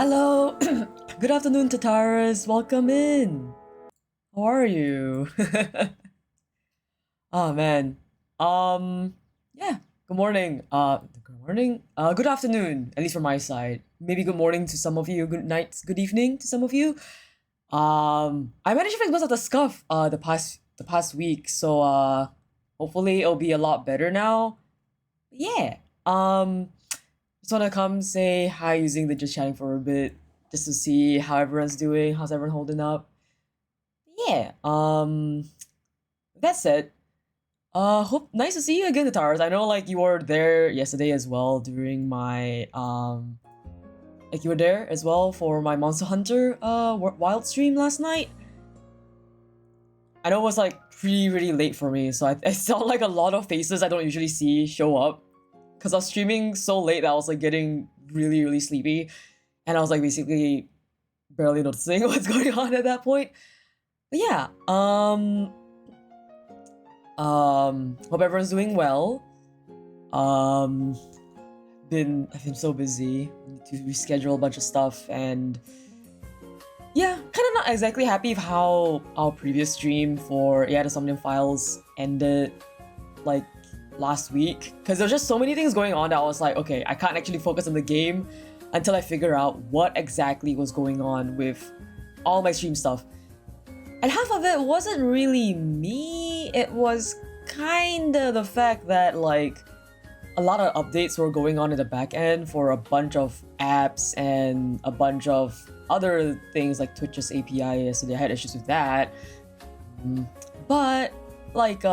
Hello! Good afternoon, Tataras. Welcome in. How are you? Oh man. Yeah. Good morning. Good morning. Good afternoon. At least from my side. Maybe good morning to some of you. Good night. Good evening to some of you. I managed to fix most of the scuff. The past week. So hopefully it'll be a lot better now. Yeah. Just wanna come say hi using the just chatting for a bit, just to see how everyone's doing, how's everyone holding up. Yeah. With that said, hope nice to see you again, Tataras. I know like you were there yesterday as well during my like you were there as well for my Monster Hunter wild stream last night. I know it was like pretty late for me, so I saw like a lot of faces I don't usually see show up. Cause I was streaming so late that I was like getting really sleepy. And I was like basically barely noticing what's going on at that point. But yeah, hope everyone's doing well. I've been so busy. Need to reschedule a bunch of stuff and yeah, kind of not exactly happy with how our previous stream for the Somnium Files ended like last week, because there's just so many things going on that I was like, okay, I can't actually focus on the game until I figure out what exactly was going on with all my stream stuff. And half of it wasn't really me, it was kinda the fact that like a lot of updates were going on in the back end for a bunch of apps and a bunch of other things like Twitch's API yesterday. I had issues with that. But like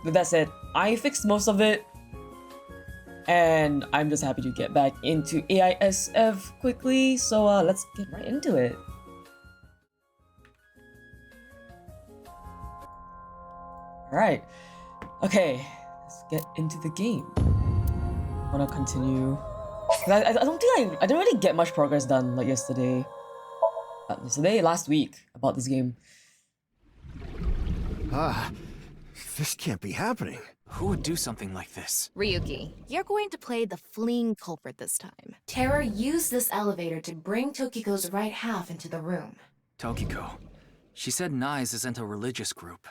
with that said, I fixed most of it and I'm just happy to get back into AISF quickly, so let's get right into it. Alright, okay, let's get into the game. I wanna continue. I don't think I didn't really get much progress done like yesterday. Last week, about this game. This can't be happening. Who would do something like this? Ryuki, you're going to play the fleeing culprit this time. Terra used this elevator to bring Tokiko's right half into the room. Tokiko. She said NICE isn't a religious group.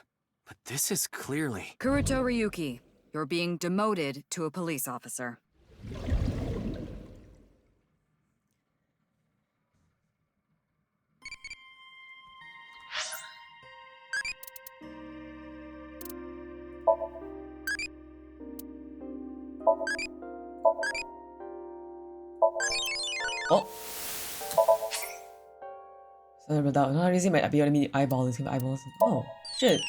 But this is clearly... Kuruto Ryuki, you're being demoted to a police officer. Oh! Sorry about that. Not using my eyeball. It's my eyeballs. Oh, shit.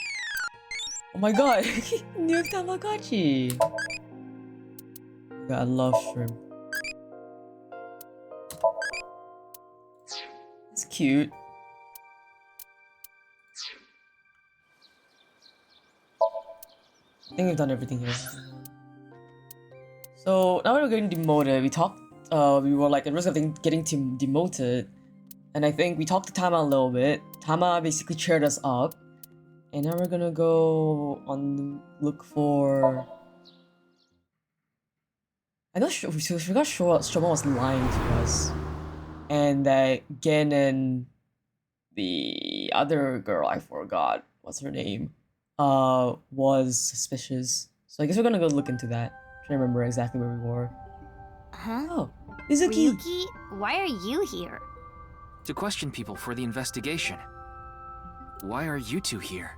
Oh my god. New Tamagotchi. God, I love shrimp. It's cute. I think we've done everything here. So now we're getting demoted. We were like at risk of getting demoted. And I think we talked to Tama a little bit. Tama basically cheered us up. And now we're gonna go on look for... I know we forgot Shoma was lying to us. And that Gen and the other girl, I forgot what's her name, was suspicious. So I guess we're gonna go look into that. Trying to remember exactly where we were. Huh? Oh, Mizuki! Ryuki, why are you here? To question people for the investigation. Why are you two here?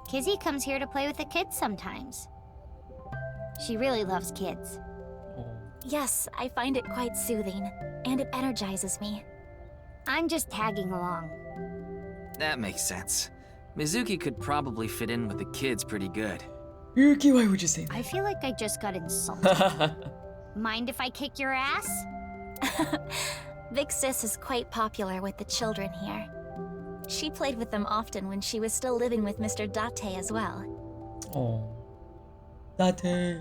Kizzy comes here to play with the kids sometimes. She really loves kids. Yes, I find it quite soothing, and it energizes me. I'm just tagging along. That makes sense. Mizuki could probably fit in with the kids pretty good. Ryuki, why would you say I feel like I just got insulted. that? Mind if I kick your ass? Big Sis is quite popular with the children here. She played with them often when she was still living with Mr. Date as well. Oh. Date.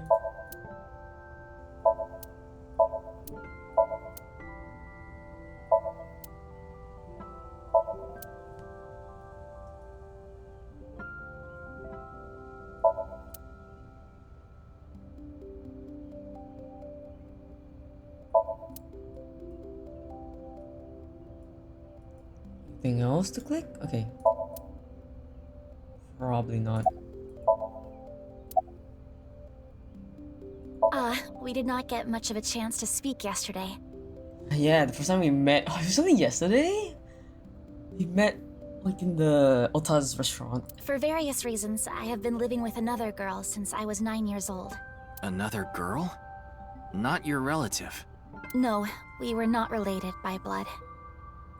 anything else to click? Okay. Probably not. We did not get much of a chance to speak yesterday. Yeah, the first time we met, oh, it was only yesterday? We met like in the Ota's restaurant. For various reasons, I have been living with another girl since I was 9 years old. Another girl? Not your relative. No, we were not related by blood.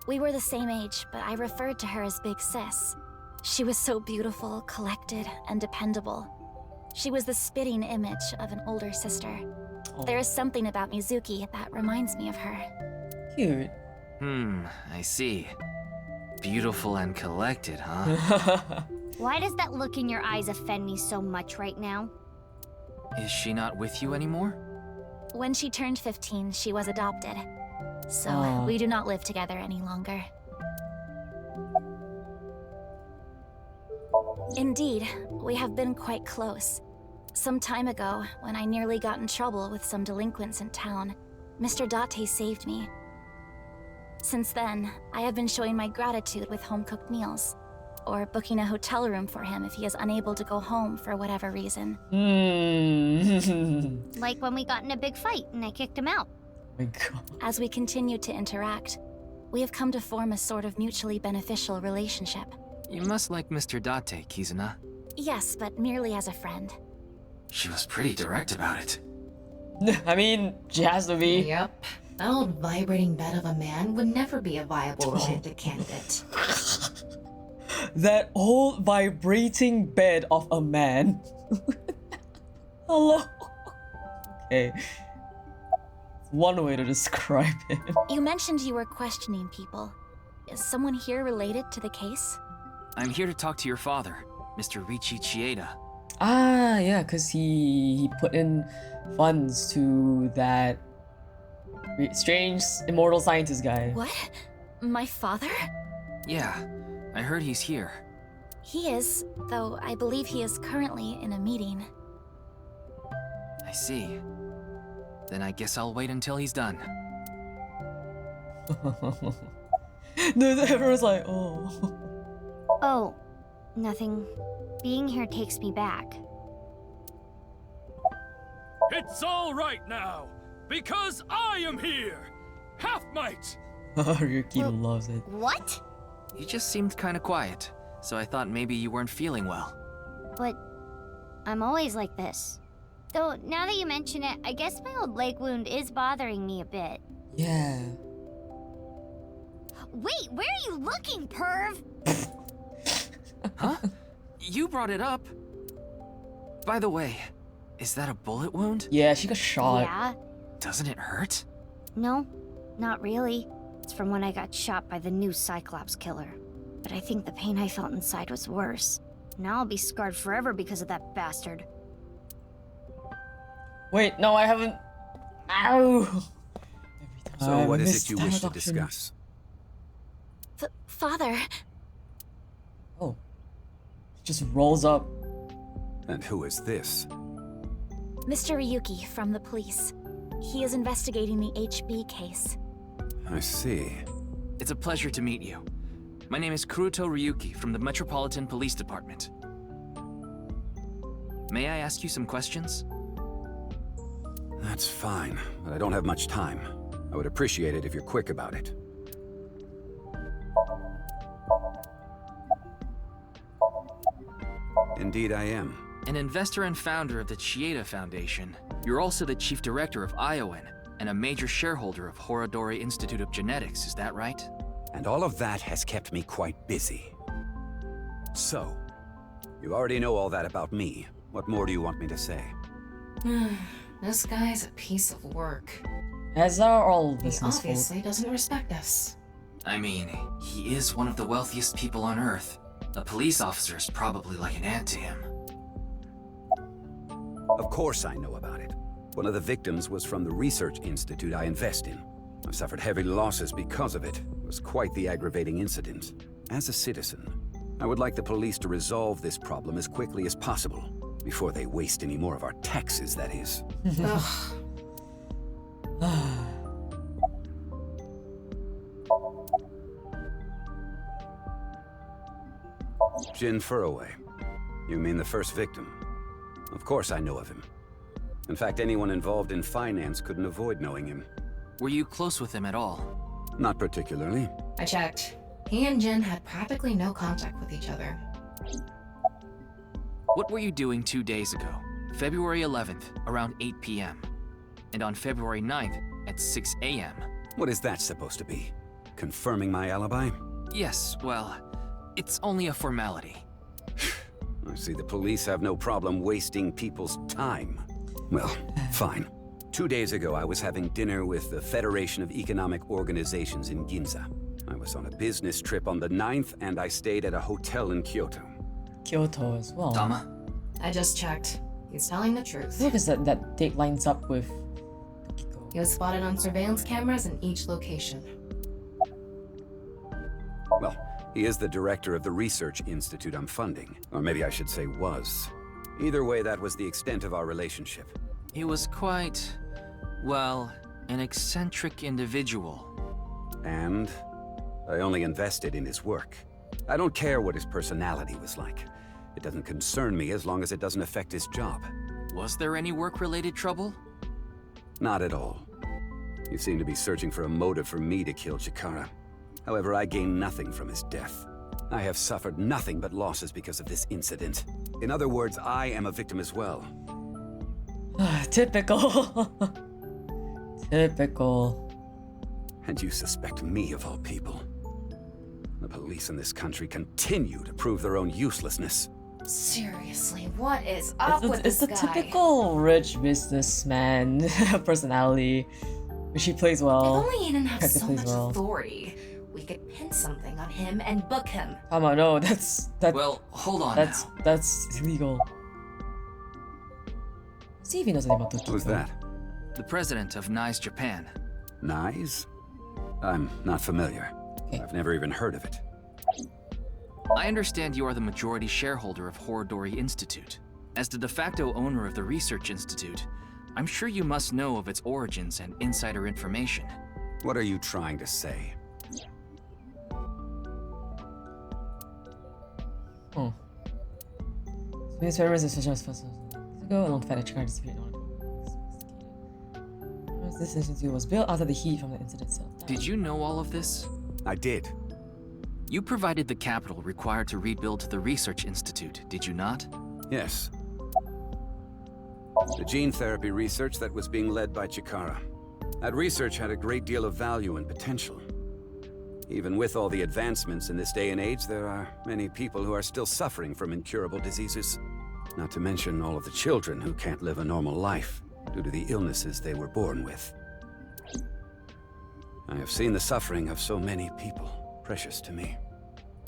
We were the same age, but I referred to her as Big Sis. She was so beautiful, collected, and dependable. She was the spitting image of an older sister. Oh, There is something about Mizuki that reminds me of her. cute. I see. Beautiful and collected, huh? Why does that look in your eyes offend me so much right now? Is she not with you anymore? When she turned 15, she was adopted. So, Aw. we do not live together any longer. Indeed, we have been quite close. Some time ago, when I nearly got in trouble with some delinquents in town, Mr. Date saved me. Since then, I have been showing my gratitude with home-cooked meals, or booking a hotel room for him if he is unable to go home for whatever reason. Like when we got in a big fight and I kicked him out. My god. As we continue to interact, we have come to form a sort of mutually beneficial relationship. You must like Mr. Date, Kizuna. Yes, but merely as a friend. She was pretty direct about it. I mean, she has to be. Yep. That old vibrating bed of a man would never be a viable romantic candidate. That old vibrating bed of a man. Hello. Okay. One way to describe it. You mentioned you were questioning people. Is someone here related to the case? I'm here to talk to your father, Mr. Riichi Chieda. Ah, yeah, because he put in funds to that strange immortal scientist guy. What? My father? Yeah, I heard he's here. He is, though I believe he is currently in a meeting. I see. Then I guess I'll wait until he's done. No, everyone's like, oh. Oh, nothing. Being here takes me back. It's all right now, because I am here! Half might! Ryuki loves it. What? You just seemed kinda quiet, so I thought maybe you weren't feeling well. But I'm always like this. Though, now that you mention it, I guess my old leg wound is bothering me a bit. Yeah. Wait, where are you looking, perv? Huh? You brought it up. By the way, is that a bullet wound? Yeah, she got shot. Yeah? Doesn't it hurt? No, not really. It's from when I got shot by the new Cyclops killer. But I think the pain I felt inside was worse. Now I'll be scarred forever because of that bastard. Wait, no, I haven't. Ow! Every So time what I is miss it you that wish to option. discuss? Father, Oh. She just rolls up. And who is this? Mr. Ryuki from the police. He is investigating the HB case. I see. It's a pleasure to meet you. My name is Kuruto Ryuki from the Metropolitan Police Department. May I ask you some questions? That's fine, but I don't have much time. I would appreciate it if you're quick about it. Indeed I am. An investor and founder of the Chieda Foundation, you're also the chief director of ION and a major shareholder of Horodori Institute of Genetics, is that right? And all of that has kept me quite busy. So, you already know all that about me. What more do you want me to say? This guy's a piece of work. As are all He business folk. obviously doesn't respect us. I mean, he is one of the wealthiest people on Earth. A police officer is probably like an ant to him. Of course I know about it. One of the victims was from the research institute I invest in. I've suffered heavy losses because of it. It was quite the aggravating incident. As a citizen, I would like the police to resolve this problem as quickly as possible. Before they waste any more of our taxes, that is. Ugh. Jin Furroway. You mean the first victim? Of course I know of him. In fact, anyone involved in finance couldn't avoid knowing him. Were you close with him at all? Not particularly. I checked. He and Jin had practically no contact with each other. What were you doing 2 days ago? February 11th, around 8 p.m. And on February 9th, at 6 a.m. What is that supposed to be? Confirming my alibi? Yes, well, it's only a formality. I see the police have no problem wasting people's time. Well, fine. 2 days ago, I was having dinner with the Federation of Economic Organizations in Ginza. I was on a business trip on the 9th, and I stayed at a hotel in Kyoto. Kyoto as well. Tama? I just checked. He's telling the truth. Because that date lines up with He was spotted on surveillance cameras in each location. Well, he is the director of the research institute I'm funding. Or maybe I should say was. Either way, that was the extent of our relationship. He was quite, well, an eccentric individual. And I only invested in his work. I don't care what his personality was like. It doesn't concern me as long as it doesn't affect his job. Was there any work-related trouble? Not at all. You seem to be searching for a motive for me to kill Chikara. However, I gain nothing from his death. I have suffered nothing but losses because of this incident. In other words, I am a victim as well. typical. Typical. And you suspect me of all people. The police in this country continue to prove their own uselessness. Seriously, what is up with It's this the guy? typical rich businessman personality, which he plays well. If only he didn't have Character so plays much well. authority, we could pin something on him and book him. No, that's Well, hold on that's now. that's illegal. See if he knows anything about Tokyo. Who's that? The president of NICE Japan. Nyes? I'm not familiar. Okay. I've never even heard of it. I understand you are the majority shareholder of Horodori Institute. As the de facto owner of the Research Institute, I'm sure you must know of its origins and insider information. What are you trying to say? So his servers is such as ago along Fed Chikara disappeared on this institute was built out of the heat from the incident itself. Did you know all of this? I did. You provided the capital required to rebuild the Research Institute, did you not? Yes. The gene therapy research that was being led by Chikara. That research had a great deal of value and potential. Even with all the advancements in this day and age, there are many people who are still suffering from incurable diseases. Not to mention all of the children who can't live a normal life due to the illnesses they were born with. I have seen the suffering of so many people, precious to me.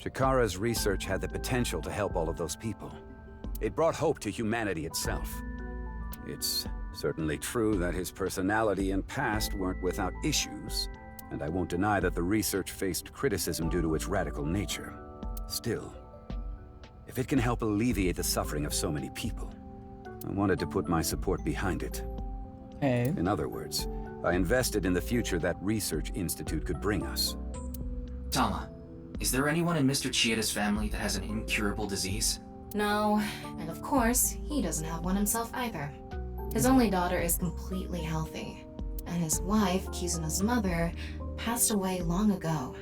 Chikara's research had the potential to help all of those people. It brought hope to humanity itself. It's certainly true that his personality and past weren't without issues, and I won't deny that the research faced criticism due to its radical nature. Still, if it can help alleviate the suffering of so many people, I wanted to put my support behind it. Okay. In other words, I invested in the future that Research Institute could bring us. Tama, is there anyone in Mr. Chieda's family that has an incurable disease? No, and of course, he doesn't have one himself either. His only daughter is completely healthy, and his wife, Kizuna's mother, passed away long ago.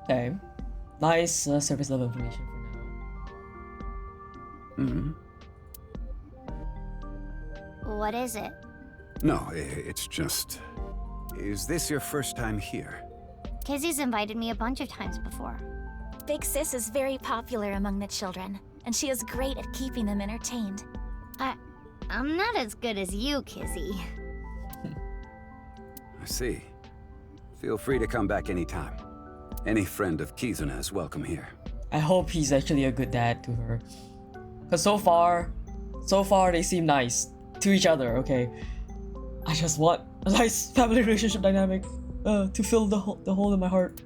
Okay. Nice surface level information for now. Mm-hmm. What is it? No, it's just... Is this your first time here? Kizzy's invited me a bunch of times before. Big Sis is very popular among the children, and she is great at keeping them entertained. I'm not as good as you, Kizzy. I see. Feel free to come back anytime. Any friend of Kizuna is welcome here. I hope he's actually a good dad to her. Cause so far they seem nice to each other, okay? I just want a nice family relationship dynamic to fill the hole in my heart.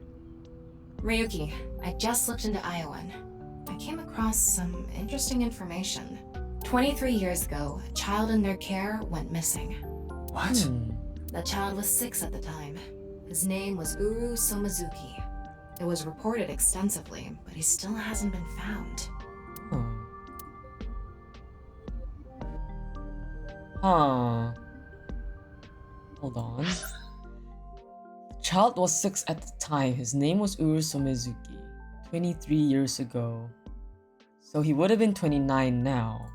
Ryuki, I just looked into Iowan. I came across some interesting information. 23 years ago, a child in their care went missing. What? The child was 6 at the time. His name was Uru Somazuki. It was reported extensively, but he still hasn't been found. Huh. Hold on. The child was 6 at the time. His name was Uru Somizuki. 23 years ago. So he would have been 29 now.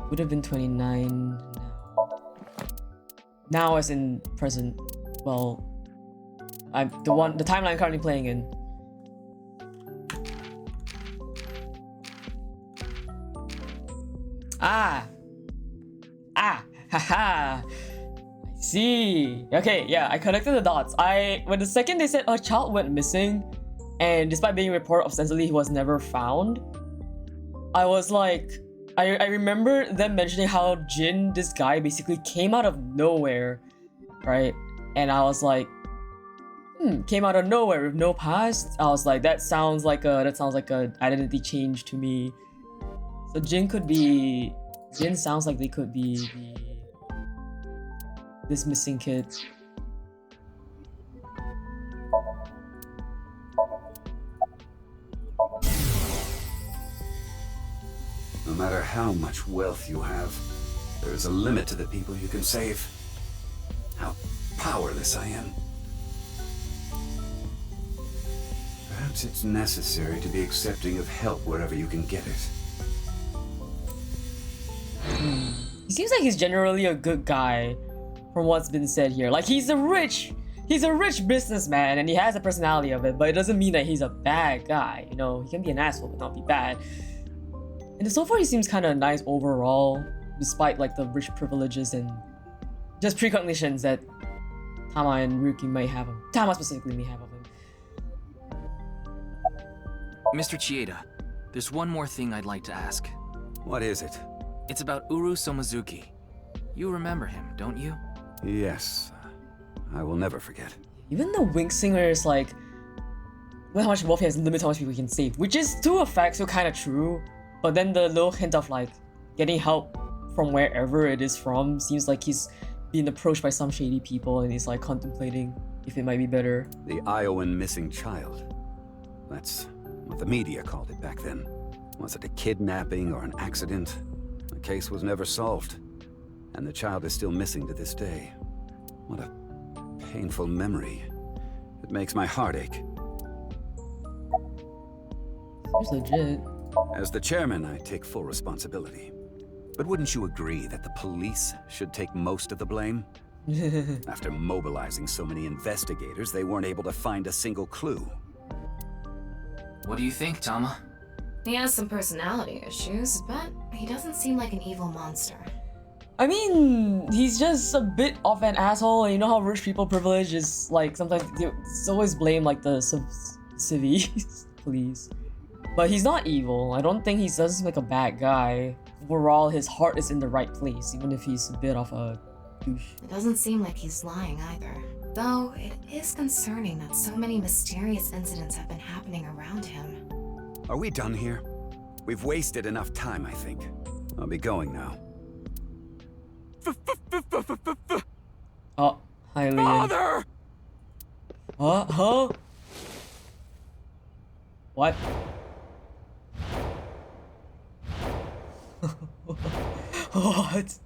Would have been 29 now. Now as in present. Well, I'm the timeline I'm currently playing in. Haha. I see. Okay, yeah, I connected the dots. When the second they said a child went missing, and despite being reported ostensibly he was never found, I was like, I remember them mentioning how Jin, this guy, basically came out of nowhere, right? And I was like, came out of nowhere with no past. I was like, that sounds like a identity change to me. So Jin sounds like they could be this missing kid. No matter how much wealth you have, there is a limit to the people you can save. How powerless I am. Perhaps it's necessary to be accepting of help wherever you can get it. He seems like he's generally a good guy from what's been said here. Like he's a rich businessman and he has a personality of it, but it doesn't mean that he's a bad guy. You know, he can be an asshole but not be bad. And so far he seems kind of nice overall, despite like the rich privileges and just precognitions that Tama and Ryuki might have him. Tama specifically may have of him. Mr. Chieda, there's one more thing I'd like to ask. What is it? It's about Uru Somizuki. You remember him, don't you? Yes. I will never forget. Even the Wink Singer is like, with how much wealth he has, limits how much people he can save, which is to a fact so kind of true. But then the little hint of like getting help from wherever it is from seems like he's being approached by some shady people and he's like contemplating if it might be better. The Iowan missing child. That's what the media called it back then. Was it a kidnapping or an accident? The case was never solved, and the child is still missing to this day. What a painful memory. It makes my heart ache. Seems legit. As the chairman, I take full responsibility. But wouldn't you agree that the police should take most of the blame? After mobilizing so many investigators, they weren't able to find a single clue. What do you think, Tama? He has some personality issues, but he doesn't seem like an evil monster. I mean, he's just a bit of an asshole, and you know how rich people privilege is like sometimes it's always blame like the civies, police. But he's not evil. I don't think he doesn't seem like a bad guy. Overall, his heart is in the right place, even if he's a bit of a douche. It doesn't seem like he's lying either. Though, it is concerning that so many mysterious incidents have been happening around him. Are we done here? We've wasted enough time, I think. I'll be going now. Oh, hi, Leon. Father! Huh? What? What?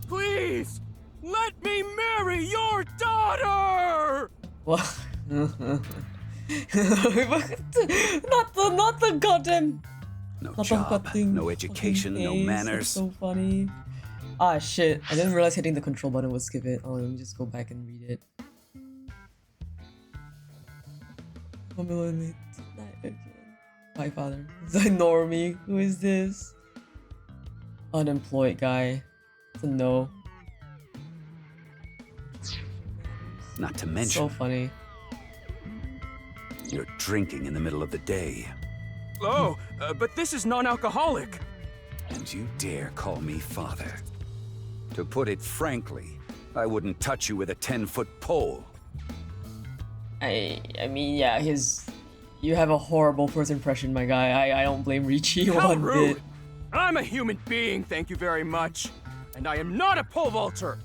Please! Let me marry your daughter! What? Not the goddamn. No Not job, the goddamn no education, no face. manners. That's so funny. Ah shit! I didn't realize hitting the control button would skip it. Oh, let me just go back and read it. My father. It's a normie. Who is this? Unemployed guy. It's a no. Not to mention, So funny. you're drinking in the middle of the day. Oh, but this is non-alcoholic. And you dare call me father. To put it frankly, I wouldn't touch you with a 10-foot pole. I mean, yeah, his You have a horrible first impression, my guy. I don't blame Richie How one rude! bit. I'm a human being, thank you very much. And I am not a pole vaulter.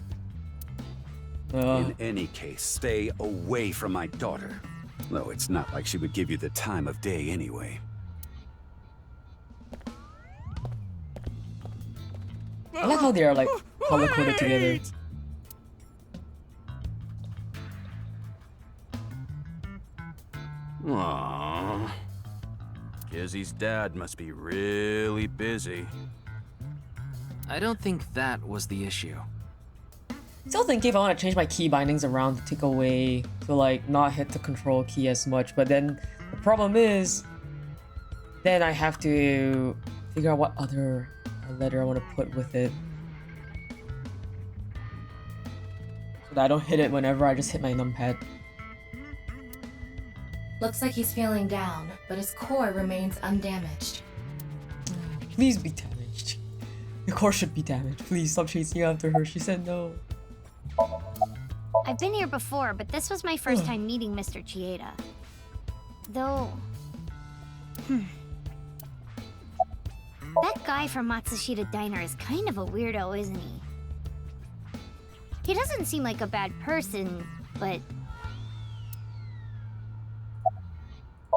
In any case, stay away from my daughter. Though it's not like she would give you the time of day anyway. I like how they are like color-coded together. Aww. Kizzy's dad must be really busy. I don't think that was the issue. Still thinking if I want to change my key bindings around to take away, to like not hit the control key as much, but then the problem is, then I have to figure out what other letter I want to put with it. So that I don't hit it whenever I just hit my numpad. Looks like he's feeling down, but his core remains undamaged. Please be damaged. The core should be damaged. Please stop chasing after her. She said no. I've been here before, but this was my first time meeting Mr. Chieda. Though... That guy from Matsushita Diner is kind of a weirdo, isn't he? He doesn't seem like a bad person, but...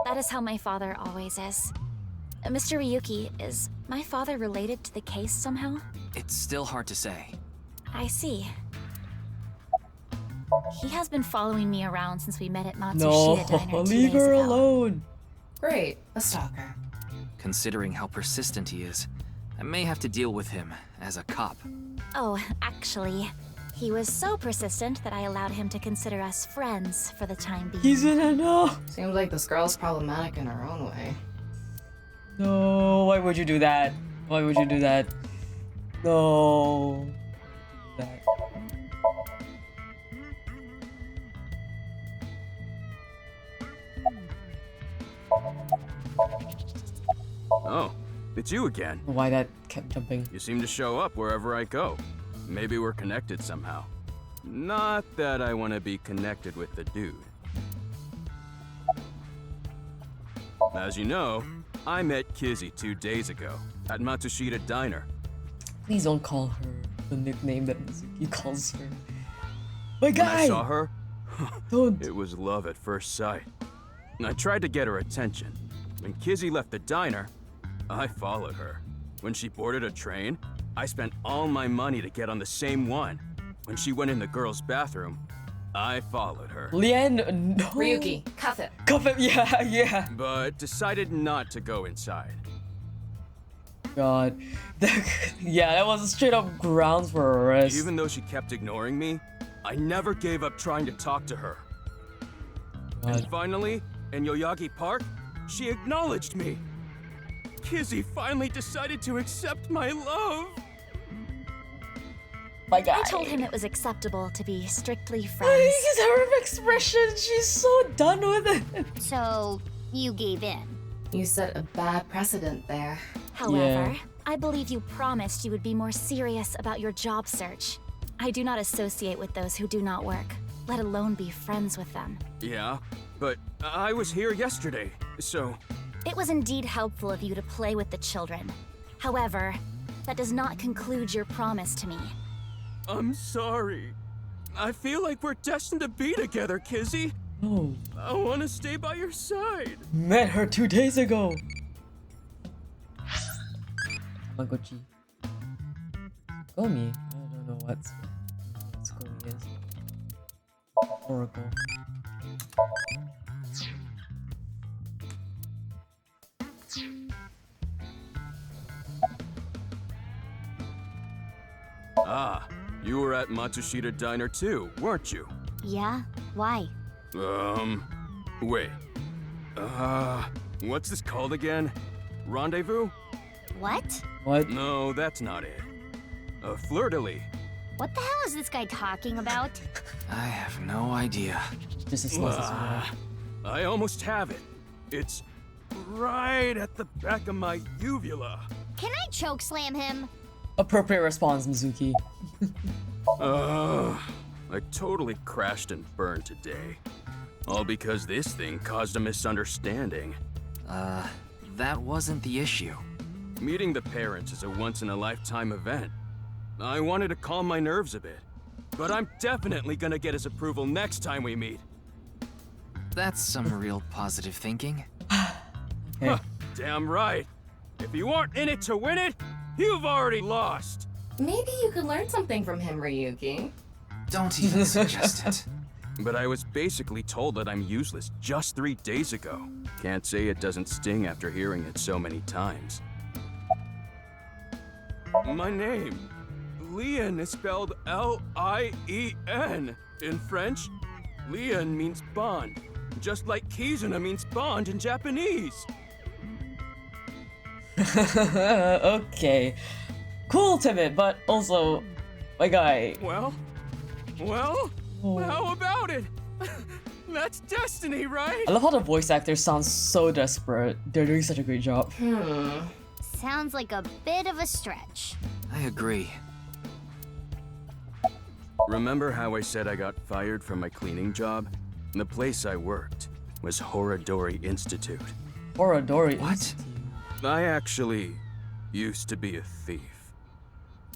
That is how my father always is. Mr. Ryuki, is my father related to the case somehow? It's still hard to say. I see. He has been following me around since we met at Matsushita No, Diner 2 leave days her ago. alone. Great, a stalker. Considering how persistent he is, I may have to deal with him as a cop. Oh, actually, he was so persistent that I allowed him to consider us friends for the time being. He's in a no. Seems like this girl's problematic in her own way. No, why would you do that? Why would you do that? No. That. Oh, it's you again. Why that kept jumping? You seem to show up wherever I go. Maybe we're connected somehow. Not that I want to be connected with the dude. As you know, I met Kizzy 2 days ago at Matsushita Diner. Please don't call her the nickname that Mizuki calls her. My When I guy! saw her, Don't. it was love at first sight. I tried to get her attention. When Kizzy left the diner, I followed her. When she boarded a train, I spent all my money to get on the same one. When she went in the girls' bathroom, I followed her. Lien, no. Ryuki, cuff it. Cuff him, yeah. But decided not to go inside. God. Yeah, that was straight up grounds for arrest. Even though she kept ignoring me, I never gave up trying to talk to her. God. And finally, in Yoyagi Park, she acknowledged me. Kizzy finally decided to accept my love. My guy. I told him it was acceptable to be strictly Look friends. at her expression. She's so done with it. So, you gave in. You set a bad precedent there. However, Yeah. I believe you promised you would be more serious about your job search. I do not associate with those who do not work, let alone be friends with them. Yeah, but I was here yesterday, so... It was indeed helpful of you to play with the children. However, that does not conclude your promise to me. I'm sorry. I feel like we're destined to be together, Kizzy. Oh, I want to stay by your side. met her 2 days ago. Kawaguchi. Gomi. I don't know what Gomi is. Oracle. Ah, you were at Matsushita Diner too, weren't you? Yeah? Why? Wait. What's this called again? Rendezvous? What? What? No, that's not it. A fleur-de-lis. What the hell is this guy talking about? I have no idea. Just as less as Ah, I almost have it. It's right at the back of my uvula. Can I chokeslam him? Appropriate response, Mizuki. I totally crashed and burned today. All because this thing caused a misunderstanding. That wasn't the issue. Meeting the parents is a once-in-a-lifetime event. I wanted to calm my nerves a bit, but I'm definitely gonna get his approval next time we meet. That's some real positive thinking. Okay. Damn right. If you aren't in it to win it, you've already lost. Maybe you could learn something from him, Ryuki. Don't even suggest it. But I was basically told that I'm useless just 3 days ago. Can't say it doesn't sting after hearing it so many times. My name, Lien, is spelled L-I-E-N. In French, Lien means bond, just like Kizuna means bond in Japanese. Okay. Cool, Timid, but also, my guy. Well, how about it? That's destiny, right? I love how the voice actor sounds so desperate. They're doing such a great job. Sounds like a bit of a stretch. I agree. Remember how I said I got fired from my cleaning job? The place I worked was Horadori Institute. Horadori. What? I actually used to be a thief.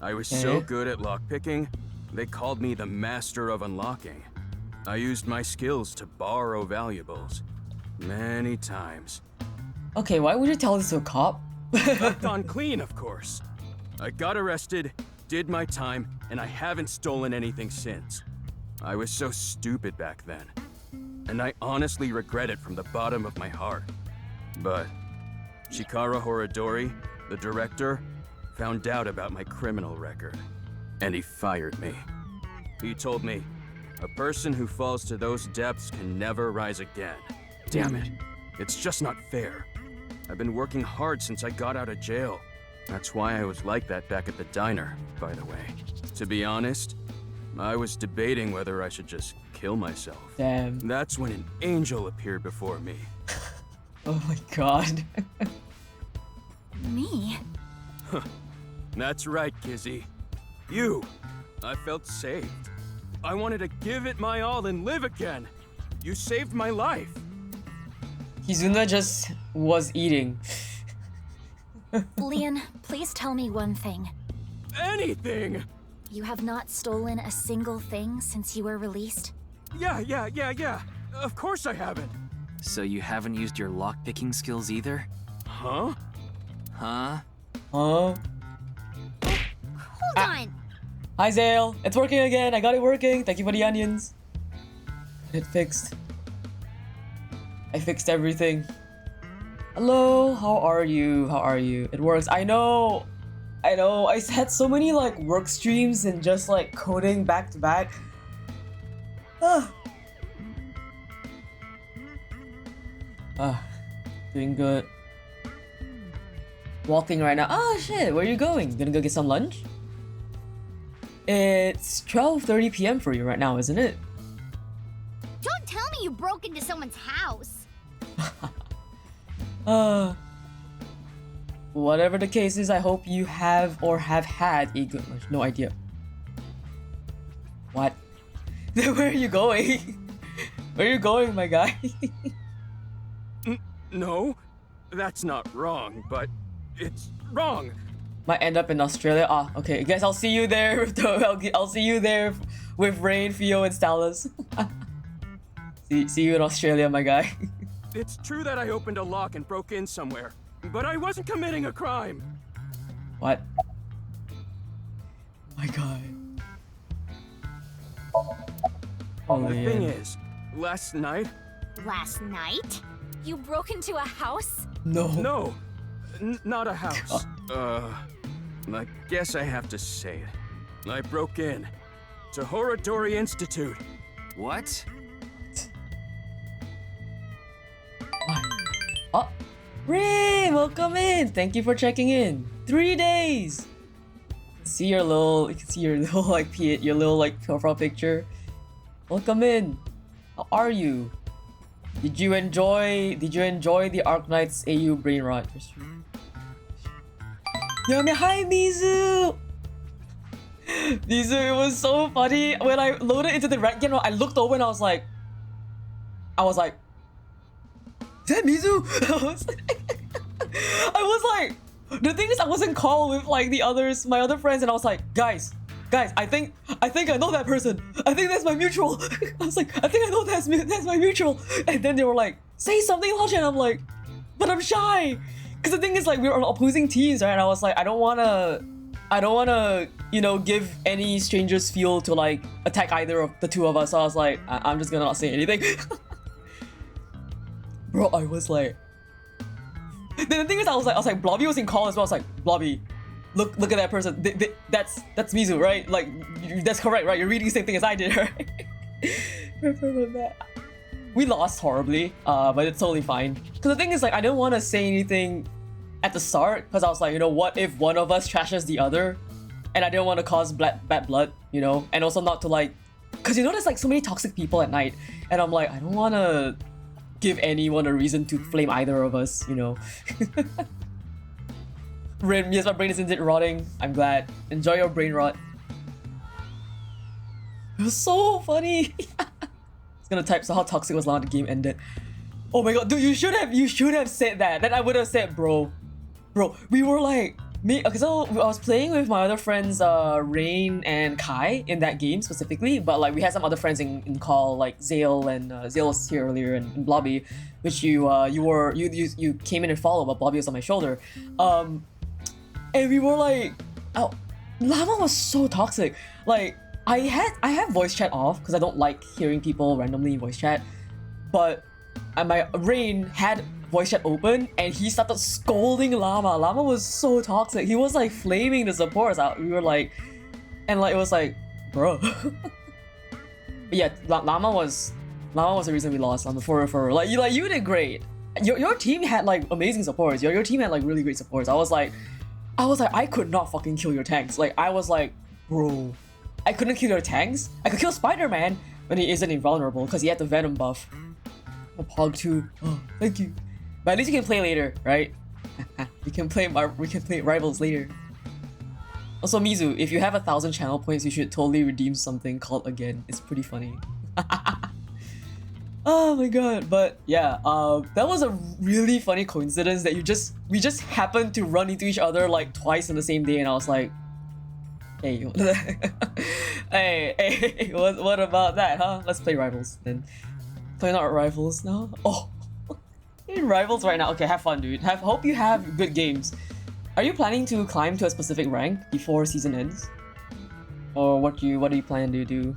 I was so good at lockpicking, they called me the master of unlocking. I used my skills to borrow valuables. Many times. Okay, why would you tell this to a cop? Left on clean, of course. I got arrested, did my time, and I haven't stolen anything since. I was so stupid back then. And I honestly regret it from the bottom of my heart. But Chikara Horadori, the director, found out about my criminal record. And he fired me. He told me, a person who falls to those depths can never rise again. Damn it. It's just not fair. I've been working hard since I got out of jail. That's why I was like that back at the diner, by the way. To be honest, I was debating whether I should just kill myself. Damn. That's when an angel appeared before me. Oh my god. Me? That's right, Kizzy. You. I felt saved. I wanted to give it my all and live again. You saved my life. Kizuna just was eating. Lien, please tell me one thing. Anything! You have not stolen a single thing since you were released? Yeah. Of course I haven't. So you haven't used your lockpicking skills either? Huh? Huh? Huh? Hold on. Hi, Zale. It's working again. I got it working. Thank you for the onions. It fixed. I fixed everything. Hello, how are you? How are you? It works. I know. I had so many like work streams and just like coding back to back. Doing good. Walking right now. Oh shit, where are you going? Gonna go get some lunch? It's 12:30 p.m. for you right now, isn't it? Don't tell me you broke into someone's house. Whatever the case is, I hope you have or have had a good lunch. No idea. What? Where are you going? Where are you going, my guy? No, that's not wrong, but it's wrong. Might end up in Australia. Ah, okay. Guys, I'll see you there. I'll see you there with Rain, Fio, and Stalas. see you in Australia, my guy. It's true that I opened a lock and broke in somewhere, but I wasn't committing a crime. What? My god. The thing is, last night... Last night? You broke into a house? No. No, not a house. I guess I have to say it. I broke in to Horadori Institute. What? Oh, Ray, welcome in. Thank you for checking in. 3 days. See your little, you can see your little like your little like profile picture. Welcome in. How are you? Did you enjoy the Arknights AU brain rot? Yummy, hi Mizu. Mizu, it was so funny when I loaded into the red game. I looked over and I was like, I was like, is that Mizu? I was like, the thing is, I was in call with like my other friends, and I was like, guys, I think I know that person. I think that's my mutual. I was like, I think I know that's my mutual. And then they were like, say something, Hotcha, and I'm like, but I'm shy. Because the thing is, like, we were on opposing teams, right? And I was like, I don't wanna, you know, give any strangers fuel to like attack either of the two of us. So I was like, I'm just gonna not say anything. Bro, I was like. Then the thing is, I was like, Blobby was in call as well. I was like, Blobby, look at that person. That's Mizu, right? Like, that's correct, right? You're reading the same thing as I did, right? We lost horribly, but it's totally fine. Because the thing is, like, I didn't want to say anything at the start, because I was like, you know, what if one of us trashes the other? And I didn't want to cause bad blood, you know? And also not to like, because you know there's like so many toxic people at night, and I'm like, I don't want to give anyone a reason to flame either of us, you know? Rin, yes, my brain is indeed rotting. I'm glad. Enjoy your brain rot. It was so funny. It's gonna type, so how toxic was Lana, the game ended. Oh my god, dude, you should have said that. Then I would have said, bro, we were like, okay, so I was playing with my other friends, Rain and Kai in that game specifically, but like we had some other friends in call, like Zale, and Zale was here earlier, and Blobby, which you came in and followed, but Blobby was on my shoulder. And we were like, oh, Llama was so toxic. Like, I have voice chat off because I don't like hearing people randomly voice chat, but my Rain had voice chat open and he started scolding Llama. Llama was so toxic. He was like flaming the supports out. We were like, and like it was like, bro. But yeah, Llama was the reason we lost. Llama for like you did great. Your team had like amazing supports. Your team had like really great supports. I was like, I could not fucking kill your tanks. Like I was like, bro, I couldn't kill your tanks. I could kill Spider-Man when he isn't invulnerable because he had the Venom buff. A Pog 2. Oh, thank you. But at least you can play later, right? we can play Rivals later. Also, Mizu, if you have 1,000 channel points, you should totally redeem something called Again. It's pretty funny. Oh my god, but yeah, that was a really funny coincidence that we just happened to run into each other like twice in the same day, and I was like, hey, hey, what about that, huh? Let's play Rivals then. Playing out Rivals now? Oh, in Rivals right now. Okay, have fun, dude. Hope you have good games. Are you planning to climb to a specific rank before season ends? Or what do you plan to do?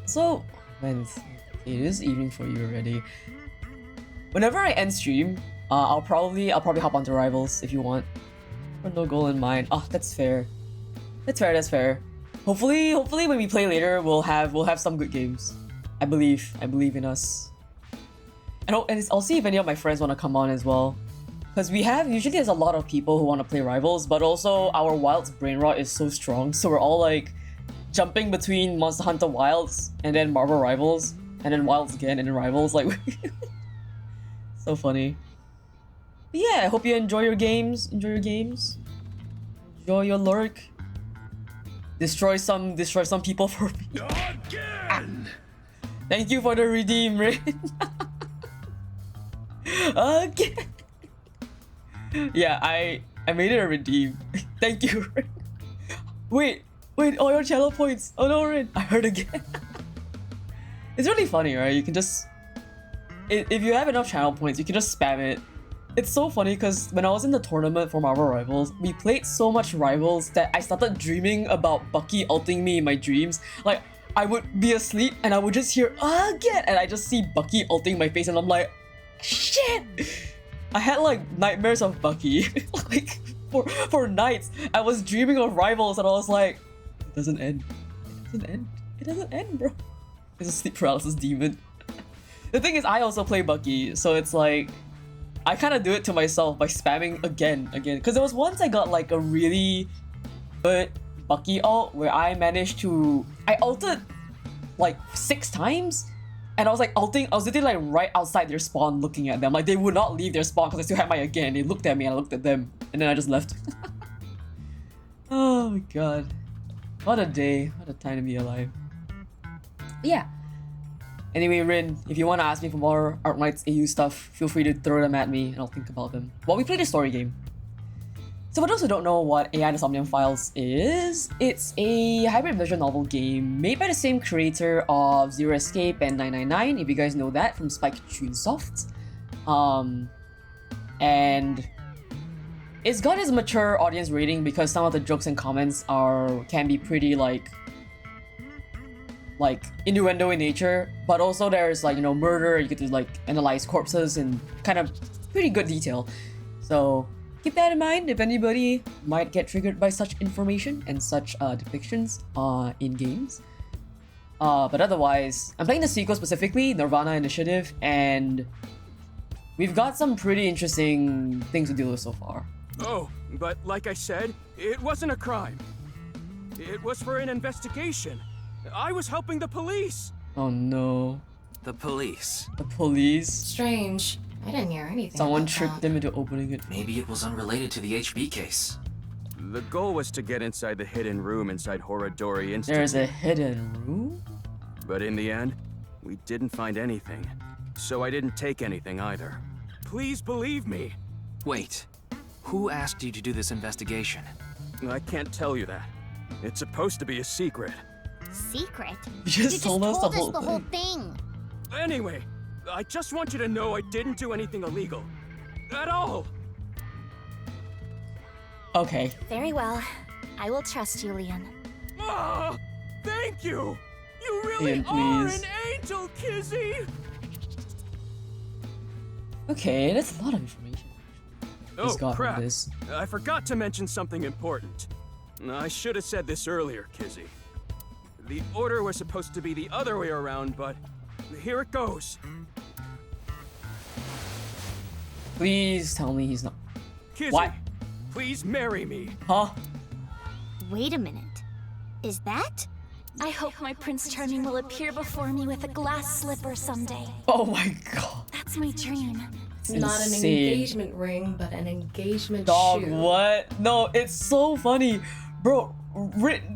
So, man, it is evening for you already. Whenever I end stream, I'll probably hop onto Rivals if you want. Or no goal in mind. Oh, that's fair. That's fair. Hopefully when we play later, we'll have some good games. I believe in us. And I'll see if any of my friends want to come on as well. Because usually there's a lot of people who want to play Rivals, but also our Wilds brain rot is so strong, so we're all like jumping between Monster Hunter Wilds and then Marvel Rivals and then Wilds again and then Rivals, like so funny. But yeah, I hope you enjoy your games. Enjoy your lurk. Destroy some people for me. Again. Thank you for the redeem, Rin. Again. Yeah, I made it a redeem. Thank you, Rin. Wait, all your channel points. Oh no, Rin, I heard again. It's really funny, right? You can just, if you have enough channel points, you can just spam it. It's so funny because when I was in the tournament for Marvel Rivals, we played so much Rivals that I started dreaming about Bucky ulting me in my dreams. Like, I would be asleep and I would just hear again, and I just see Bucky ulting my face and I'm like, shit! I had like nightmares of Bucky. Like, for nights, I was dreaming of Rivals and I was like, it doesn't end, bro. It's a sleep paralysis demon. The thing is, I also play Bucky, so it's like, I kind of do it to myself by spamming again. Because there was once I got like a really good Bucky ult where I managed to... I ulted like 6 times and I was like ulting, I was literally like right outside their spawn looking at them. Like they would not leave their spawn because I still had my again. They looked at me and I looked at them and then I just left. Oh my god. What a day. What a time to be alive. Yeah. Anyway, Rin, if you want to ask me for more Arknight's AU stuff, feel free to throw them at me and I'll think about them while we play the story game. So for those who don't know what AI the Somnium Files is, it's a hybrid visual novel game made by the same creator of Zero Escape and 999, if you guys know that, from Spike Chunsoft. And it's got its mature audience rating because some of the jokes and comments can be pretty like innuendo in nature, but also there's like, you know, murder, you get to like analyze corpses in kind of pretty good detail. So keep that in mind if anybody might get triggered by such information and such depictions in games. But otherwise, I'm playing the sequel specifically, nirvanA Initiative, and we've got some pretty interesting things to deal with so far. Oh, but like I said, it wasn't a crime. It was for an investigation. I was helping the police. Oh no. The police. The police? Strange. I didn't hear anything. Someone about tricked that. them into opening it. Maybe it was unrelated to the HB case. The goal was to get inside the hidden room inside Horodori Institute. There's a hidden room? But in the end, we didn't find anything. So I didn't take anything either. Please believe me. Wait, who asked you to do this investigation? I can't tell you that. It's supposed to be a secret. Secret? You just told us the whole thing. Anyway, I just want you to know I didn't do anything illegal. At all. Okay. Very well. I will trust you, Leon. Ah, thank you! You really Ian, are please. an angel, Kizzy! Okay, that's a lot of information. He's Oh, got crap. this. I forgot to mention something important. I should have said this earlier, Kizzy. The order was supposed to be the other way around, but here it goes. Please tell me he's not. Kizzy, What? please marry me. Huh? Wait a minute. Is that? I hope my Prince Charming will appear before me with a glass slipper someday. Oh my god. That's my dream. It's not an insane. engagement ring, but an engagement Dog, shoe. what? No, it's so funny. Bro,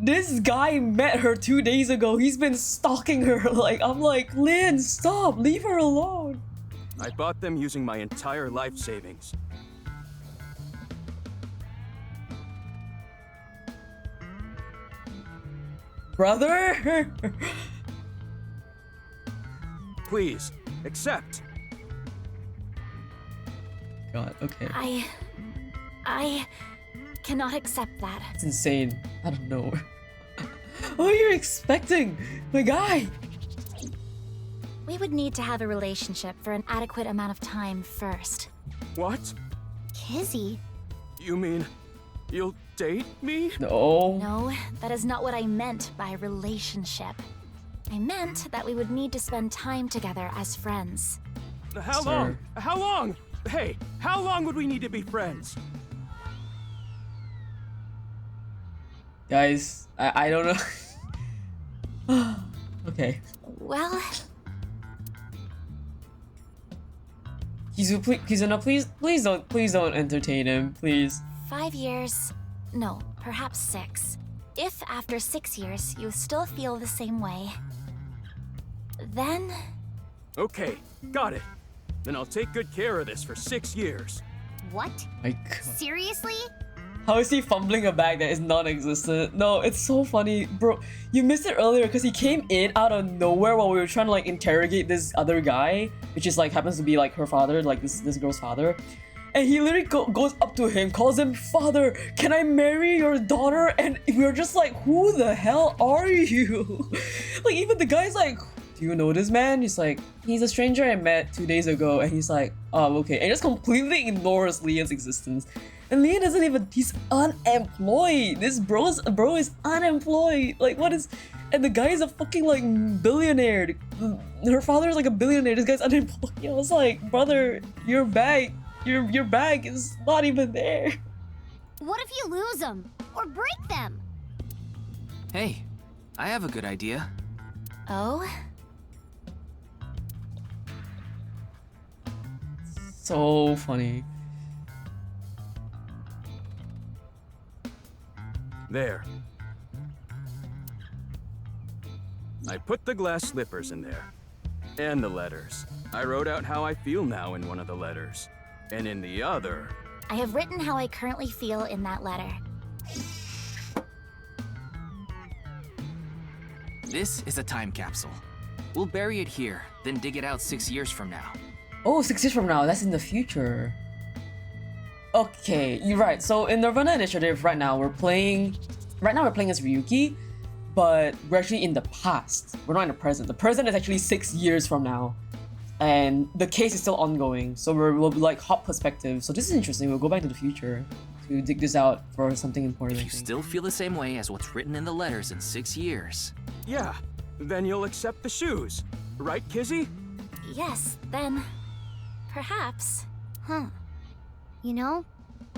this guy met her 2 days ago. He's been stalking her. Like, I'm like, Lynn, stop. Leave her alone. I bought them using my entire life savings. Brother? Please, accept. God, okay. I cannot accept that. It's insane. I don't know. What are you expecting? My guy! We would need to have a relationship for an adequate amount of time first. What? Kizzy? You mean you'll date me? No. No, that is not what I meant by relationship. I meant that we would need to spend time together as friends. How Sir. long? How long? Hey, how long would we need to be friends? Guys, I don't know. Okay. Well, Kizuna, please don't entertain him, please. 5 years. No, perhaps 6. If after 6 years you still feel the same way, then Okay, got it. Then I'll take good care of this for 6 years. What? My god. Seriously? How is he fumbling a bag that is non-existent? No, it's so funny. Bro, you missed it earlier because he came in out of nowhere while we were trying to like interrogate this other guy, which is like happens to be like her father, like this girl's father. And he literally goes up to him, calls him, "Father, can I marry your daughter?" And we're just like, who the hell are you? Like even the guy's like, "Do you know this man?" He's like, "He's a stranger I met 2 days ago." And he's like, "Oh, okay." And just completely ignores Leon's existence. And Leon doesn't even, he's unemployed. This bro is unemployed. Like what is, and the guy is a fucking like billionaire. Her father is like a billionaire. This guy's unemployed. I was like, brother, your bag is not even there. What if you lose them? Or break them? Hey, I have a good idea. oh, So funny. There. I put the glass slippers in there. And the letters. I wrote out how I feel now in one of the letters. And in the other... I have written how I currently feel in that letter. This is a time capsule. We'll bury it here, then dig it out 6 years from now. Oh, 6 years from now. That's in the future. Okay, you're right. So in nirvanA Initiative right now we're playing as Ryuki, but we're actually in the past. We're not in the present. The present is actually 6 years from now. And the case is still ongoing. So we'll be like hop perspective. So this is interesting. We'll go back to the future to dig this out for something important. If you still feel the same way as what's written in the letters in 6 years. Yeah, then you'll accept the shoes. Right, Kizzy? Yes, then... perhaps. Huh. You know,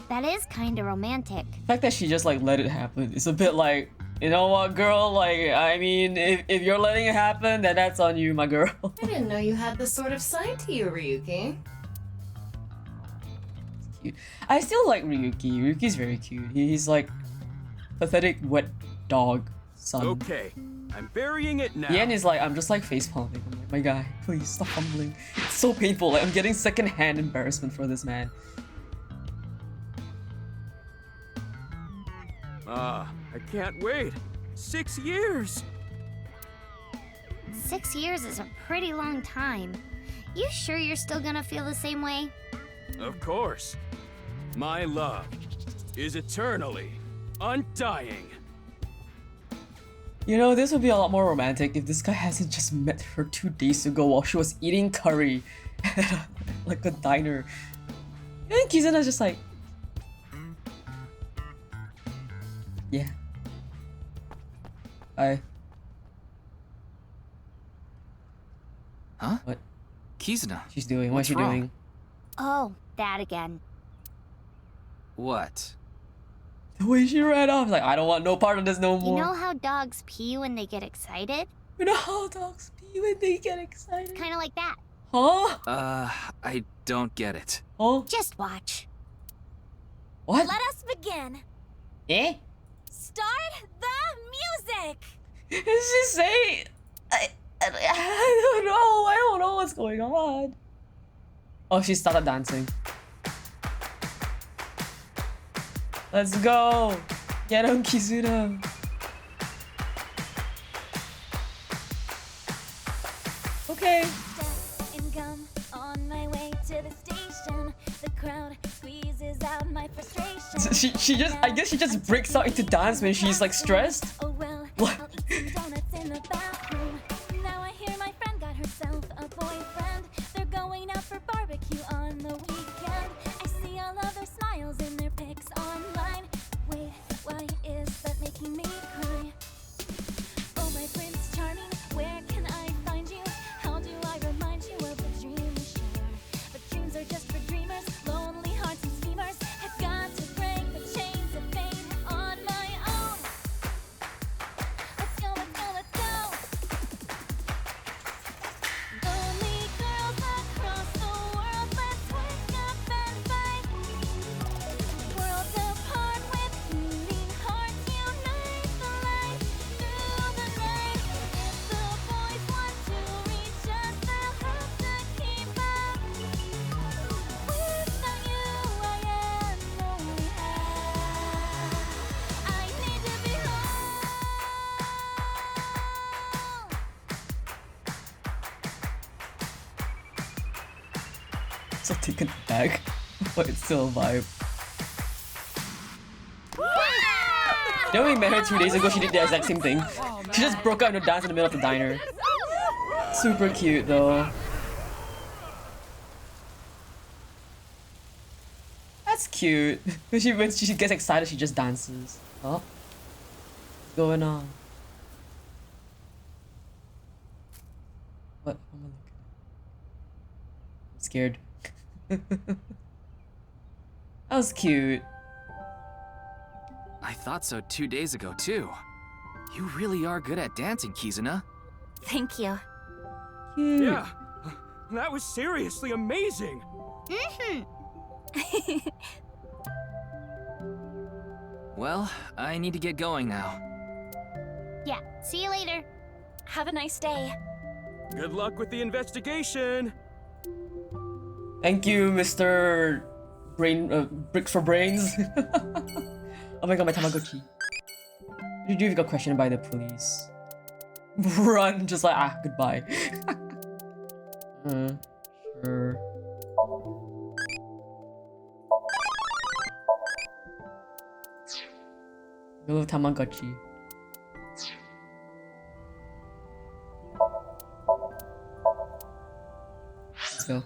that is kinda romantic. The fact that she just like let it happen is a bit like, you know what, girl? Like, I mean, if you're letting it happen, then that's on you, my girl. I didn't know you had this sort of side to you, Ryuki. Cute. I still like Ryuki. Ryuki's very cute. He's like pathetic wet dog son. Okay, I'm burying it now. The end is like, I'm just like face palming. I'm like, my guy, please stop fumbling. It's so painful. Like, I'm getting secondhand embarrassment for this man. I can't wait. 6 years! 6 years is a pretty long time. You sure you're still gonna feel the same way? Of course. My love is eternally undying. You know, this would be a lot more romantic if this guy hasn't just met her 2 days ago while she was eating curry at like a diner. And Kizuna's just like, yeah. Huh? What? Kizuna. She's doing? What's What's she wrong? doing? Oh, that again. What? The way she ran off, like, I don't want no part of this no more. You know how dogs pee when they get excited? You know how dogs pee when they get excited? Kinda like that. Huh? I don't get it. Huh? Just watch. What? Let us begin. Eh? Start the music! Did she say? I don't know. I don't know what's going on. Oh, she started dancing. Let's go. Get on Kizuna. Okay. Income on my way to the station. The crowd squeezes out my frustration. She just, I guess she just breaks out into dance when she's like stressed. Oh well, What? I'll eat some donuts in the bathroom. Now I hear my friend got herself a boyfriend. They're going out for barbecue on the weekend. I see all of their smiles in their pics online. Wait, why is that making me cry? Oh my Prince Charming, where can I find you? How do I remind you of the dream we share? But dreams are just for dreamers, lonely hearts and schemers. I've got to break the chains of fate on my own. Let's go, let's go, let's go. Lonely girls across the world, let's wake up and fight. Worlds apart with beating hearts, unite the light through the night. If the boys want to reach us, they'll have to keep up. Without you, I am lonely. I need to be home. So taken back, but it's still a vibe. You know, we met her 2 days ago. She did the exact same thing. She just broke out into dance in the middle of the diner. Super cute though. That's cute. When she gets excited, she just dances. Huh? What's going on? What? Oh my God. I'm scared. That was cute. I thought so 2 days ago, too. You really are good at dancing, Kizuna. Thank you. Cute. Yeah, that was seriously amazing. Well, I need to get going now. Yeah, see you later. Have a nice day. Good luck with the investigation. Thank you, Mr. Bricks for Brains. Oh my god, my Tamagotchi. What do you do if you got questioned by the police? Run, just like, goodbye. Sure. Hello, Tamagotchi. Let's go.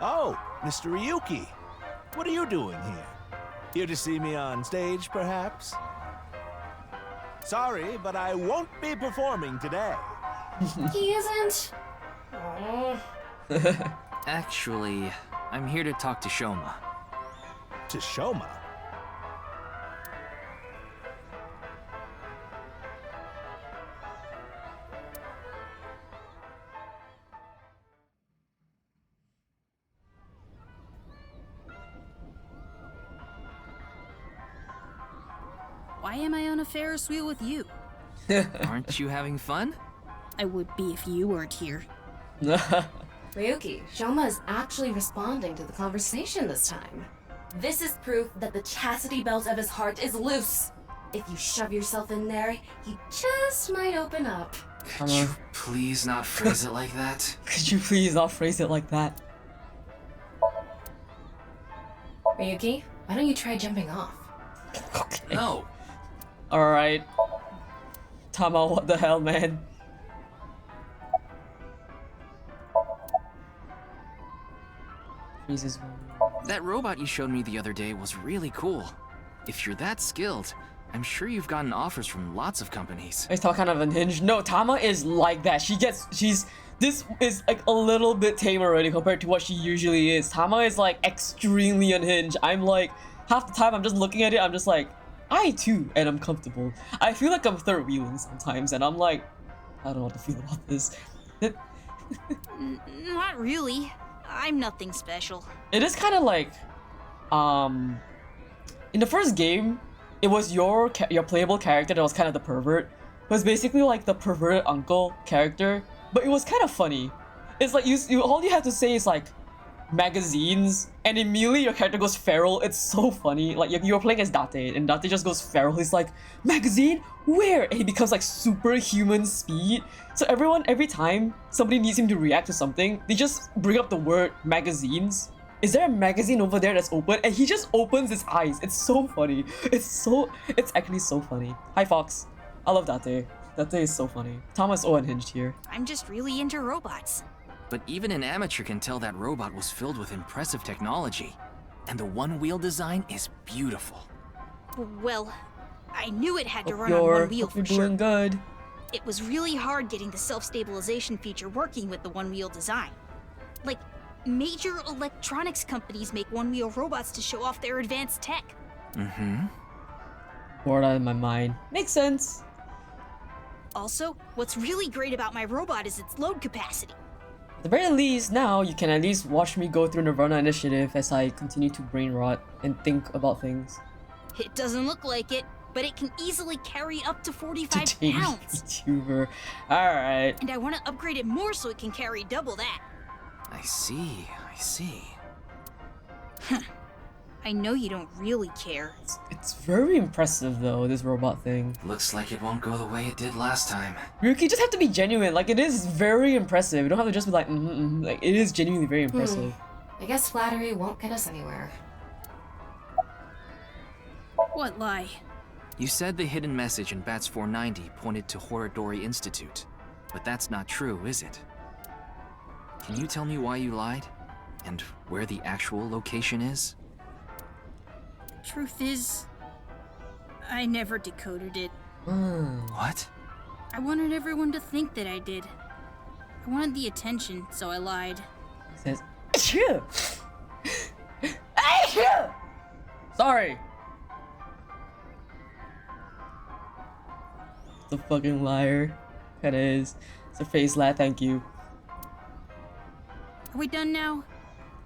Oh, Mr. Ryuki. What are you doing here? Here to see me on stage, perhaps? Sorry, but I won't be performing today. He isn't. Aw. Actually, I'm here to talk to Shoma. To Shoma? Why am I on a Ferris wheel with you? Aren't you having fun? I would be if you weren't here. Ryuki, Shoma is actually responding to the conversation this time. This is proof that the chastity belt of his heart is loose. If you shove yourself in there, he just might open up. Could you please not phrase it like that? Could you please not phrase it like that? Ryuki, why don't you try jumping off? Okay. No. Alright. Tama, what the hell, man? Jesus. That robot you showed me the other day was really cool. If you're that skilled, I'm sure you've gotten offers from lots of companies. It's all kind of unhinged. No, Tama is like that. This is like a little bit tame already compared to what she usually is. Tama is like extremely unhinged. I'm like, half the time I'm just looking at it, I'm just like, I too, and I'm comfortable. I feel like I'm third wheeling sometimes, and I'm like, I don't know what to feel about this. Not really. I'm nothing special. It is kind of like, in the first game, it was your playable character that was kind of the pervert. It was basically like the perverted uncle character, but it was kind of funny. It's like you all you have to say is like magazines, and immediately your character goes feral. It's so funny. Like you're playing as Date, and Date just goes feral. He's like, magazine? Where? And he becomes like superhuman speed. So every time somebody needs him to react to something, they just bring up the word magazines. Is there a magazine over there that's open? And he just opens his eyes. It's so funny. It's actually so funny. Hi Fox. I love Date. Date is so funny. Tama's so unhinged here. I'm just really into robots. But even an amateur can tell that robot was filled with impressive technology. And the one-wheel design is beautiful. Well, I knew it had to Hope run on one wheel you're for sure. doing good. It was really hard getting the self-stabilization feature working with the one-wheel design. Like, major electronics companies make one-wheel robots to show off their advanced tech. Mm-hmm. Bored out of my mind. Makes sense. Also, what's really great about my robot is its load capacity. At the very least, now you can at least watch me go through nirvanA initiative as I continue to brain rot and think about things. It doesn't look like it, but it can easily carry up to 45 pounds. Vtuber. Alright. And I want to upgrade it more so it can carry double that. I see. I know you don't really care. It's very impressive though, this robot thing. Looks like it won't go the way it did last time. Ryuki, you just have to be genuine. Like, it is very impressive. You don't have to just be like, Like, it is genuinely very impressive. I guess flattery won't get us anywhere. What lie? You said the hidden message in Bats 490 pointed to Horodori Institute, but that's not true, is it? Can you tell me why you lied? And where the actual location is? Truth is, I never decoded it. What? I wanted everyone to think that I did. I wanted the attention, so I lied. It says, Achoo! Achoo! Sorry. The fucking liar. Kinda is. It's a face lat, thank you. Are we done now?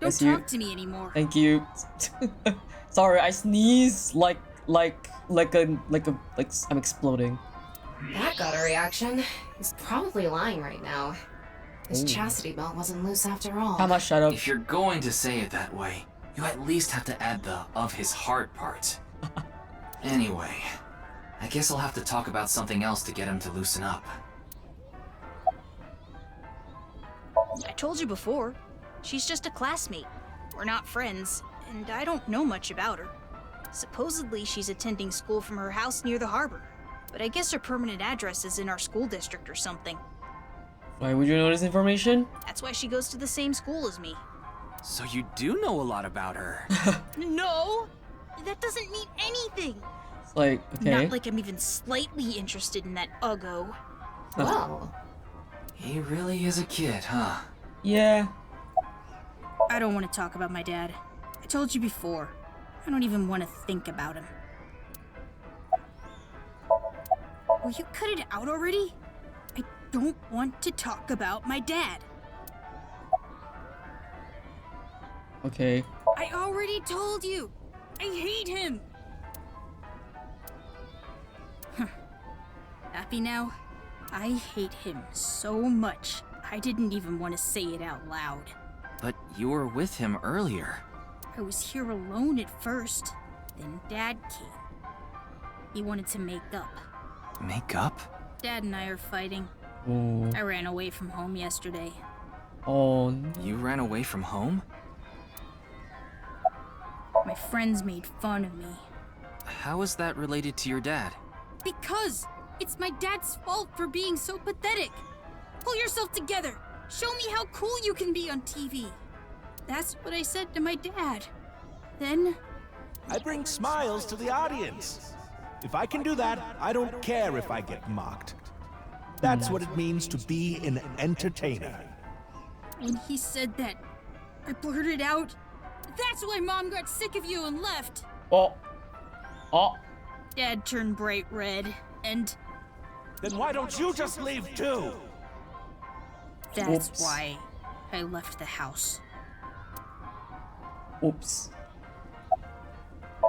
Don't Yes, you- talk to me anymore. Thank you. Sorry, I sneeze like I'm exploding. That got a reaction. He's probably lying right now. His Ooh. chastity belt wasn't loose after all. How much shut up? If you're going to say it that way, you at least have to add the of his heart part. Anyway, I guess I'll have to talk about something else to get him to loosen up. I told you before. She's just a classmate. We're not friends, and I don't know much about her. Supposedly, she's attending school from her house near the harbor. But I guess her permanent address is in our school district or something. Why would you know this information? That's why she goes to the same school as me. So you do know a lot about her. No! That doesn't mean anything! It's like, okay. Not like I'm even slightly interested in that uggo. Well, He really is a kid, huh? Yeah. I don't want to talk about my dad. I told you before. I don't even want to think about him. Will you cut it out already? I don't want to talk about my dad. Okay. I already told you. I hate him. Happy now? I hate him so much, I didn't even want to say it out loud. But you were with him earlier. I was here alone at first. Then Dad came. He wanted to make up. Make up? Dad and I are fighting. Oh. I ran away from home yesterday. Oh. No. You ran away from home? My friends made fun of me. How is that related to your dad? Because it's my dad's fault for being so pathetic. Pull yourself together. Show me how cool you can be on TV. That's what I said to my dad. Then I bring smiles to the audience. If I can do that, I don't care if I get mocked. That's what it means to be an entertainer. when he said that, I blurted out, "That's why Mom got sick of you and left." Oh. Oh. Dad turned bright red, and... Then why don't you just leave too? That's Oops. why I left the house. Oops.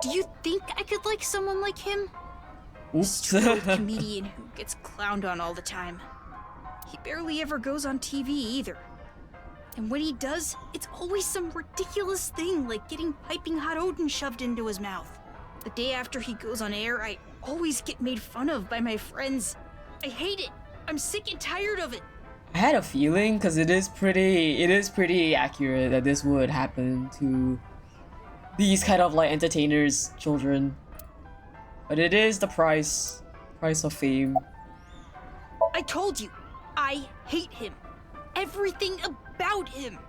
Do you think I could like someone like him? Oops. Straight comedian who gets clowned on all the time. He barely ever goes on TV either. And when he does, it's always some ridiculous thing like getting piping hot Odin shoved into his mouth. The day after he goes on air, I always get made fun of by my friends. I hate it. I'm sick and tired of it. I had a feeling, because it is pretty accurate that this would happen to these kind of like entertainers' children. But it is the price of fame. I told you, I hate him. Everything about him.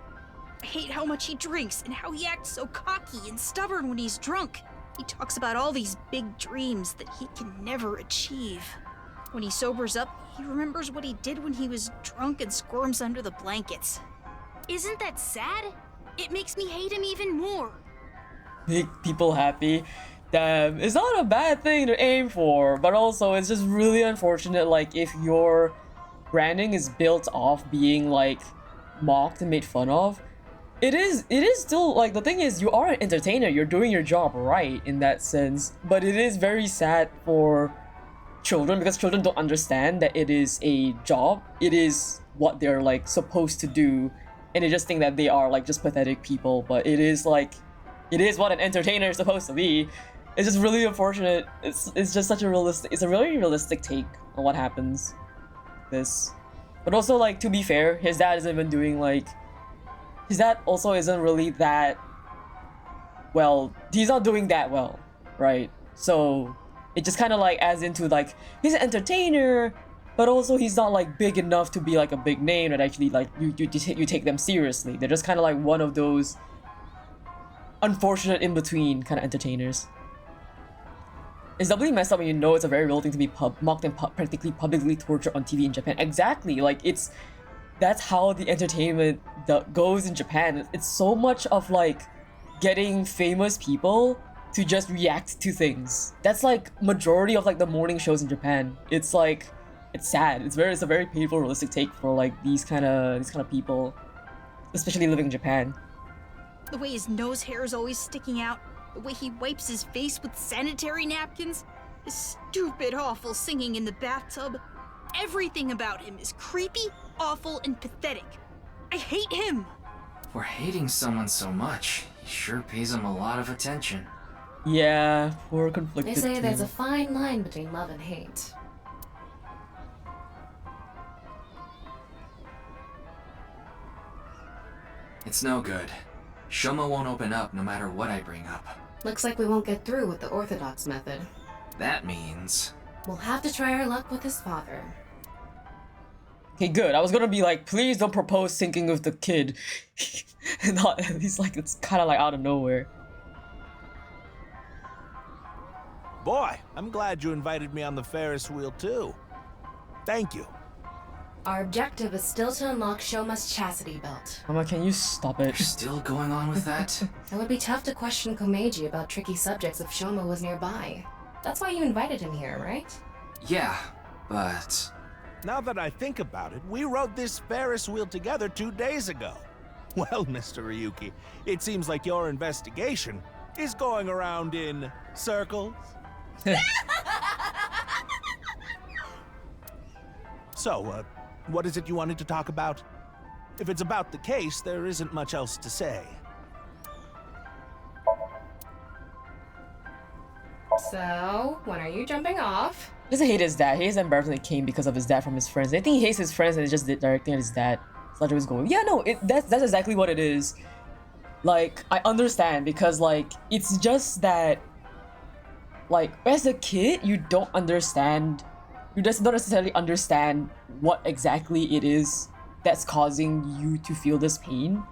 I hate how much he drinks and how he acts so cocky and stubborn when he's drunk. He talks about all these big dreams that he can never achieve. When he sobers up, he remembers what he did when he was drunk and squirms under the blankets. Isn't that sad? It makes me hate him even more. Make people happy. Damn, it's not a bad thing to aim for, but also it's just really unfortunate, like, if your branding is built off being, like, mocked and made fun of. It is still, like, the thing is, you are an entertainer, you're doing your job right in that sense, but it is very sad for children because children don't understand that it is a job, it is what they're, like, supposed to do, and they just think that they are, like, just pathetic people, but it is, like, it is what an entertainer is supposed to be. It's just really unfortunate. It's just such a realistic, it's a really realistic take on what happens. This. But also, like, to be fair, his dad isn't even doing, like, his dad also isn't really that well, he's not doing that well, right? So it just kind of like adds into like, he's an entertainer, but also he's not like big enough to be like a big name that actually like you take them seriously. They're just kind of like one of those unfortunate in-between kind of entertainers. It's doubly messed up when you know it's a very real thing to be mocked and practically publicly tortured on TV in Japan. Exactly, like that's how the entertainment goes in Japan. It's so much of like getting famous people to just react to things. That's like majority of like the morning shows in Japan. It's like, it's sad. It's a very painful, realistic take for like these kind of people. especially living in Japan. The way his nose hair is always sticking out, the way he wipes his face with sanitary napkins, his stupid, awful singing in the bathtub. Everything about him is creepy, awful, and pathetic. I hate him! For hating someone so much, he sure pays him a lot of attention. Yeah, poor They conflicted say team. there's a fine line between love and hate. It's no good. Shoma won't open up no matter what I bring up. Looks like we won't get through with the orthodox method. That means... We'll have to try our luck with his father. Okay, good. I was gonna be like, please don't propose syncing with the kid. Not at least like it's kind of like out of nowhere. Boy, I'm glad you invited me on the Ferris wheel too. Thank you. Our objective is still to unlock Shoma's chastity belt. Mama, can you stop it? You're still going on with that? It would be tough to question Komeiji about tricky subjects if Shoma was nearby. That's why you invited him here, right? Yeah, but... Now that I think about it, we rode this Ferris wheel together 2 days ago. Well, Mr. Ryuki, it seems like your investigation is going around in circles. So, what is it you wanted to talk about? If it's about the case, there isn't much else to say. So, when are you jumping off? He doesn't hate his dad. He hates that Beverly came because of his dad from his friends. I think he hates his friends and is just directing at his dad. Sledger was going, yeah, no, that's exactly what it is. Like, I understand because, like, it's just that, like, as a kid, you don't understand, you just don't necessarily understand what exactly it is that's causing you to feel this pain.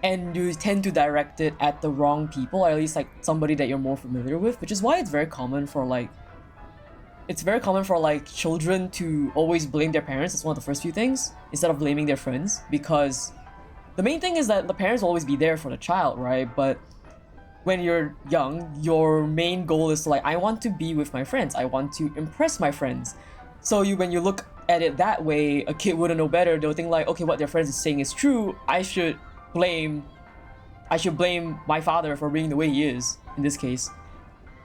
And you tend to direct it at the wrong people, or at least, like, somebody that you're more familiar with, which is why it's very common for, like, children to always blame their parents. It's one of the first few things, instead of blaming their friends, because the main thing is that the parents will always be there for the child, right? But when you're young, your main goal is to, like, I want to be with my friends. I want to impress my friends. So when you look at it that way, a kid wouldn't know better. They'll think like, okay, what their friends is saying is true. I should blame my father for being the way he is, in this case.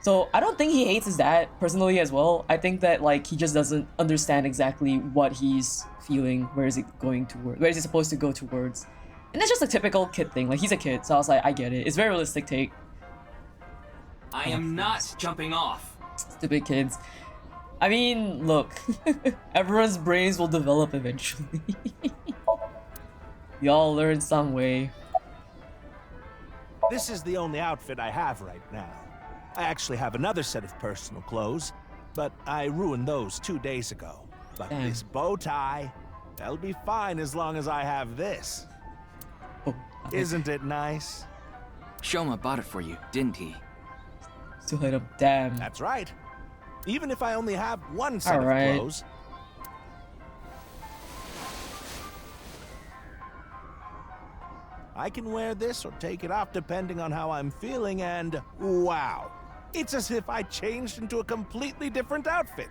So I don't think he hates his dad personally as well. I think that, like, he just doesn't understand exactly what he's feeling. Where is it going towards? Where is he supposed to go towards? And that's just a typical kid thing. Like, he's a kid, so I was like, I get it. It's a very realistic take. I am not jumping off. Stupid kids. I mean, look, everyone's brains will develop eventually. We all learn some way. This is the only outfit I have right now. I actually have another set of personal clothes, but I ruined those 2 days ago. But Damn. this bow tie, that'll be fine as long as I have this. Oh, Isn't it nice? Shoma bought it for you, didn't he? still hit up. Damn. That's right. Even if I only have one set Alright. of clothes. I can wear this or take it off depending on how I'm feeling, and wow. It's as if I changed into a completely different outfit.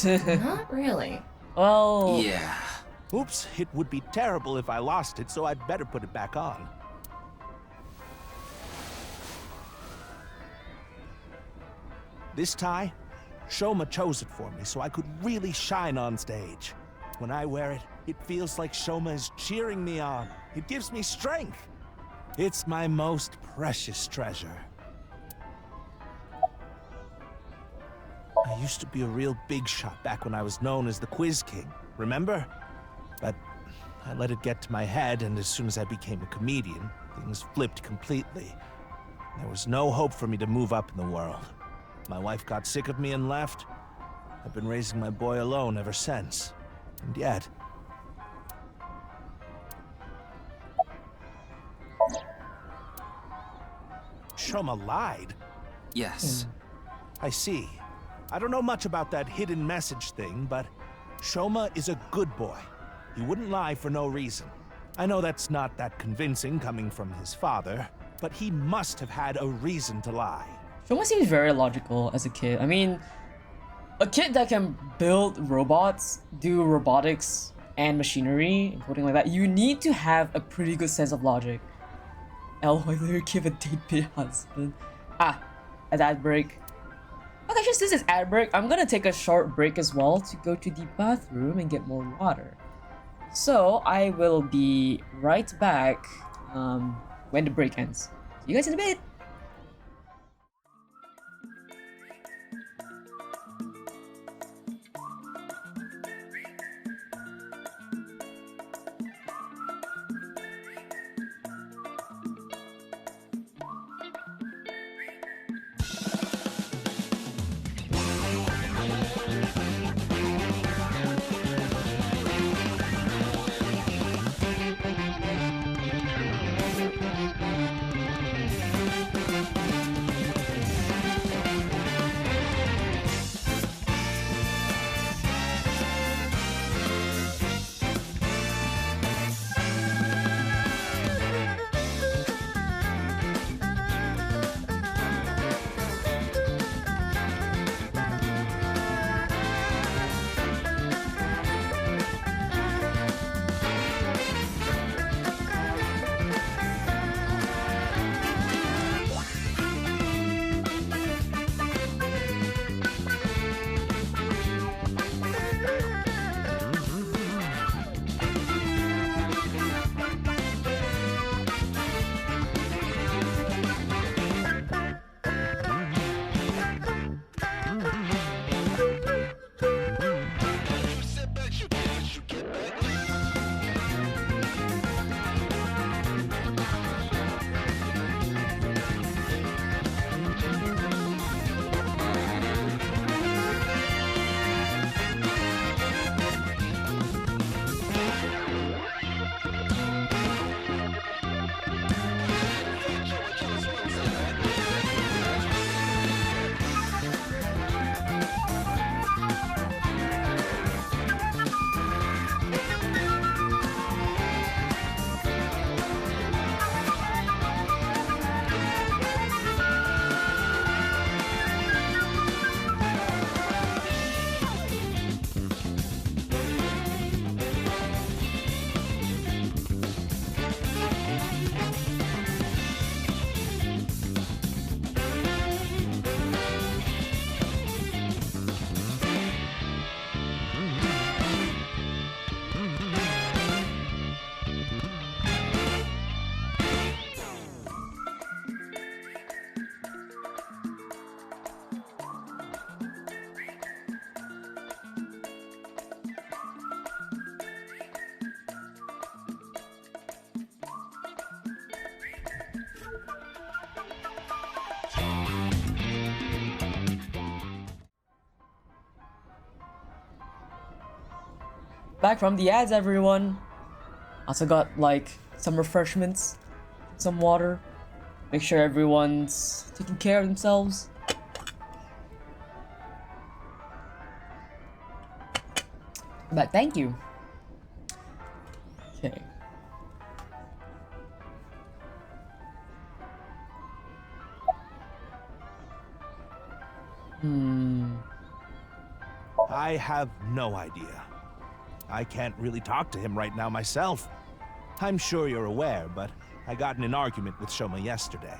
Not really. Well, Yeah. Oops, it would be terrible if I lost it, so I'd better put it back on. This tie, Shoma chose it for me so I could really shine on stage. When I wear it, it feels like Shoma is cheering me on. It gives me strength. It's my most precious treasure. I used to be a real big shot back when I was known as the Quiz King, remember? But I let it get to my head, and as soon as I became a comedian, things flipped completely. There was no hope for me to move up in the world. My wife got sick of me and left. I've been raising my boy alone ever since. And yet... Shoma lied? Yes. I see. I don't know much about that hidden message thing, but Shoma is a good boy. He wouldn't lie for no reason. I know that's not that convincing coming from his father, but he must have had a reason to lie. Shoma seems very logical as a kid. I mean, a kid that can build robots, do robotics, and machinery and coding like that, you need to have a pretty good sense of logic. L, why do you give a deadbeat husband? Ah, an ad break. Okay, just this is ad break. I'm gonna take a short break as well to go to the bathroom and get more water. So I will be right back when the break ends. See you guys in a bit. Back from the ads, everyone. Also got like some refreshments, some water. Make sure everyone's taking care of themselves. But thank you. Okay. I have no idea. I can't really talk to him right now myself. I'm sure you're aware, but I got in an argument with Shoma yesterday.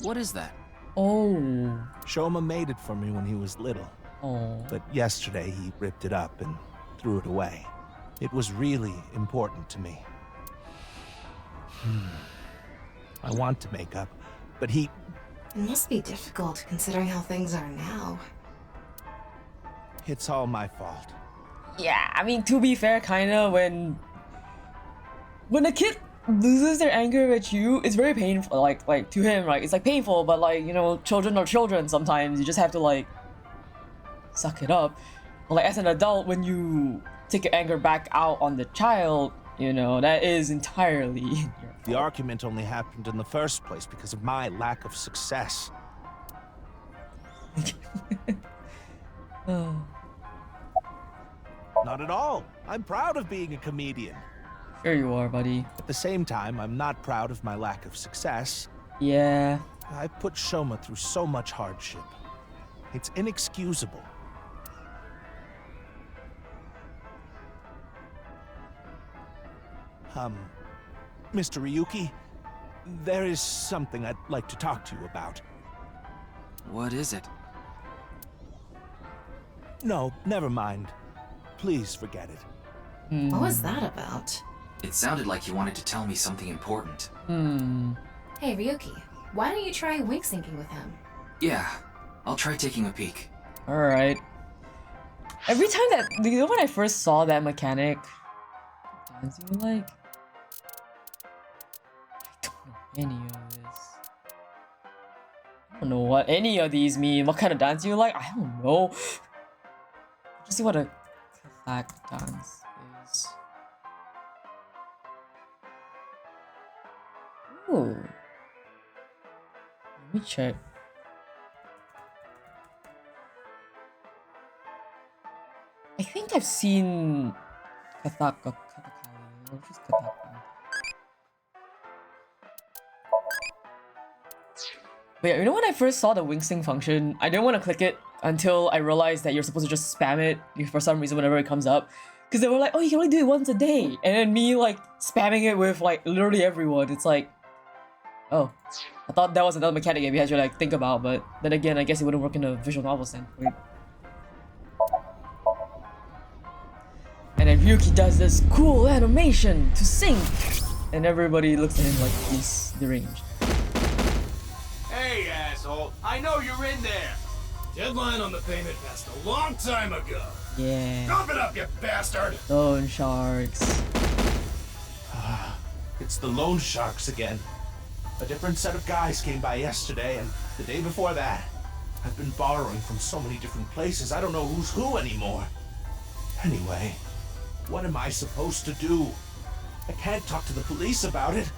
What is that? Oh. Shoma made it for me when he was little. Oh. But yesterday he ripped it up and threw it away. It was really important to me. I want to make up, but he... It must be difficult considering how things are now. It's all my fault. Yeah, I mean, to be fair, kinda when a kid loses their anger at you, it's very painful. Like to him, right? It's like painful, but like, you know, children are children sometimes. You just have to like suck it up. But like as an adult, when you take your anger back out on the child, you know, that is entirely your fault. The argument only happened in the first place because of my lack of success. Not at all. I'm proud of being a comedian. Sure you are, buddy. At the same time, I'm not proud of my lack of success. Yeah. I put Shoma through so much hardship. It's inexcusable. Mr. Ryuki, there is something I'd like to talk to you about. What is it? No, never mind. Please forget it. What was that about? It sounded like you wanted to tell me something important. Hey, Ryuki, why don't you try wink syncing with him? Yeah, I'll try taking a peek. Alright. Every time that, you know, when I first saw that mechanic, dance you like? I don't know any of this. I don't know what any of these mean. What kind of dance you like? I don't know. Just see what a Kathak dance is. Ooh. Let me check. I think I've seen Kathak or Kathakali. Or just Kathak. But yeah, you know when I first saw the wing sync function, I didn't want to click it until I realized that you're supposed to just spam it for some reason whenever it comes up. Because they were like, oh, you can only do it once a day. And then me like spamming it with like literally everyone. It's like, oh, I thought that was another mechanic you had to like think about, but then again, I guess it wouldn't work in a visual novel standpoint. And then Ryuki does this cool animation to sync, and everybody looks at him like he's deranged. Hey, asshole! I know you're in there! Deadline on the payment passed a long time ago! Yeah. Cough it up, you bastard! Loan sharks. It's the loan sharks again. A different set of guys came by yesterday, and the day before that. I've been borrowing from so many different places, I don't know who's who anymore. Anyway, what am I supposed to do? I can't talk to the police about it.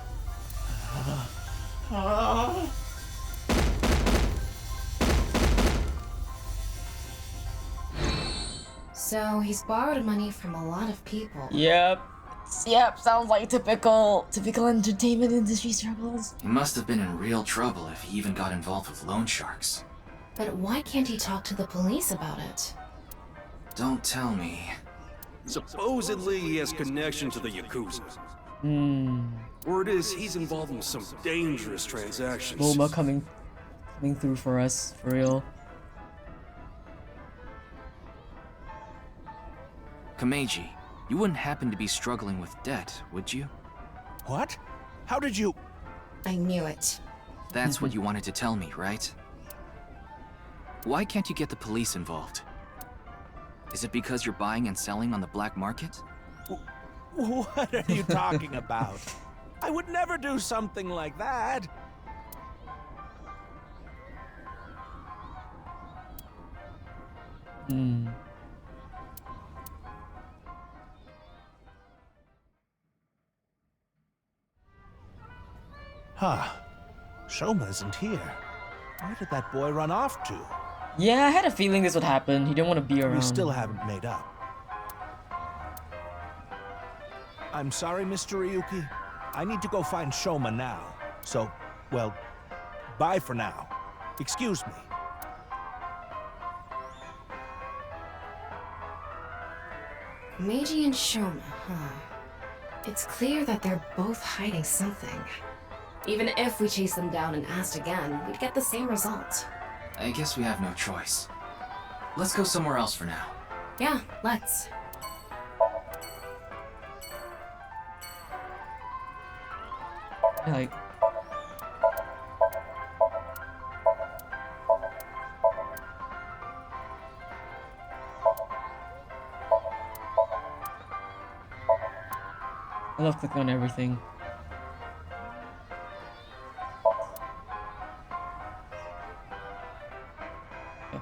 So he's borrowed money from a lot of people. Yep. Yep, sounds like typical entertainment industry struggles. He must have been in real trouble if he even got involved with loan sharks. But why can't he talk to the police about it? Don't tell me. Supposedly he has connection to the Yakuza. Word is he's involved in some dangerous transactions. Bulma coming through for us, for real. Kameji, you wouldn't happen to be struggling with debt, would you? What? How did you... I knew it. That's what you wanted to tell me, right? Why can't you get the police involved? Is it because you're buying and selling on the black market? What are you talking about? I would never do something like that. Huh. Shoma isn't here. Where did that boy run off to? Yeah, I had a feeling this would happen. He didn't want to be around. We still haven't made up. I'm sorry, Mr. Ryuki. I need to go find Shoma now. So, well, bye for now. Excuse me. Meiji and Shoma, huh? It's clear that they're both hiding something. Even if we chase them down and asked again, we'd get the same result. I guess we have no choice. Let's go somewhere else for now. Yeah, let's. Like, I love clicking on everything. Okay.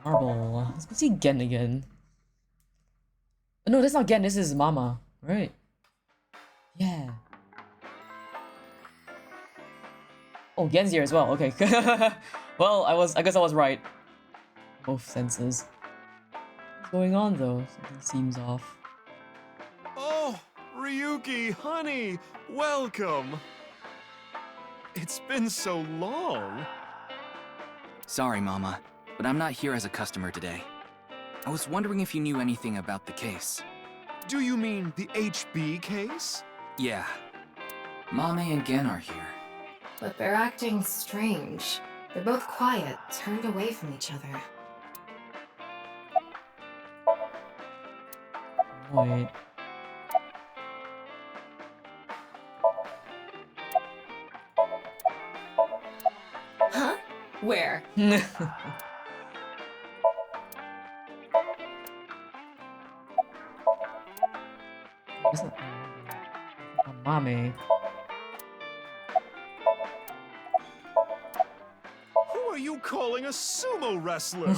Marble. Let's go see Gen again. No, that's not Gen, this is Mama, right? Yeah. Oh, Gen's here as well, okay. Well, I guess I was right. Both senses. What's going on though? Something seems off. Oh, Ryuki, honey, welcome. It's been so long. Sorry, Mama, but I'm not here as a customer today. I was wondering if you knew anything about the case. Do you mean the HB case? Yeah. Mame and Gen are here. But they're acting strange. They're both quiet, turned away from each other. Wait. Huh? Where? Mame. Who are you calling a sumo wrestler?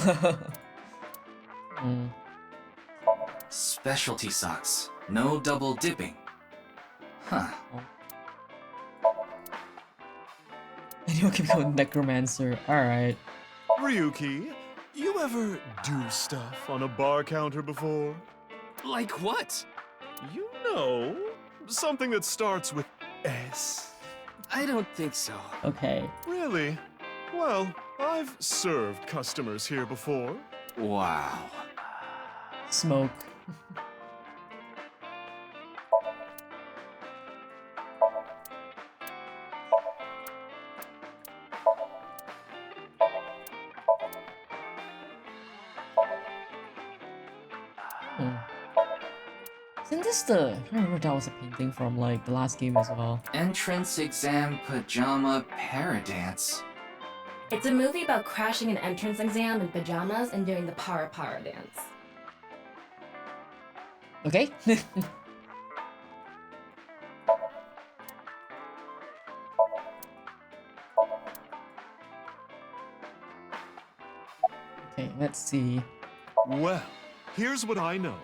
Specialty socks. No double dipping. Huh. And you'll keep going necromancer. Alright. Ryuki, you ever do stuff on a bar counter before? Like what? You know, something that starts with S. I don't think so. Okay. Really? Well, I've served customers here before. Wow. Smoke. Isn't this the... I don't remember that was a painting from like the last game as well. Entrance exam pajama paradance. It's a movie about crashing an entrance exam in pajamas and doing the para dance. Okay. Okay, let's see. Well, here's what I know.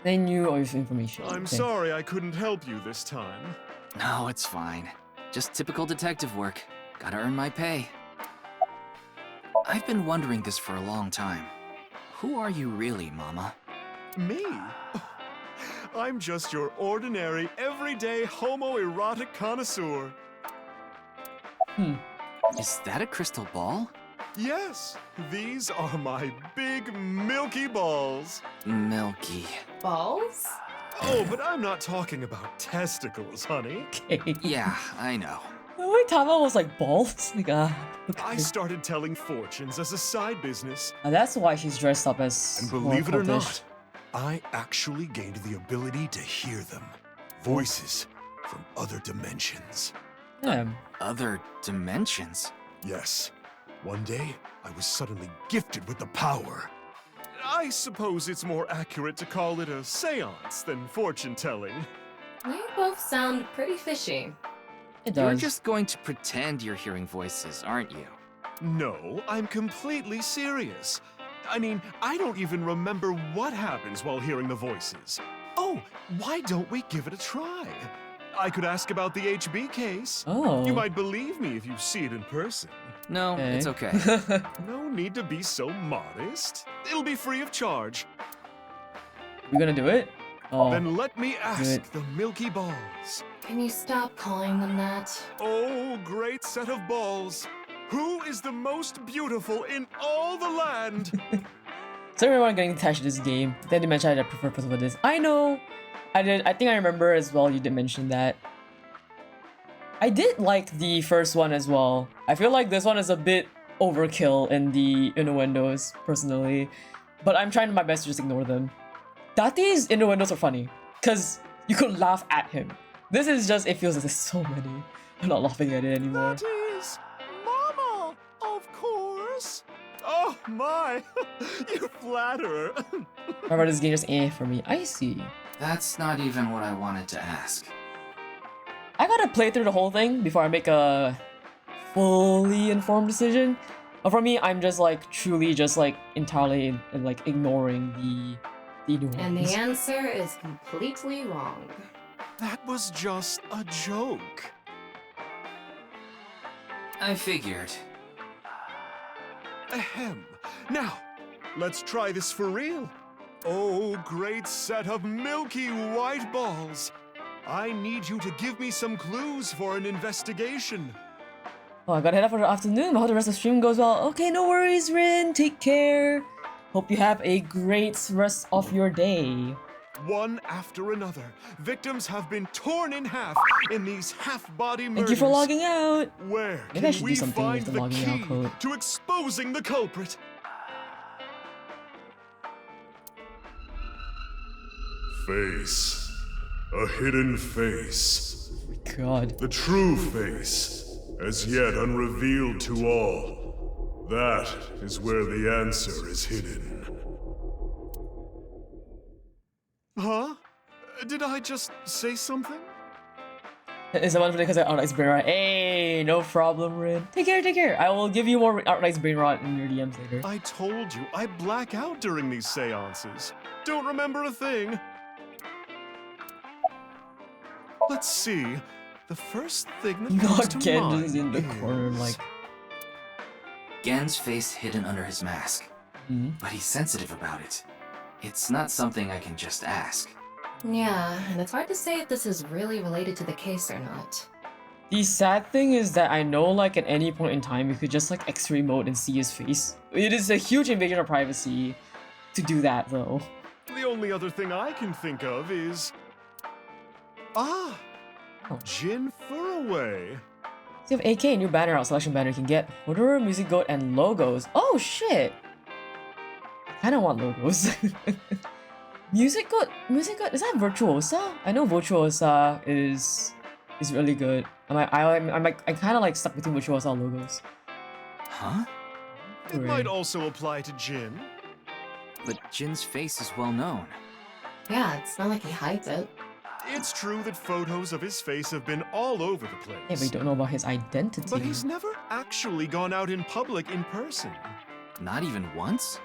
They knew all this information. I'm Okay. sorry I couldn't help you this time. No, it's fine. Just typical detective work. Gotta earn my pay. I've been wondering this for a long time. Who are you really, Mama? Me? I'm just your ordinary, everyday homoerotic connoisseur. Is that a crystal ball? Yes, these are my big milky balls. Milky. Balls? Oh, but I'm not talking about testicles, honey. Okay. Yeah, I know. Wait, Tama was like balls? Like, okay. I started telling fortunes as a side business. And that's why she's dressed up as And more believe it or cultish. not, I actually gained the ability to hear them. Voices from other dimensions. Yeah. Other dimensions? Yes. One day, I was suddenly gifted with the power. I suppose it's more accurate to call it a seance than fortune-telling. You both sound pretty fishy. It You're does. just going to pretend you're hearing voices, aren't you? No, I'm completely serious. I mean, I don't even remember what happens while hearing the voices. Oh, why don't we give it a try? I could ask about the HB case. Oh. You might believe me if you see it in person. No, it's okay. No need to be so modest. It'll be free of charge. We're gonna do it? Oh. Then let me ask Good. the Milky Balls. Can you stop calling them that? Oh, great set of balls. Who is the most beautiful in all the land? So everyone getting attached to this game. Then they mentioned I prefer for this. I know. I did. I think I remember as well. You did mention that. I did like the first one as well. I feel like this one is a bit overkill in the innuendos, personally. But I'm trying my best to just ignore them. Date's innuendos are funny, because you could laugh at him. This is just, it feels like there's so many. I'm not laughing at it anymore. That is Mama, of course. Oh my, you flatter. Remember, this game just for me. I see. That's not even what I wanted to ask. I gotta play through the whole thing before I make a fully informed decision. But for me, I'm just like truly just like entirely like ignoring the And the nuance. answer is completely wrong. That was just a joke. I figured. Ahem. Now, let's try this for real. Oh, great set of milky white balls. I need you to give me some clues for an investigation. Oh, I gotta head out for the afternoon. I hope the rest of the stream goes well. Okay, no worries, Rin. Take care. Hope you have a great rest of your day. One after another, victims have been torn in half in these half-body murders. Thank you for logging out. Where Maybe I can should we do something find with the the logging key out code. to exposing the culprit? Face. A hidden face. God. The true face, as yet unrevealed to all. That is where the answer is hidden. Huh? Did I just say something? Is the one because I Outright Brain Rot? Hey, no problem, Rin. Take care, take care. I will give you more Outright Brain Rot in your DMs later. I told you, I black out during these seances. Don't remember a thing. Let's see. The first thing that comes to mind Gen's in the corner, like. Gen's face hidden under his mask. But he's sensitive about it. It's not something I can just ask. Yeah, and it's hard to say if this is really related to the case or not. The sad thing is that I know, like, at any point in time, you could just, like, X-ray mode and see his face. It is a huge invasion of privacy to do that, though. The only other thing I can think of is... Ah! Jin Furaway. So you have AK, new banner out, selection banner. You can get Horror, Music Goat, and logos. Oh, shit! I kinda want logos. Music Goat, is that Virtuosa? I know Virtuosa is really good. I kind of like stuck between Virtuosa and logos. Huh? It might also apply to Jin. But Jin's face is well known. Yeah, it's not like he hides it. It's true that photos of his face have been all over the place. Yeah, but you don't know about his identity. But he's never actually gone out in public in person. Not even once?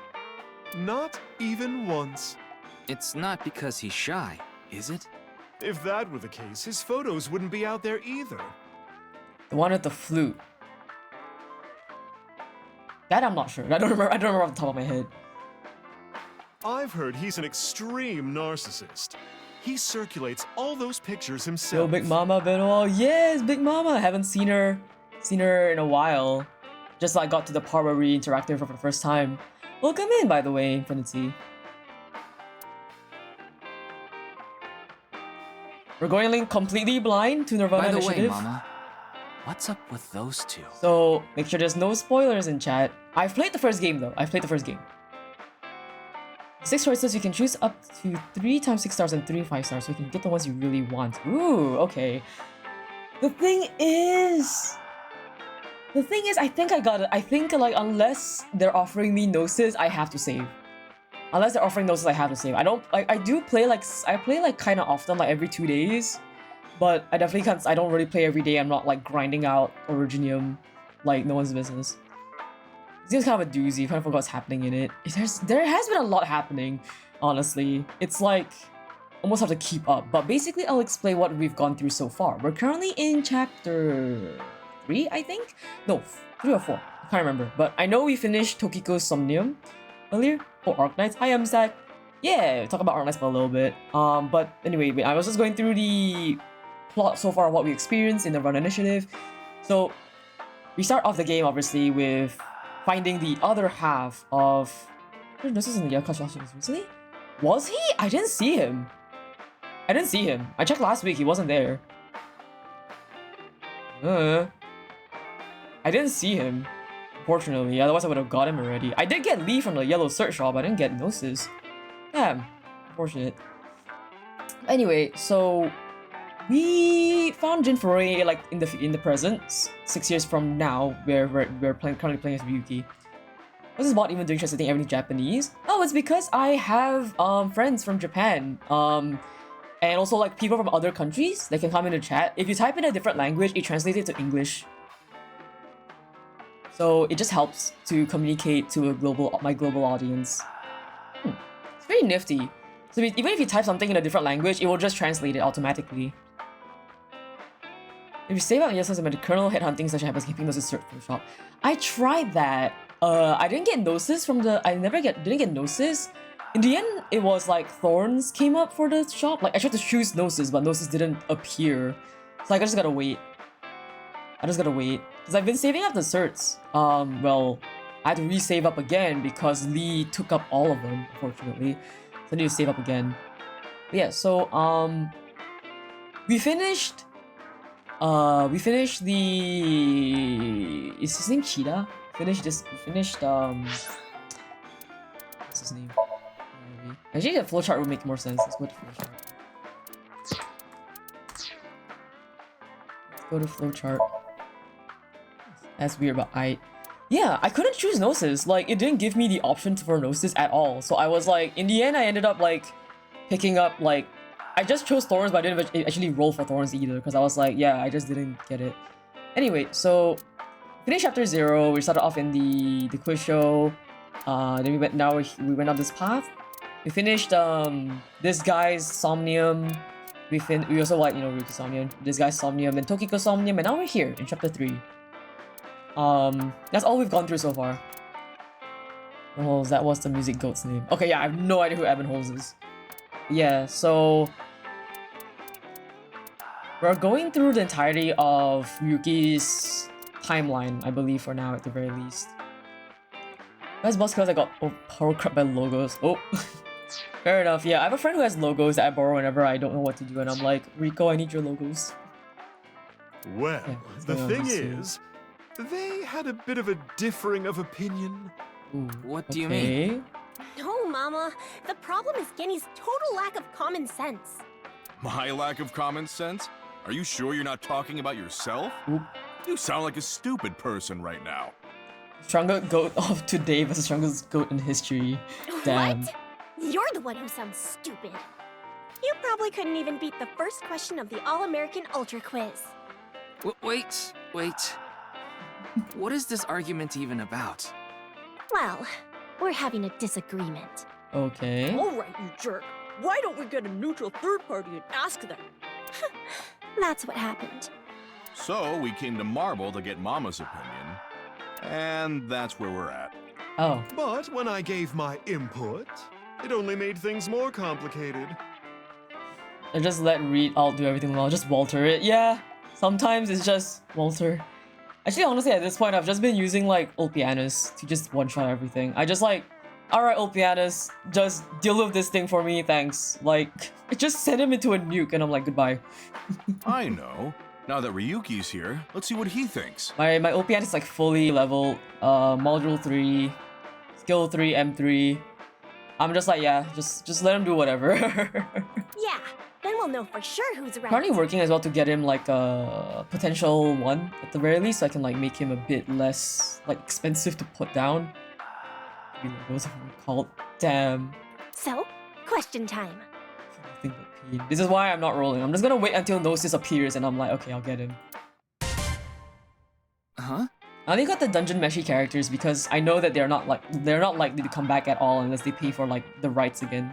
Not even once. It's not because he's shy, is it? If that were the case, his photos wouldn't be out there either. The one with the flute. That I'm not sure. I don't remember off the top of my head. I've heard he's an extreme narcissist. He circulates all those pictures Yo, himself. Big Mama Benoit. Yes, Big Mama. I haven't seen her in a while. Just like got to the part where we interacted with her for the first time. Welcome in, by the way, Infinity. We're going completely blind to nirvanA By the Initiative. way, Mama, what's up with those two? So make sure there's no spoilers in chat. I've played the first game though. 6 choices, you can choose up to 3 times 6 stars and 3 5 stars, so you can get the ones you really want. Ooh, okay. The thing is, I think I got it. I think, like, unless they're offering me Gnosis, I have to save. Unless they're offering Gnosis, I have to save. I don't, like, I play, like, kind of often, like, every 2 days. But I definitely can't, I don't really play every day. I'm not, like, grinding out Originium like no one's business. This game's kind of a doozy. I kind of forgot what's happening in it. There has been a lot happening, honestly. It's like, almost have to keep up. But basically, I'll explain what we've gone through so far. We're currently in chapter 3, I think? No, 3 or 4. I can't remember. But I know we finished Tokiko's Somnium earlier. Oh, Arknights. Hi, I'm Zach. Yeah, talk about Arknights for a little bit. But anyway, I was just going through the plot so far, what we experienced in the nirvanA Initiative. So, we start off the game, obviously, with finding the other half of... This isn't the Yakashi recently? Was he? I didn't see him. I checked last week, he wasn't there. I didn't see him, unfortunately, otherwise I would have got him already. I did get Lee from the yellow search shop, I didn't get Gnosis. Damn, unfortunate. Anyway, so we found Jin Foray like in the present, 6 years from now, where we're currently playing as Ryuki. What's this bot even doing translating everything Japanese? Oh, it's because I have friends from Japan. And also like people from other countries that can come in the chat. If you type in a different language, it translates it to English. So it just helps to communicate to my global audience. It's very nifty. So even if you type something in a different language, it will just translate it automatically. If you save out your sense of the kernel headhunting session happens, keeping those in search for shop. I tried that. I didn't get Gnosis from the. Didn't get Gnosis. In the end, it was like thorns came up for the shop. Like I tried to choose Gnosis, but Gnosis didn't appear. So I just gotta wait. I just gotta wait. Because I've been saving up the certs. Well, I had to resave up again because Lee took up all of them, unfortunately. So I need to save up again. But yeah, so, we finished the... Is his name Cheetah? We finished, what's his name? Actually, a flowchart would make more sense. Let's go to flowchart. Let's go to flowchart. That's weird, but yeah, I couldn't choose Gnosis. Like, it didn't give me the option for Gnosis at all. So I was like, in the end, I ended up like picking up like, I just chose Thorns, but I didn't actually roll for Thorns either because I was like, yeah, I just didn't get it. Anyway, so finished chapter 0. We started off in the quiz show. Then we went on this path. We finished this guy's Somnium. We also like, you know, Ryuki's Somnium. This guy's Somnium and Tokiko's Somnium, and now we're here in chapter 3. That's all we've gone through so far. Oh, that was the music goat's name. Okay, yeah, I have no idea who Evan Holmes is. Yeah, so we're going through the entirety of Ryuki's timeline, I believe, for now at the very least. Best boss because I got power crap by logos. Oh, fair enough. Yeah, I have a friend who has logos that I borrow whenever I don't know what to do, and I'm like, Rico, I need your logos. Well, yeah, the thing is, they had a bit of a differing of opinion. Ooh, what do you mean? No, Mama. The problem is Genny's total lack of common sense. My lack of common sense? Are you sure you're not talking about yourself? Oop. You sound like a stupid person right now. Strongest goat of today versus strongest goat in history. Damn. What? You're the one who sounds stupid. You probably couldn't even beat the first question of the All-American Ultra Quiz. Wait. What is this argument even about? Well, we're having a disagreement. Okay. Alright, you jerk. Why don't we get a neutral third party and ask them? That's what happened. So, we came to Marble to get Mama's opinion. And that's where we're at. Oh. But when I gave my input, it only made things more complicated. I just let Reed do everything well. Just Walter it. Yeah, sometimes it's just Walter. Actually, honestly, at this point, I've just been using like Ulpianus to just one-shot everything. I just like, alright, Ulpianus, just deal with this thing for me, thanks. Like, just send him into a nuke, and I'm like, goodbye. I know. Now that Ryuki's here, let's see what he thinks. My Ulpianus is like fully leveled, module 3, skill 3, M3. I'm just like, yeah, just let him do whatever. Yeah, then we'll know for sure who's right. Currently working as well to get him like a potential 1 at the very least, so I can like make him a bit less like expensive to put down. Those are called. Damn. So, question time. This is why I'm not rolling. I'm just gonna wait until Gnosis appears and I'm like, okay, I'll get him. Huh? I only got the dungeon meshy characters because I know that they're not likely to come back at all unless they pay for like the rights again.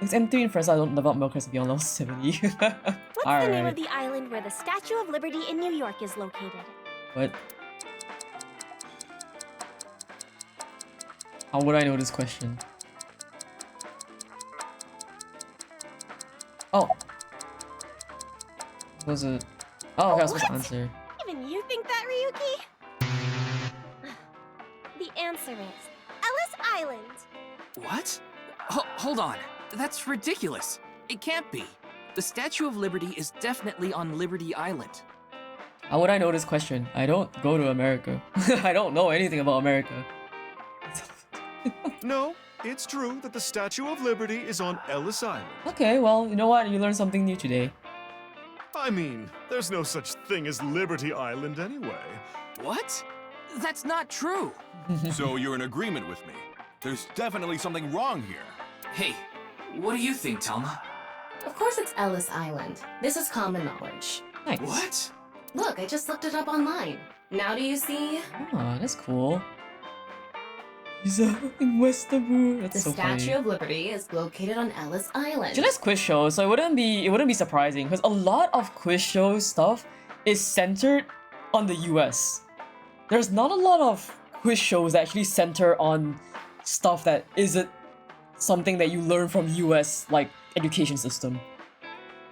It's M3 and first I don't level up Milkers beyond level 70. What's the name of the island where the Statue of Liberty in New York is located? What? How would I know this question? Oh. Was it? Oh, okay, I was supposed to answer. Even you think that, Ryuki? The answer is Ellis Island. What? Hold on. That's ridiculous. It can't be. The Statue of Liberty is definitely on Liberty Island. How would I know this question? I don't go to America. I don't know anything about America. No, it's true that the Statue of Liberty is on Ellis Island. Okay, well, you know what? You learned something new today. I mean, there's no such thing as Liberty Island anyway. What? That's not true. So you're in agreement with me. There's definitely something wrong here. Hey, what do you think, Telma? Of course it's Ellis Island. This is common knowledge. Nice. What? Look, I just looked it up online. Now do you see? Oh, that's cool. He's in Westerbur. That's so funny. The Statue of Liberty is located on Ellis Island. Just quiz show, so it wouldn't be surprising because a lot of quiz show stuff is centered on the US. There's not a lot of quiz shows that actually center on stuff that isn't something that you learn from US like education system.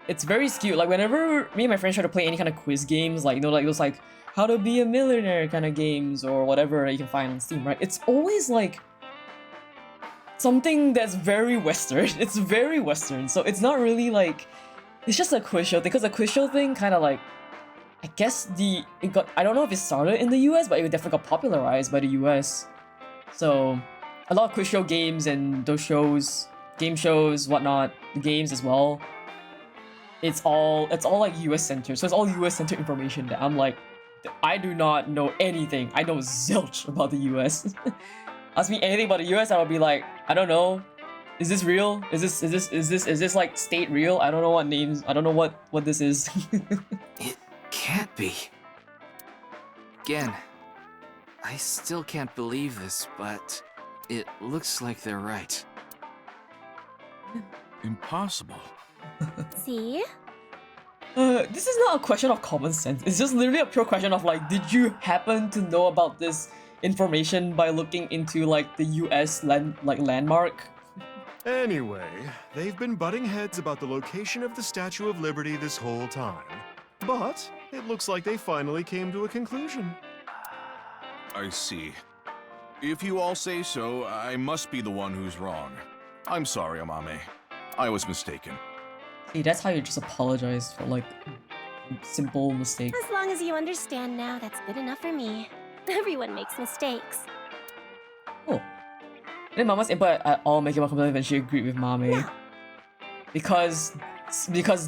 it's very skewed. Like whenever me and my friends try to play any kind of quiz games, like like those like how to be a millionaire kind of games or whatever you can find on Steam, right? It's always like something that's very Western. It's very Western, so it's not really like it's just a quiz show thing. Because the quiz show thing kind of like I guess I don't know if it started in the US, but it definitely got popularized by the US. So a lot of quiz show games and those shows, game shows, whatnot, the games as well. It's all like US centered. So it's all US centered information that I'm like, I do not know anything. I know zilch about the US. Ask me anything about the US, I would be like, I don't know. Is this real? Is this like state real? I don't know what names. I don't know what this is. It can't be. Again, I still can't believe this, but it looks like they're right. Impossible. See? This is not a question of common sense. It's just literally a pure question of like, did you happen to know about this information by looking into like the US landmark? Anyway, they've been butting heads about the location of the Statue of Liberty this whole time. But it looks like they finally came to a conclusion. I see. If you all say so, I must be the one who's wrong. I'm sorry, Amame. I was mistaken. See, that's how you just apologize for like simple mistakes. As long as you understand now, that's good enough for me. Everyone makes mistakes. Oh. Then Mama's input at all make him complain and she agreed with Mame. Yeah. Because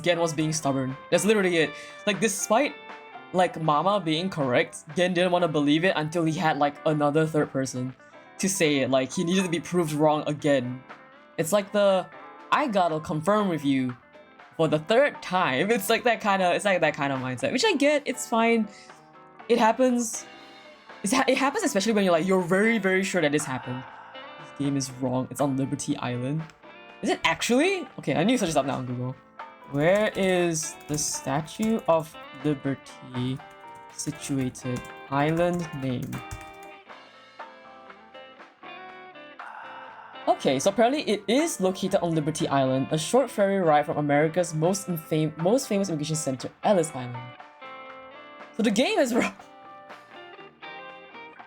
Gen was being stubborn. That's literally it. Like despite like Mama being correct, Gen didn't want to believe it until he had like another third person to say it. Like he needed to be proved wrong again. It's like I gotta confirm with you for the third time. It's like that kind of mindset, which I get. It's fine. It happens. It happens especially when you're very, very sure that this happened. This game is wrong. It's on Liberty Island. Is it actually? Okay, I need to search this up now on Google. Where is the Statue of Liberty situated? Island name. Okay, so apparently it is located on Liberty Island, a short ferry ride from America's most famous immigration center, Ellis Island. So the game is wrong.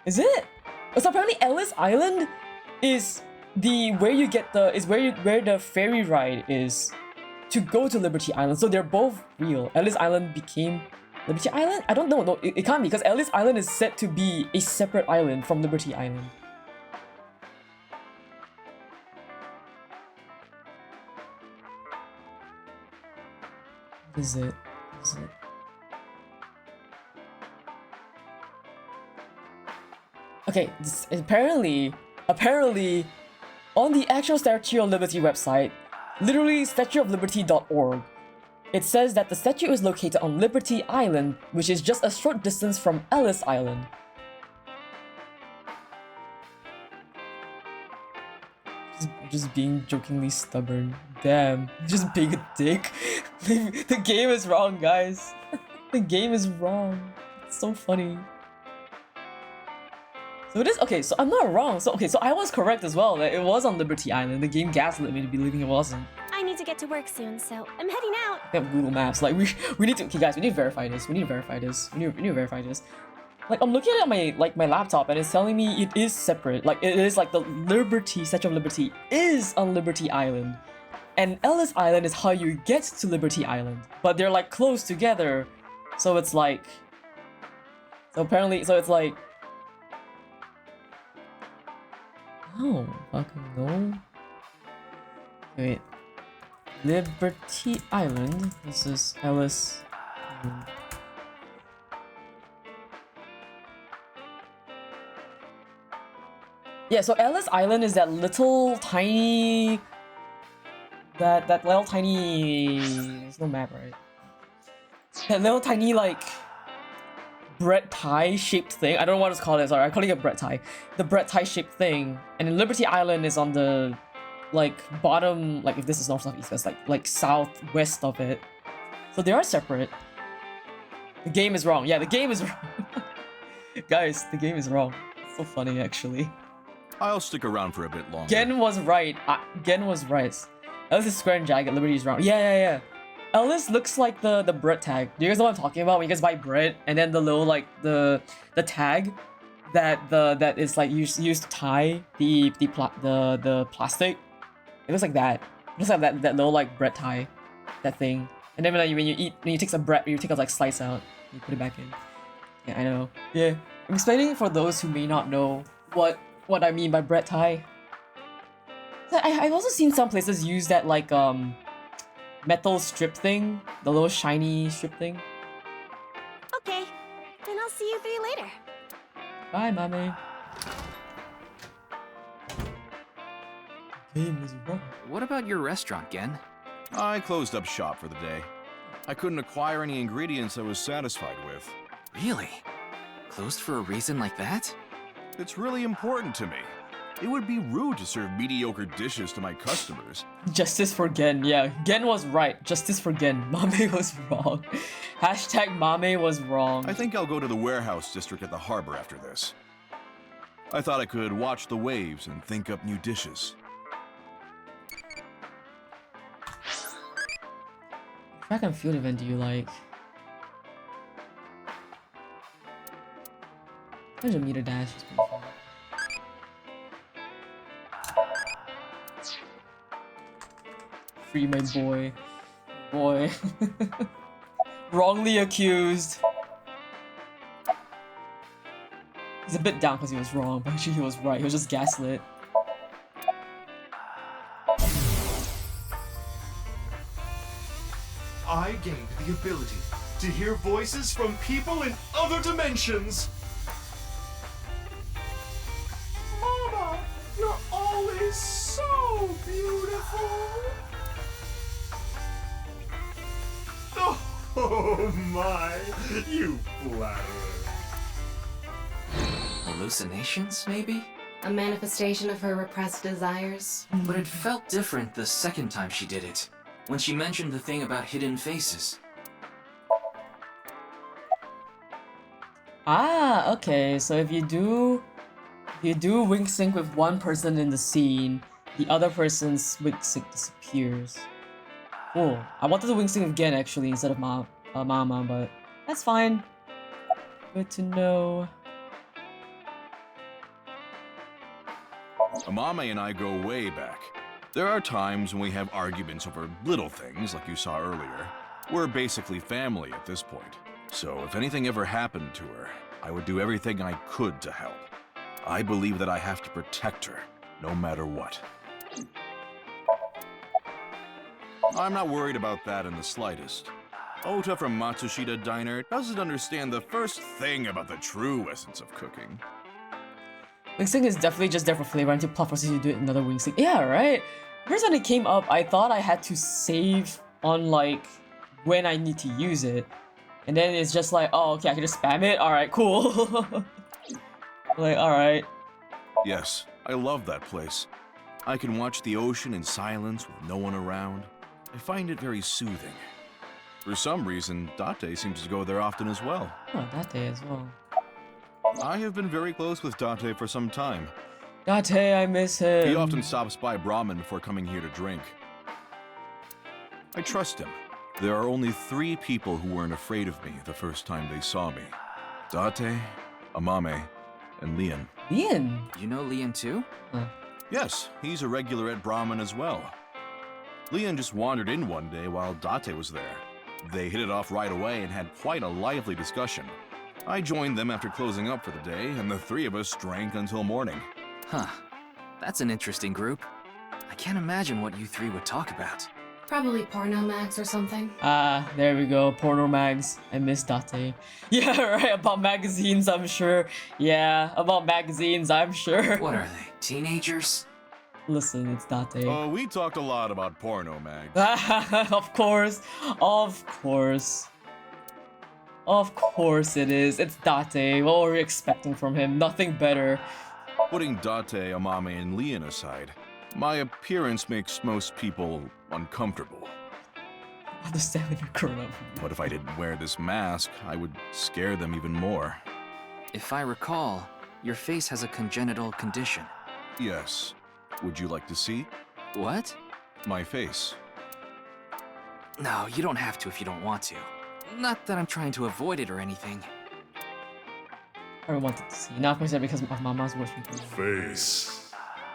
Is it? So apparently Ellis Island is where the ferry ride is to go to Liberty Island. So they're both real. Ellis Island became Liberty Island? I don't know. No, it can't be because Ellis Island is said to be a separate island from Liberty Island. Is it? Okay, apparently, on the actual Statue of Liberty website, literally statueofliberty.org, it says that the statue is located on Liberty Island, which is just a short distance from Ellis Island. Just being jokingly stubborn. Damn, just being a dick. The game is wrong, guys. The game is wrong. It's so funny. So it is okay. So I'm not wrong. So I was correct as well. That it was on Liberty Island. The game gaslit me to believing it wasn't. I need to get to work soon, so I'm heading out. We have Google Maps. Like we need to. Okay, guys, we need to verify this. We need to verify this. Like I'm looking at my laptop and it's telling me it is separate. Like it is like the Statue of Liberty is on Liberty Island, and Ellis Island is how you get to Liberty Island. But they're like close together, so it's like. So it's like. Oh, fucking no. Wait. Liberty Island. This is Ellis. Yeah, so Ellis Island is that little tiny... That little tiny... There's no map, right? That little tiny, like... bread tie shaped thing. I don't know what it's called. Sorry, I'm calling it bread tie. The bread tie shaped thing. And then Liberty Island is on the... like, bottom... Like, if this is north, south, east, west. Like southwest of it. So they are separate. The game is wrong. Yeah, the game is wrong. Guys, the game is wrong. It's so funny, actually. I'll stick around for a bit longer. Gen was right. Gen was right. Ellis is square and jagged. Liberty is round. Yeah. Ellis looks like the bread tag. Do you guys know what I'm talking about? When you guys buy bread and then the little like the tag that is like used to tie the plastic. It looks like that. It looks like that little like bread tie, that thing. And then when you take some bread, you take a like slice out, you put it back in. Yeah, I know. Yeah, I'm explaining for those who may not know what I mean by bread tie. I've also seen some places use that like metal strip thing, the little shiny strip thing. Okay, then I'll see you three later. Bye, mommy. What about your restaurant, Gen? I closed up shop for the day. I couldn't acquire any ingredients I was satisfied with. Really? Closed for a reason like that? It's really important to me. It would be rude to serve mediocre dishes to my customers. Justice for Gen, yeah. Gen was right. Justice for Gen. Mame was wrong. Hashtag Mame was wrong. I think I'll go to the warehouse district at the harbor after this. I thought I could watch the waves and think up new dishes. Track and field event do you like? 100-meter dash is pretty fun. Free my boy. Boy. Wrongly accused. He's a bit down because he was wrong, but actually he was right. He was just gaslit. I gained the ability to hear voices from people in other dimensions. Mama, you're always so beautiful. Oh my, you flatterer. Hallucinations, maybe? A manifestation of her repressed desires. But it felt different the second time she did it, when she mentioned the thing about hidden faces. Ah, okay, so if you do wink sync with one person in the scene, the other person's wink sync disappears. Cool. I wanted to wink sync again actually instead of Mama, but that's fine. Good to know. Amame and I go way back. There are times when we have arguments over little things like you saw earlier. We're basically family at this point. So if anything ever happened to her, I would do everything I could to help. I believe that I have to protect her, no matter what. I'm not worried about that in the slightest. Ota from Matsushita Diner doesn't understand the first thing about the true essence of cooking. Wink sync is definitely just there for flavor until plot forces you to do another wink sync. Yeah, right? First when it came up, I thought I had to save on like when I need to use it. And then it's just like, oh, okay, I can just spam it? Alright, cool. Like, alright. Yes, I love that place. I can watch the ocean in silence with no one around. I find it very soothing. For some reason, Date seems to go there often as well. Oh, Date as well. I have been very close with Date for some time. Date, I miss him. He often stops by Brahmin before coming here to drink. I trust him. There are only 3 people who weren't afraid of me the first time they saw me. Date, Amame, and Leon. Leon? You know Leon too? Huh. Yes, he's a regular at Brahmin as well. Leon just wandered in one day while Date was there. They hit it off right away and had quite a lively discussion. I joined them after closing up for the day, and the 3 of us drank until morning. Huh. That's an interesting group. I can't imagine what you 3 would talk about. Probably porno mags or something. Ah, there we go. Porno mags. I miss Date. Yeah, right. About magazines, I'm sure. Yeah, about magazines, I'm sure. What are they? Teenagers? Listen, it's Date. Oh, we talked a lot about porno mags. Of course. Of course. Of course it is. It's Date. What were we expecting from him? Nothing better. Putting Date, Amame, and Leon aside, my appearance makes most people uncomfortable. I understand when you're grown up. But if I didn't wear this mask, I would scare them even more. If I recall, your face has a congenital condition. Yes. Would you like to see? What? My face. No, you don't have to if you don't want to. Not that I'm trying to avoid it or anything. I wanted to see. Not because of Mama's wish. Face.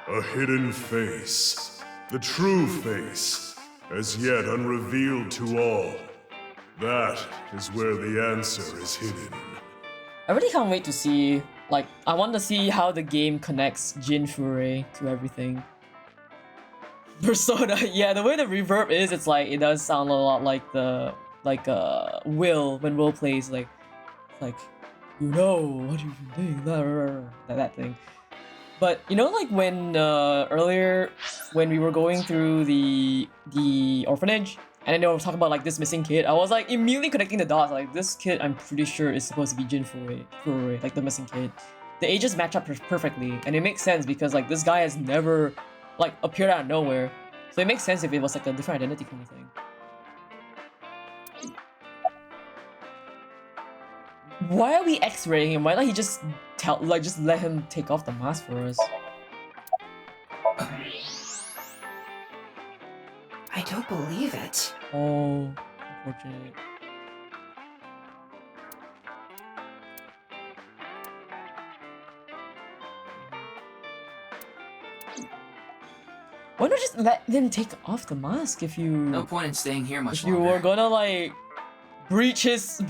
A hidden face. The true face. As yet unrevealed to all. That is where the answer is hidden. I really can't wait to see. Like, I want to see how the game connects Jin Furei to everything. Persona, yeah, the way the reverb is, it's like, it does sound a lot like the, Will, when Will plays, like, you know, what you've been doing, that thing. But, you know, like when, earlier, when we were going through the orphanage, and then they were talking about, like, this missing kid, I was, like, immediately connecting the dots, like, this kid, I'm pretty sure is supposed to be Jin Furei, like, the missing kid. The ages match up perfectly, and it makes sense because, like, this guy has never, like, appeared out of nowhere. So it makes sense if it was, like, a different identity kind of thing. Why are we X-raying him? Why not he just just let him take off the mask for us? I don't believe it. Oh, unfortunate. Why not just let them take off the mask if you... No point in staying here much if you longer. were gonna, like, breach his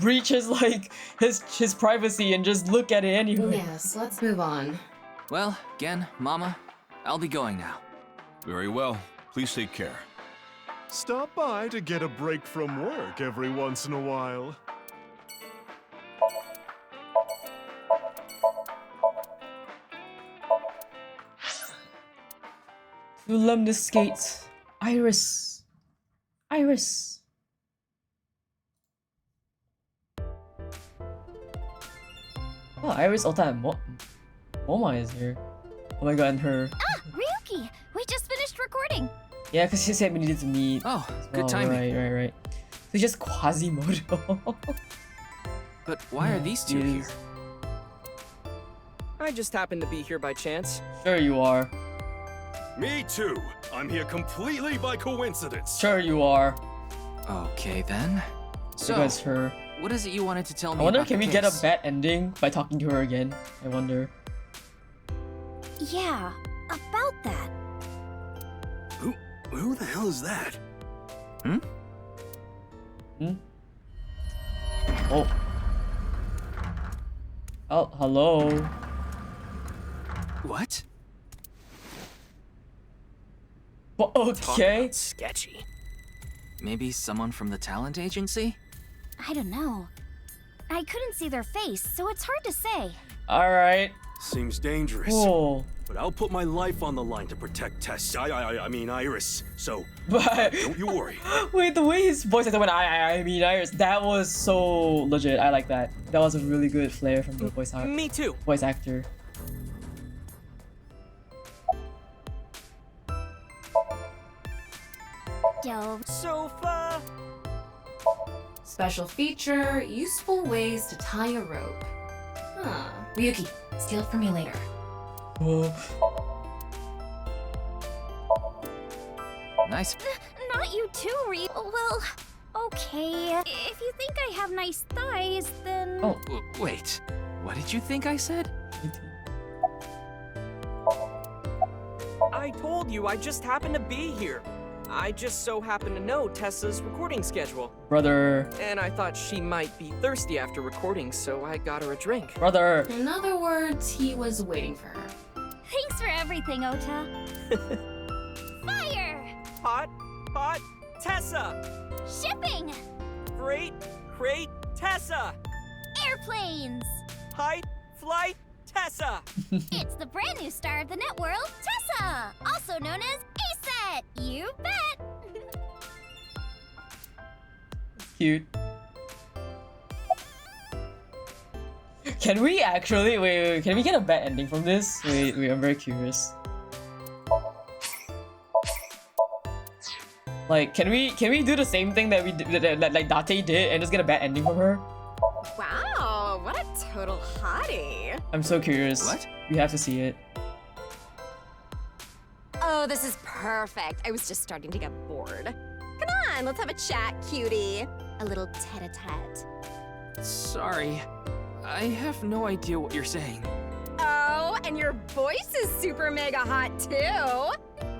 like, his privacy and just look at it anyway. Yes, let's move on. Well, Gen, Mama, I'll be going now. Very well. Please take care. Stop by to get a break from work every once in a while. To lemniscate. Iris. Iris. Oh, Iris, Ota, and Moma is here. Oh my god, and her. Ah, Ryuki! We just finished recording! Yeah, because she said we needed to meet. Oh, as good timing. Right. So just Quasimodo. But why are these two here? I just happened to be here by chance. Sure you are. Me too. I'm here completely by coincidence. Sure you are. Okay then. So, Because her. what is it you wanted to tell me I wonder, about can the we get a case? bad ending by talking to her again? I wonder. Yeah, about that. Who the hell is that? Hmm? Oh. Oh, hello. What? Well, okay. Sketchy. Maybe someone from the talent agency? I don't know. I couldn't see their face, so it's hard to say. Alright. Seems dangerous. Cool. But I'll put my life on the line to protect Tess. I mean Iris. So But don't you worry. wait, the way his voice acted when I mean Iris, that was so legit. I like that. That was a really good flair from the voice actor. Me too. Voice actor. Dope. Sofa. Special feature, useful ways to tie a rope. Huh. Ryuki, steal it from me later. Oh. Nice. Not you too, Ree. Well, okay. If you think I have nice thighs, then... Oh. Wait. What did you think I said? I told you I just happened to be here. I just so happen to know Tessa's recording schedule. Brother. And I thought she might be thirsty after recording, so I got her a drink. Brother. In other words, he was waiting for her. Thanks for everything, Ota. Fire! Hot, Tessa! Shipping! Crate, Tessa! Airplanes! Height, flight, Tessa! It's the brand new star of the net world, Tessa! Also known as ASET! You bet! Cute. Can we actually wait, can we get a bad ending from this? Wait, I'm very curious. Like, can we do the same thing that we did, that like Date did, and just get a bad ending from her? Wow, what a total hottie. I'm so curious. What? We have to see it. Oh, this is perfect. I was just starting to get bored. Come on, let's have a chat, cutie. A little tete-a-tete. Sorry, I have no idea what you're saying. Oh, and your voice is super mega hot too.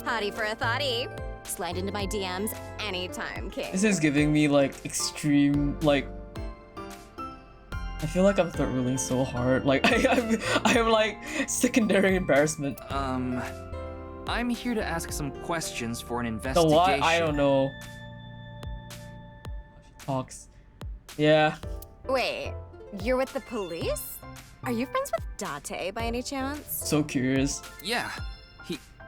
Hottie for a thottie. Slide into my DMs anytime, King. This is giving me like extreme like. I feel like I'm third wheeling so hard. Like I'm like secondary embarrassment. I'm here to ask some questions for an The investigation. what? I don't know. She talks. Yeah. Wait, you're with the police? Are you friends with Date by any chance? So curious. Yeah,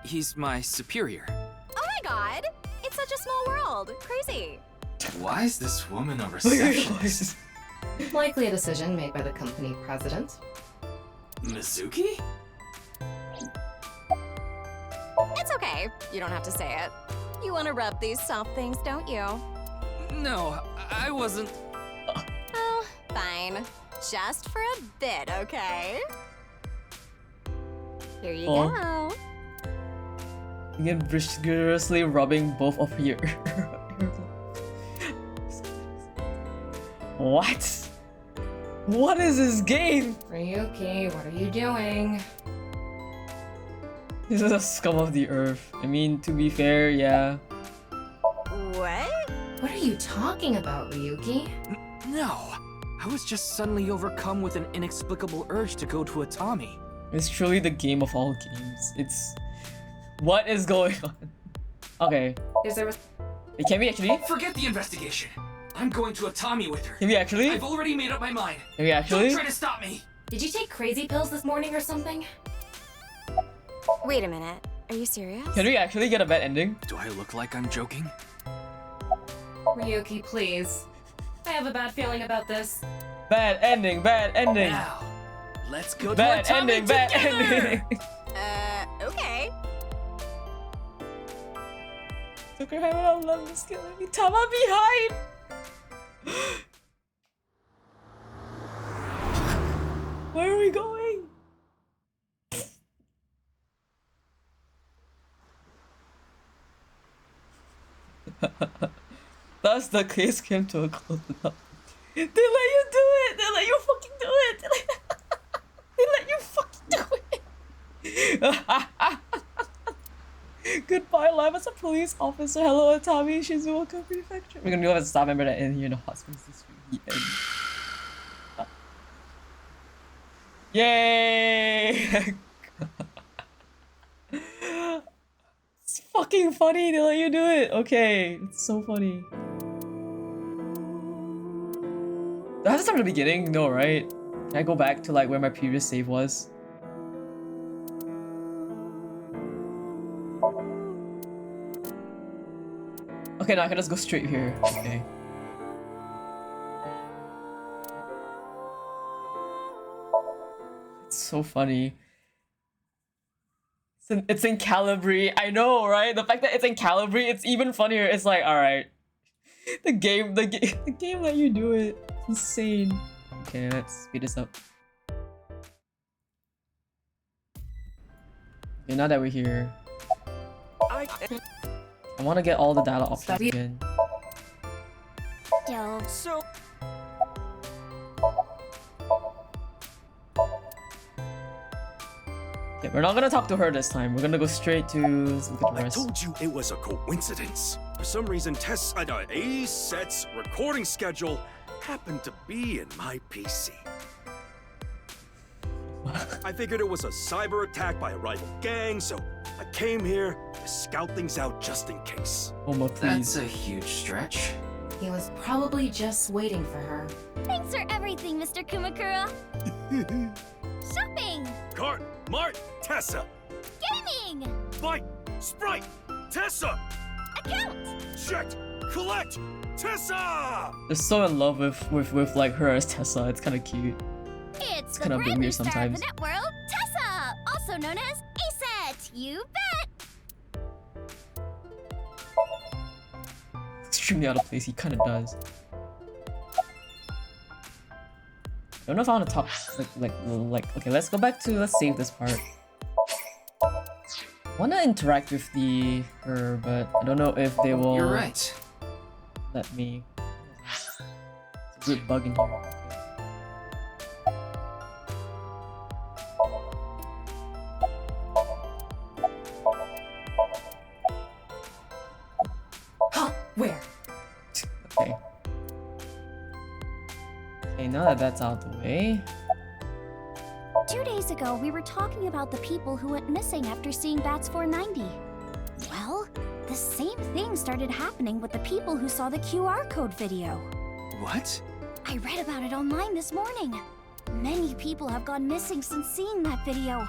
he's my superior. Oh my god! It's such a small world. Crazy. Why is this woman a receptionist? Likely a decision made by the company president. Mizuki? It's okay. You don't have to say it. You want to rub these soft things, don't you? No, I wasn't. Oh, fine. Just for a bit, okay? Here you go. Again, vigorously rubbing both of your. What? What is this game? Ryuki, what are you doing? This is a scum of the earth. I mean, to be fair, yeah. What? What are you talking about, Ryuki? No, I was just suddenly overcome with an inexplicable urge to go to Atami. It's truly the game of all games. It's... What is going on? Okay. Is there Can we actually? Forget the investigation. I'm going to Atami with her. Can we actually? I've already made up my mind. Can we actually? Don't try to stop me. Did you take crazy pills this morning or something? Wait a minute. Are you serious? Can we actually get a bad ending? Do I look like I'm joking? Ryuki, please. I have a bad feeling about this. Bad ending, bad ending. Now, let's go bad to Atami ending, bad together. ending. Okay. Took her having a love is killing me. Tama behind! Where are we going? Thus the case came to a close enough. They let you do it! They let you fucking do it! They let you fucking do it! Goodbye, life as a police officer. Hello, Atami, Shizuoka Prefecture. We're gonna go as a staff member that in here in the hospital this week. Yay! It's fucking funny. They let you do it. Okay, it's so funny. Do I have to start from the beginning? No, right? Can I go back to like where my previous save was? Okay, now I can just go straight here. Okay. It's so funny. It's in Calibri. I know, right? The fact that it's in Calibri, it's even funnier. It's like, alright. The game let you do it. It's insane. Okay, let's speed this up. Okay, now that we're here. I want to get all the data options again. Yo. So... Okay, we're not gonna talk to her this time. We're gonna go straight to look at the I rest. told you it was a coincidence. For some reason, AISF's recording schedule happened to be in my PC. I figured it was a cyber attack by a rival gang, so I came here to scout things out just in case. Oma, please. That's a huge stretch. He was probably just waiting for her. Thanks for everything, Mr. Kumakura. Shopping! Cart, Mart, Tessa, Gaming! Bite, Sprite, Tessa, Account! check, collect, Tessa! They're so in love with like her as Tessa. It's kind of cute. It's It's the kind of brand new weird star of sometimes. the networld, Tessa! Also known as ASET, you bet! Extremely out of place. He kind of does. I don't know if I want to talk like. Okay, let's go back to. Let's save this part. I want to interact with her, but I don't know if they will. You're right. let me. It's a weird bug in here. Okay. Huh? Where? Okay. Okay, now that that's out of the way. 2 days ago, we were talking about the people who went missing after seeing Bats 490. Well, the same thing started happening with the people who saw the QR code video. What? I read about it online this morning. Many people have gone missing since seeing that video.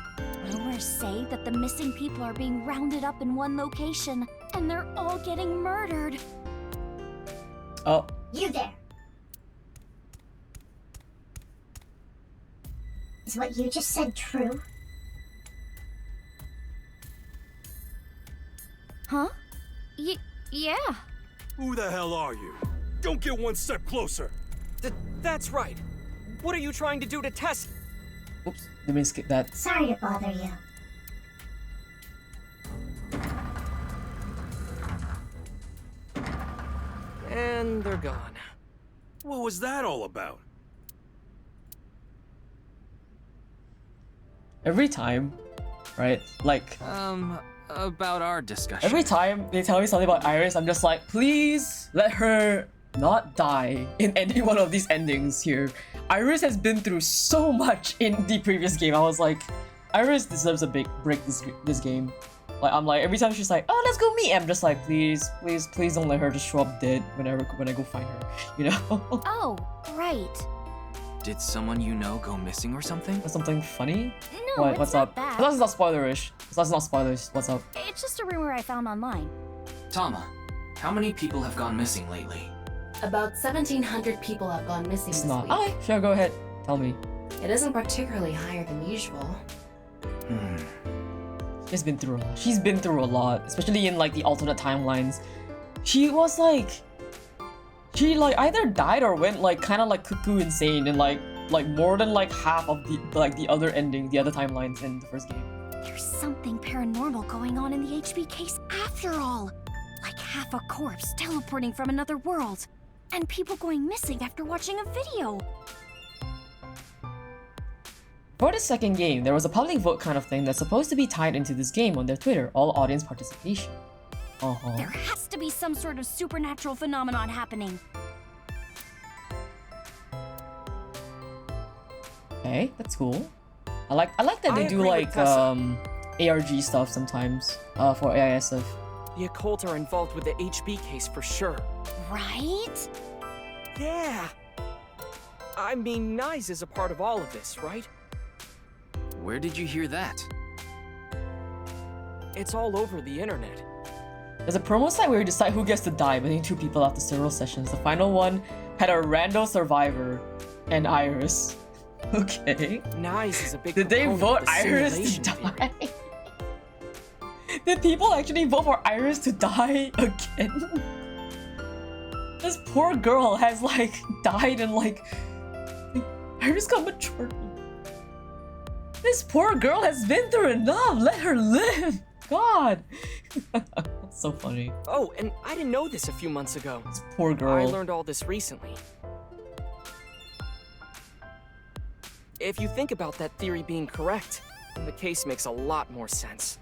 Rumors say that the missing people are being rounded up in one location, and they're all getting murdered. Oh. You there. Is what you just said true? Huh? Yeah. Who the hell are you? Don't get one step closer. That's right. What are you trying to do to Tess? Oops, let me skip that. Sorry to bother you. And they're gone. What was that all about? Every time, right? Like, about our discussion. every time they tell me something about Iris, I'm just like, please let her not die in any one of these endings here. Iris has been through so much in the previous game. I was like, Iris deserves a big break this game. Like, I'm like, every time she's like, oh, let's go meet, I'm just like, please don't let her just show up dead when I go find her, you know? Oh, right. Did someone you know go missing or something? Something funny? No, What? it's What's not up? that. That's not spoilerish. That's not spoilers. What's up? It's just a rumor I found online. Tama, how many people have gone missing lately? About 1,700 people have gone missing It's this not. week. Okay, sure, go ahead. Tell me. It isn't particularly higher than usual. She's been through a lot. She's been through a lot, especially in like the alternate timelines. She was like, she like either died or went like kind of like cuckoo insane in like more than like half of the other ending, the other timelines in the first game. There's something paranormal going on in the HB case after all. Like half a corpse teleporting from another world. And people going missing after watching a video. For the second game, there was a public vote kind of thing that's supposed to be tied into this game on their Twitter, all audience participation. There has to be some sort of supernatural phenomenon happening. Okay, that's cool. I like that they do agree like with Tessa. ARG stuff sometimes for AISF. The occult are involved with the HB case for sure. Right? Yeah. I mean, Nyes is a part of all of this, right? Where did you hear that? It's all over the internet. There's a promo site where you decide who gets to die between two people after several sessions. The final one had a rando survivor and Iris. Okay. Nyes is a big Did they proponent vote of the Iris to simulation die? Did people actually vote for Iris to die again? This poor girl has like died and like Iris got mature. This poor girl has been through enough. Let her live. God. That's so funny. Oh, and I didn't know this a few months ago. This poor girl. I learned all this recently. If you think about that theory being correct, the case makes a lot more sense.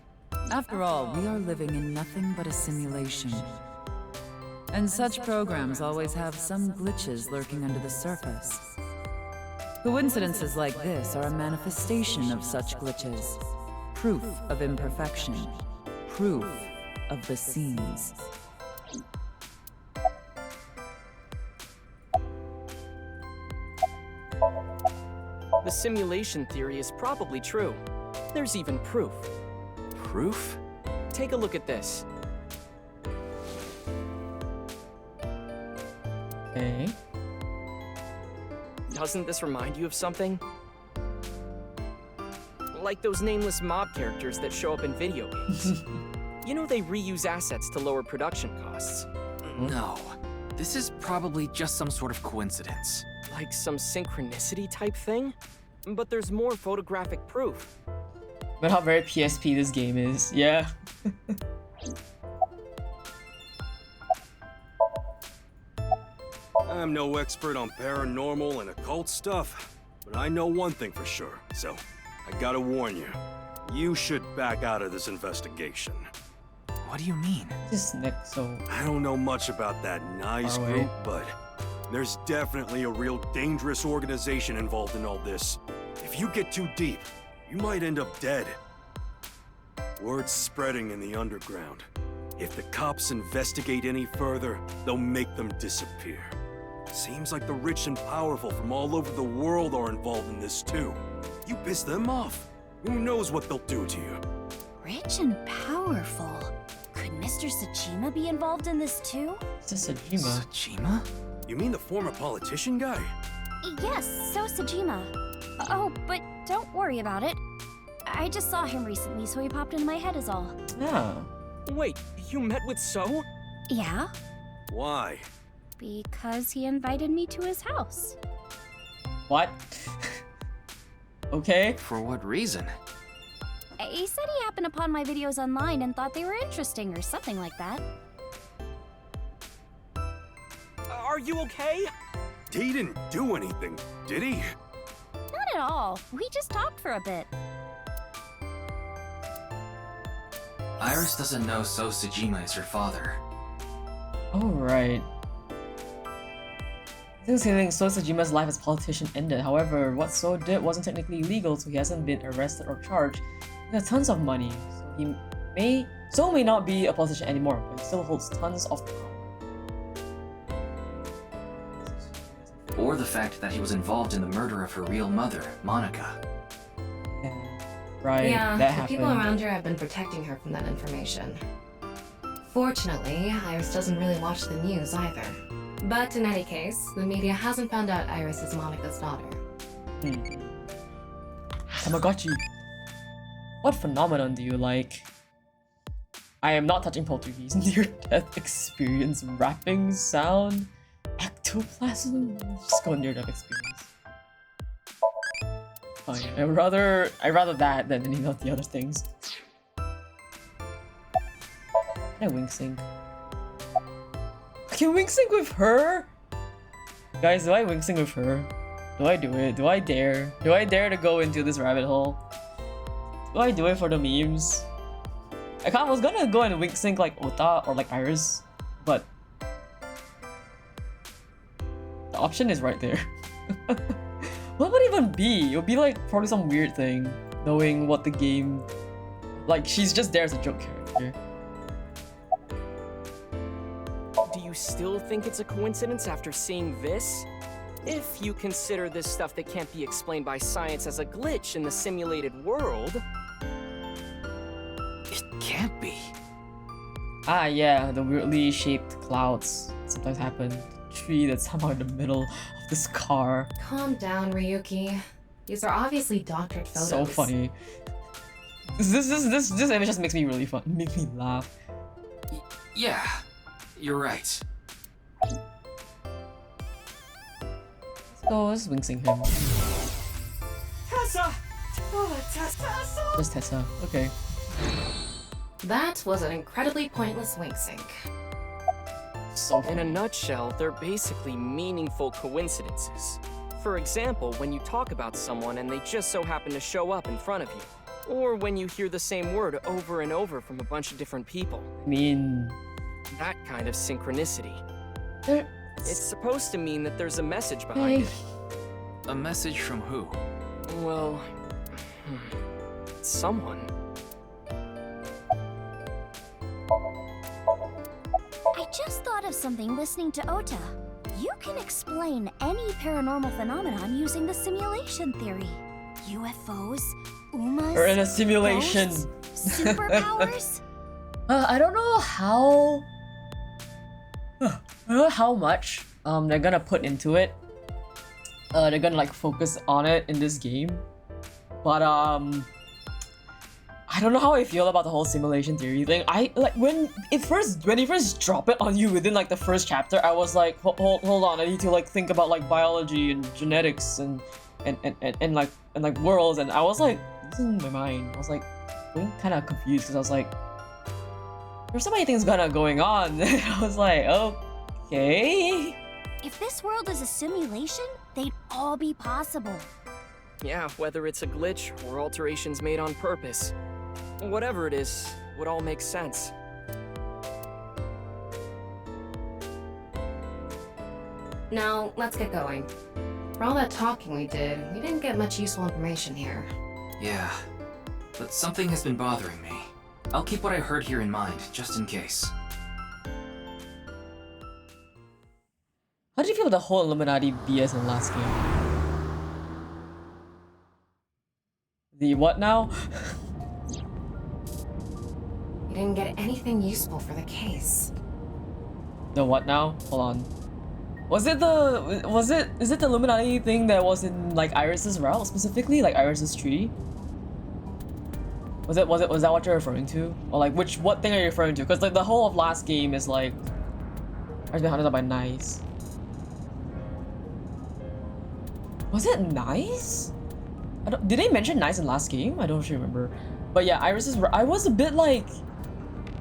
After all, we are living in nothing but a simulation. And such programs always have some glitches lurking under the surface. Coincidences like this are a manifestation of such glitches. Proof of imperfection. Proof of the seams. The simulation theory is probably true. There's even proof. Proof? Take a look at this. Okay. Doesn't this remind you of something? Like those nameless mob characters that show up in video games. You know they reuse assets to lower production costs. No. This is probably just some sort of coincidence. Like some synchronicity type thing? But there's more photographic proof. But how very PSP this game is. Yeah. I'm no expert on paranormal and occult stuff, but I know one thing for sure, so I gotta warn you. You should back out of this investigation. What do you mean? Just next, so I don't know much about that nice far away. group, but there's definitely a real dangerous organization involved in all this. If you get too deep, you might end up dead. Word's spreading in the underground. If the cops investigate any further, they'll make them disappear. Seems like the rich and powerful from all over the world are involved in this too. You piss them off, who knows what they'll do to you? Rich and powerful. Could Mr. Sajima be involved in this too? It's just Sajima. Sajima? You mean the former politician guy? Yes, so Sajima. Oh, but don't worry about it. I just saw him recently, so he popped into my head is all. Yeah. Wait, you met with So? Yeah? Why? Because he invited me to his house. What? Okay. For what reason? He said he happened upon my videos online and thought they were interesting or something like that. Are you okay? He didn't do anything, did he? Not at all. We just talked for a bit. Iris doesn't know So Sajima is her father. Alright. Since healing, So Sajima's life as a politician ended. However, what So did wasn't technically illegal, so he hasn't been arrested or charged. He has tons of money, so he may not be a politician anymore, but he still holds tons of power. Or the fact that he was involved in the murder of her real mother, Monica. Yeah, right, Yeah, that the happened. people around her have been protecting her from that information. Fortunately, Iris doesn't really watch the news either. But in any case, the media hasn't found out Iris is Monica's daughter. Tamagotchi. What phenomenon do you like? I am not touching poltergeist. Near-death experience. Rapping sound. Ectoplasm. Just go near-death experience. Fine. I'd rather that than any of the other things. Can I wing sync? I can wing sync with her? Guys, do I wing sync with her? Do I do it? Do I dare? Do I dare to go into this rabbit hole? Do I do it for the memes? I was gonna go and wing sync like Ota or like Iris, but the option is right there. What would it even be? It would be like probably some weird thing, knowing what the game... Like, she's just there as a joke character. Do you still think it's a coincidence after seeing this? If you consider this stuff that can't be explained by science as a glitch in the simulated world... It can't be. Ah yeah, the weirdly shaped clouds sometimes happen. The tree that's somehow in the middle of this car. Calm down, Ryuki. These are obviously doctored photos. So funny. This image just makes me really fun. Makes me laugh. Yeah, you're right. Let's wing sync him. Tessa! Oh, Tessa! Just Tessa. Okay. That was an incredibly pointless wink sync. So in a nutshell, they're basically meaningful coincidences. For example, when you talk about someone and they just so happen to show up in front of you. Or when you hear the same word over and over from a bunch of different people. I mean... That kind of synchronicity. There... It's supposed to mean that there's a message behind it. A message from who? Well... someone. I just thought of something listening to Ota. You can explain any paranormal phenomenon using the simulation theory. UFOs, UMAs, We're in a simulation. ghosts, superpowers. I don't know how... I don't know how much they're gonna put into it. They're gonna like focus on it in this game. But I don't know how I feel about the whole simulation theory thing. I like when you first drop it on you within like the first chapter, I was like, hold on, I need to like think about like biology and genetics and like worlds, and I was like losing my mind. I was like getting kind of confused because I was like, there's so many things going on. I was like, okay. If this world is a simulation, they'd all be possible. Yeah, whether it's a glitch or alterations made on purpose. Whatever it is, would all make sense. Now, let's get going. For all that talking we did, we didn't get much useful information here. Yeah, but something has been bothering me. I'll keep what I heard here in mind, just in case. How did you feel about the whole Illuminati BS in the last game? The what now? We didn't get anything useful for the case. The what now? Hold on. Is it the Illuminati thing that was in like Iris's route specifically, like Iris's tree? Was that what you're referring to? Or like what thing are you referring to? Because like the whole of last game is like I've been hunted by Nice. Was it Nice? Did they mention Nice in last game? I don't actually remember. But yeah, I was a bit like,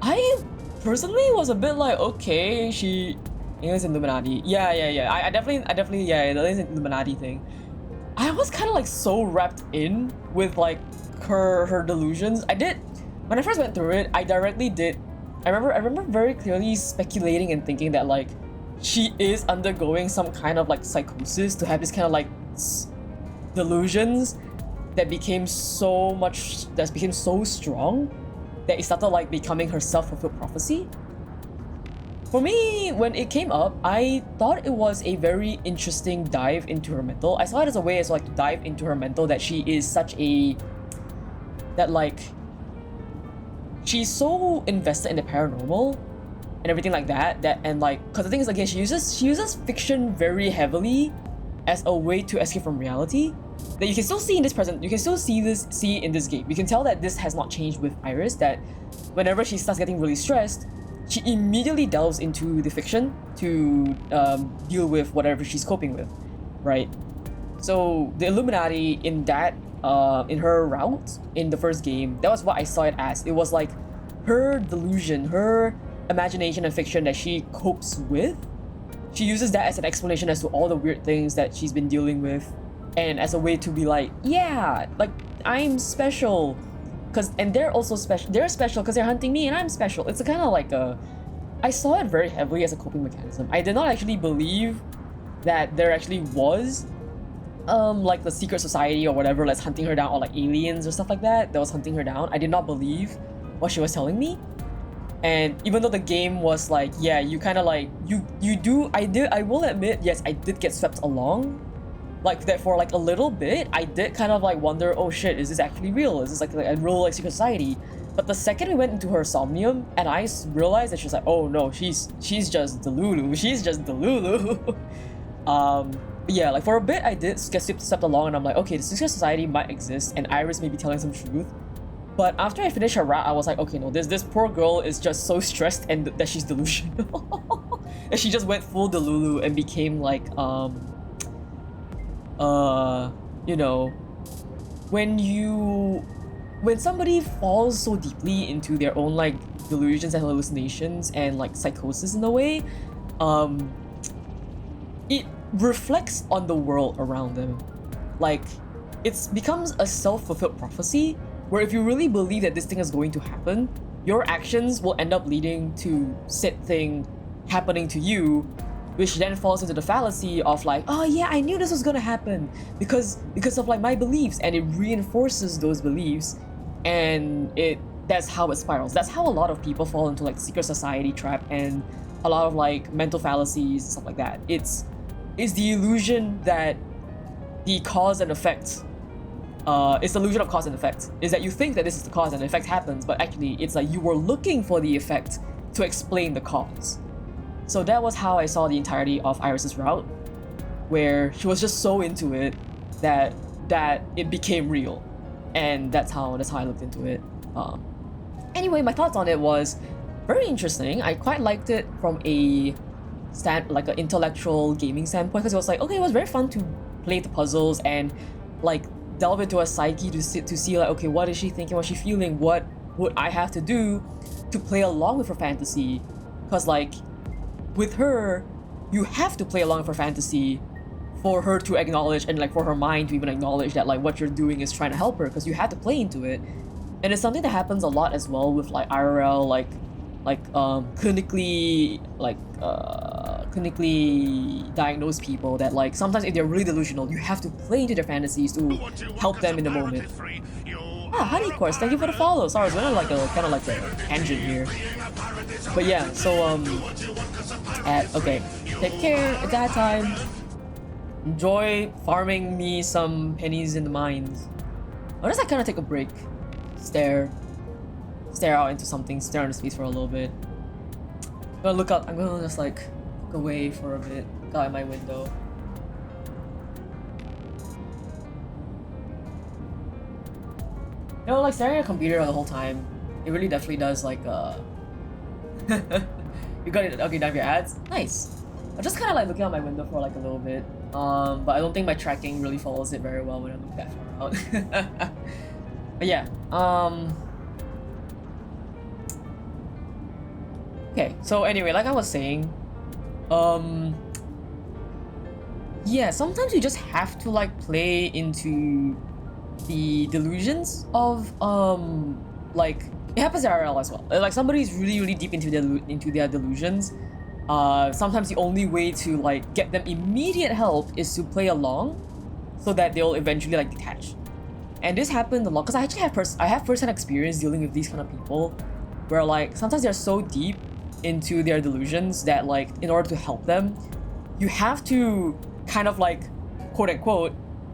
I personally was a bit like, okay, she is Illuminati. Yeah. I definitely, yeah, that is an Illuminati thing. I was kind of like so wrapped in with like her delusions. When I first went through it, I remember very clearly speculating and thinking that like she is undergoing some kind of like psychosis to have this kind of like delusions that became so strong that it started like becoming her self-fulfilled prophecy. For me, when it came up, I thought it was a very interesting dive into her mental. I saw it as a way as like to dive into her mental, that she is she's so invested in the paranormal and everything like that, and like, because the thing is, again, she uses fiction very heavily as a way to escape from reality. That you can still see in this see in this game. You can tell that this has not changed with Iris, that whenever she starts getting really stressed, she immediately delves into the fiction to deal with whatever she's coping with, right? So the Illuminati in her route in the first game, that was what I saw it as. It was like her delusion, her imagination and fiction that she copes with. She uses that as an explanation as to all the weird things that she's been dealing with, and as a way to be like, yeah, like I'm special, and they're also special. They're special because they're hunting me, and I'm special. It's a kind of like I saw it very heavily as a coping mechanism. I did not actually believe that there actually was like the secret society or whatever that's hunting her down, or like aliens or stuff like that was hunting her down. I did not believe what she was telling me. And even though the game was like, yeah, you kind of like, I will admit, yes, I did get swept along. Like that for like a little bit, I did kind of like wonder, oh shit, is this actually real? Is this like a real like secret society? But the second we went into her somnium, and I realized that she's like, oh no, she's just Delulu. She's just Delulu. Yeah, like for a bit I did get swept along, and I'm like, okay, the secret society might exist, and Iris may be telling some truth. But after I finished her route, I was like, okay, no, this poor girl is just so stressed and that she's delusional. And she just went full Delulu and became like, you know, when somebody falls so deeply into their own like delusions and hallucinations and like psychosis in a way, it reflects on the world around them. Like, it becomes a self-fulfilled prophecy, where if you really believe that this thing is going to happen, your actions will end up leading to said thing happening to you, which then falls into the fallacy of like, oh yeah, I knew this was gonna happen because of like my beliefs, and it reinforces those beliefs, and that's how it spirals. That's how a lot of people fall into like secret society trap and a lot of like mental fallacies and stuff like that. It's the illusion that the cause and effect, it's the illusion of cause and effect, is that you think that this is the cause and the effect happens, but actually it's like you were looking for the effect to explain the cause. So that was how I saw the entirety of Iris's route, where she was just so into it that it became real, and that's how I looked into it. Anyway, my thoughts on it was very interesting. I quite liked it from an intellectual gaming standpoint, because it was like, okay, it was very fun to play the puzzles and like delve into her psyche to see like, okay, what is she thinking, what's she feeling, what would I have to do to play along with her fantasy? Because like with her, you have to play along with her fantasy for her to acknowledge, and like for her mind to even acknowledge that like what you're doing is trying to help her, because you have to play into it. And it's something that happens a lot as well with like IRL, clinically diagnosed people, that like sometimes if they're really delusional, you have to play into their fantasies to help them in the moment. Honey course, thank you for the follow. Sorry, I was going like a kind of like a tangent here. But yeah, so okay, take care at that time. Enjoy farming me some pennies in the mines. Or just like kind of take a break, stare out into something, stare into space for a little bit. I'm gonna look out. I'm gonna just like look away for a bit, look out at my window. You know, like staring at a computer the whole time, it really definitely does like you got it. Okay, down your ads. Nice. I'm just kind of like looking out my window for like a little bit. But I don't think my tracking really follows it very well when I look that far out. But yeah. Okay. So anyway, like I was saying, yeah, sometimes you just have to like play into the delusions of like it happens in IRL as well. Like somebody's really deep into their delusions. Sometimes the only way to like get them immediate help is to play along, so that they'll eventually like detach. And this happened a lot because I actually have first-hand experience dealing with these kind of people, where like sometimes they're so deep into their delusions that like in order to help them, you have to kind of like quote unquote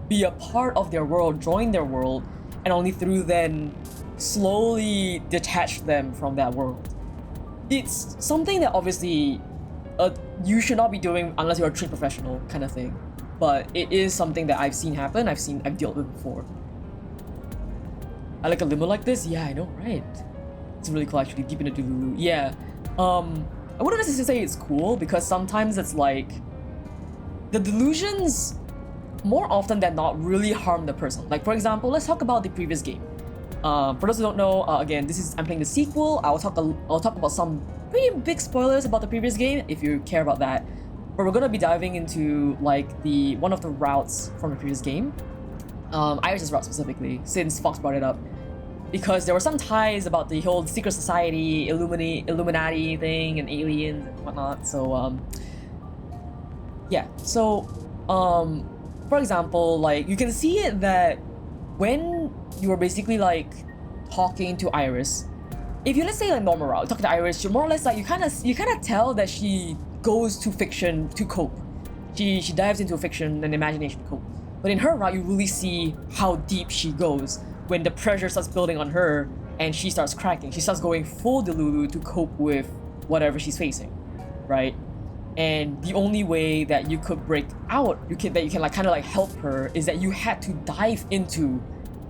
be a part of their world, join their world, and only through then slowly detach them from that world. It's something that obviously you should not be doing unless you're a trained professional kind of thing, but it is something that I've seen happen. I've dealt with before. I like a limo like this? Yeah, I know, right? It's really cool actually, deep into Delulu. Yeah. I wouldn't necessarily say it's cool, because sometimes it's like the delusions more often than not really harm the person. Like for example, let's talk about the previous game. For those who don't know, again, I'm playing the sequel. I'll talk about some pretty big spoilers about the previous game if you care about that. But we're gonna be diving into like one of the routes from the previous game, AISF route specifically, since Fox brought it up, because there were some ties about the whole secret society, Illuminati thing, and aliens and whatnot. So yeah. So for example, like you can see it that when you are basically like talking to Iris, if you let's say like normal route, talking to Iris, you're more or less like you kind of tell that she goes to fiction to cope. She dives into fiction and imagination to cope. But in her route, you really see how deep she goes when the pressure starts building on her and she starts cracking. She starts going full Delulu to cope with whatever she's facing, right? And the only way that you could break out, you can like kind of like help her, is that you had to dive into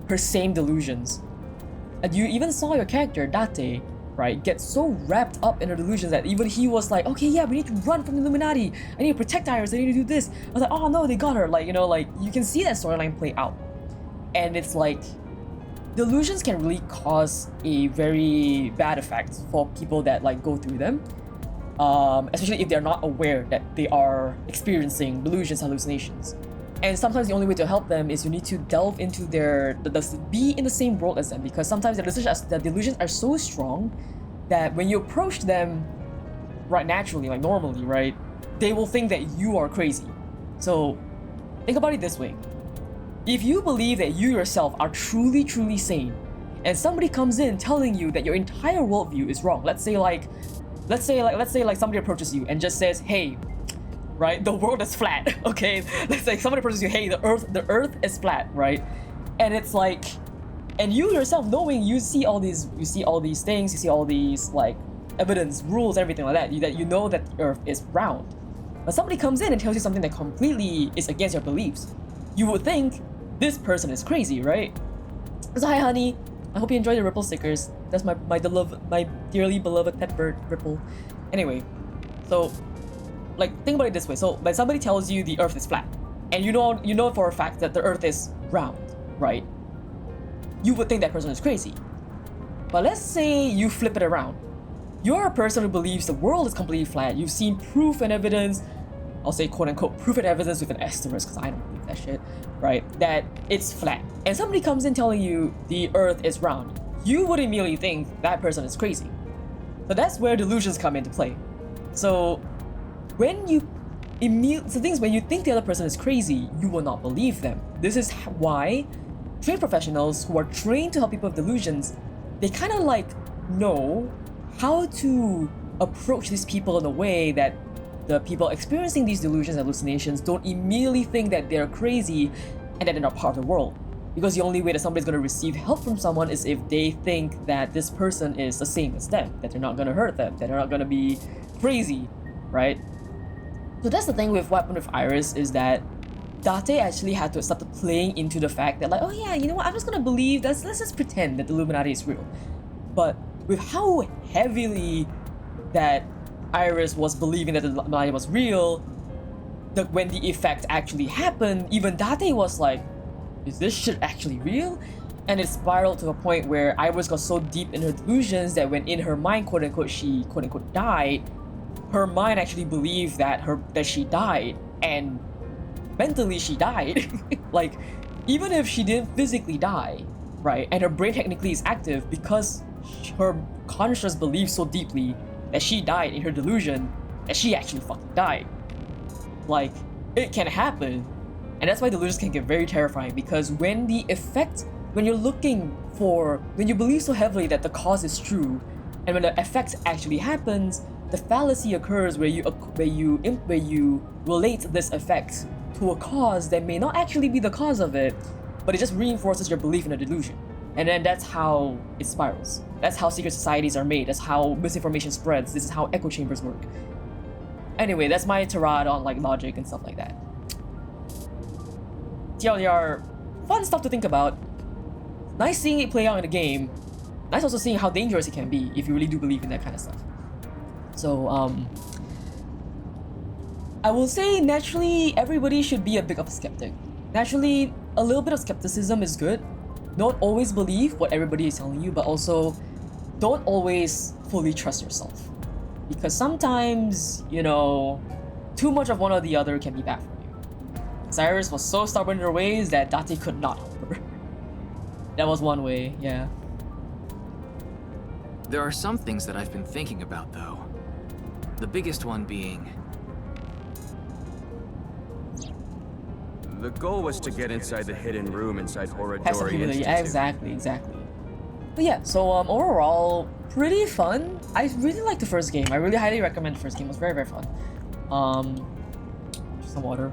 her same delusions. And you even saw your character, Date, right, get so wrapped up in her delusions that even he was like, okay, yeah, we need to run from the Illuminati. I need to protect Iris. I need to do this. I was like, oh no, they got her. Like, you know, like you can see that storyline play out. And it's like, delusions can really cause a very bad effect for people that like go through them. Especially if they're not aware that they are experiencing delusions, hallucinations. And sometimes the only way to help them is you need to delve into be in the same world as them, because sometimes the delusions are so strong that when you approach them right naturally, like normally, right, they will think that you are crazy. So think about it this way. If you believe that you yourself are truly sane, and somebody comes in telling you that your entire worldview is wrong, let's say like somebody approaches you and just says, hey, right, the world is flat, okay? Let's say somebody approaches you, hey, the earth is flat, right? And it's like, and you yourself knowing, you see all these things, you see all these like evidence, rules, everything like that, that you know that the earth is round. But somebody comes in and tells you something that completely is against your beliefs. You would think this person is crazy, right? So hi honey, I hope you enjoy the Ripple stickers. That's my dearly beloved pet bird, Ripple. Anyway, so like think about it this way. So when somebody tells you the earth is flat, and you know for a fact that the earth is round, right? You would think that person is crazy. But let's say you flip it around. You're a person who believes the world is completely flat. You've seen proof and evidence I'll say quote unquote proof and evidence with an asterisk because I don't believe that shit, right? That it's flat. And somebody comes in telling you the earth is round. You would immediately think that person is crazy. So that's where delusions come into play. So when you when you think the other person is crazy, you will not believe them. This is why trained professionals who are trained to help people with delusions, they kind of like know how to approach these people in a way that the people experiencing these delusions and hallucinations don't immediately think that they're crazy and that they're not part of the world. Because the only way that somebody's going to receive help from someone is if they think that this person is the same as them, that they're not going to hurt them, that they're not going to be crazy, right? So that's the thing with what happened with Iris, is that Date actually had to start playing into the fact that like, oh yeah, you know what, I'm just going to believe that, let's just pretend that the Illuminati is real. But with how heavily that Iris was believing that the Illuminati was real, when the effect actually happened, even Date was like, is this shit actually real? And it spiraled to a point where Iris got so deep in her delusions that when in her mind, quote unquote, she quote unquote died, her mind actually believed that she died, and mentally she died. Like, even if she didn't physically die, right, and her brain technically is active because her conscious believes so deeply that she died in her delusion, that she actually fucking died. Like, it can happen. And that's why delusions can get very terrifying, because when you believe so heavily that the cause is true, and when the effect actually happens, the fallacy occurs where you relate this effect to a cause that may not actually be the cause of it, but it just reinforces your belief in a delusion. And then that's how it spirals. That's how secret societies are made. That's how misinformation spreads. This is how echo chambers work. Anyway, that's my tirade on like logic and stuff like that. TLDR, fun stuff to think about. Nice seeing it play out in the game. Nice also seeing how dangerous it can be if you really do believe in that kind of stuff. So, I will say naturally everybody should be a bit of a skeptic. Naturally, a little bit of skepticism is good. Don't always believe what everybody is telling you, but also don't always fully trust yourself. Because sometimes, you know, too much of one or the other can be bad for you. Cyrus was so stubborn in her ways that Date could not help her. That was one way, yeah. There are some things that I've been thinking about, though. The biggest one being... The goal was to get inside the hidden room inside Horodori Institute. Yeah, exactly. But yeah, so overall, pretty fun. I really liked the first game. I really highly recommend the first game. It was very, very fun. Some water.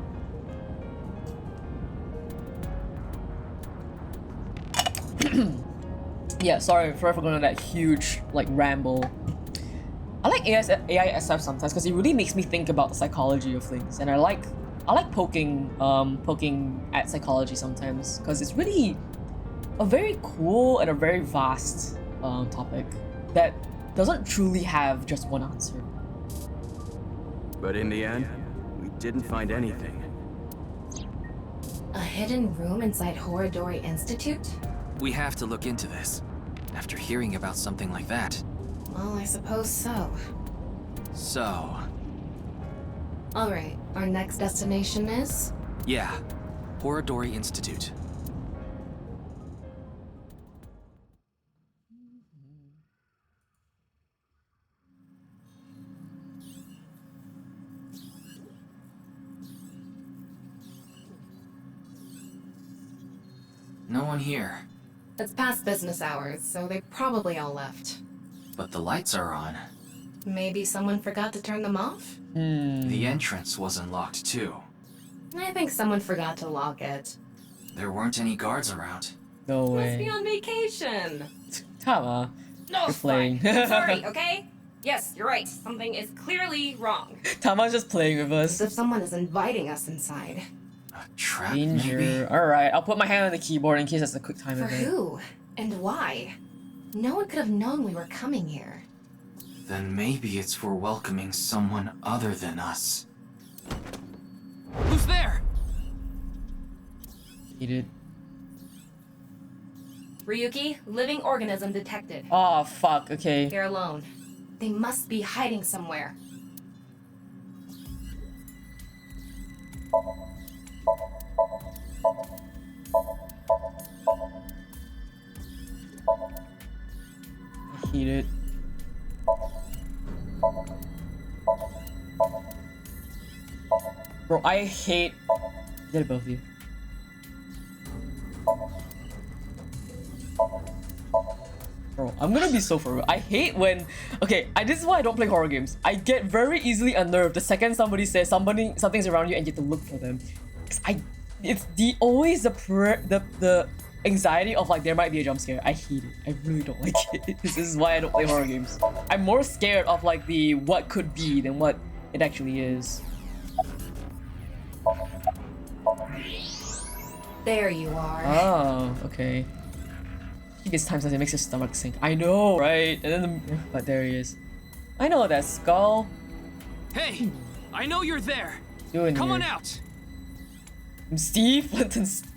Yeah, sorry for going on that huge like ramble. I like AISF sometimes because it really makes me think about the psychology of things, and I like poking at psychology sometimes because it's really a very cool and a very vast topic that doesn't truly have just one answer. But in the end, we didn't find anything. A hidden room inside Horodori Institute? We have to look into this. After hearing about something like that. Well, I suppose so. So... Alright, our next destination is? Yeah, Horodori Institute. No one here. It's past business hours, so they probably all left. But the lights are on. Maybe someone forgot to turn them off? The entrance wasn't locked too. I think someone forgot to lock it. There weren't any guards around. No way. Must be on vacation. Tama, No, you're playing. fine. Sorry, okay? Yes, you're right. Something is clearly wrong. Tama's just playing with us. As if someone is inviting us inside. Trap, Danger. maybe? Alright, I'll put my hand on the keyboard in case that's a quick time For event. who? And why? No one could have known we were coming here. Then maybe it's for welcoming someone other than us. Who's there? Eat it. Ryuki, living organism detected. Oh, fuck, okay. They're alone. They must be hiding somewhere. hate it. Bro, I hate... Did it both of you? Bro, I'm gonna be so for real. I hate when... Okay, this is why I don't play horror games. I get very easily unnerved the second somebody says something's around you and you have to look for them. Cause it's always the anxiety of like there might be a jump scare. I hate it. I really don't like it. This is why I don't play horror games. I'm more scared of like the what could be than what it actually is. There you are. Oh, okay. He gets times as it makes your stomach sink. I know, right? And then but there he is. I know that skull. Hey, I know you're there. Doing Come on here. out. I'm Steve. Linton Steve.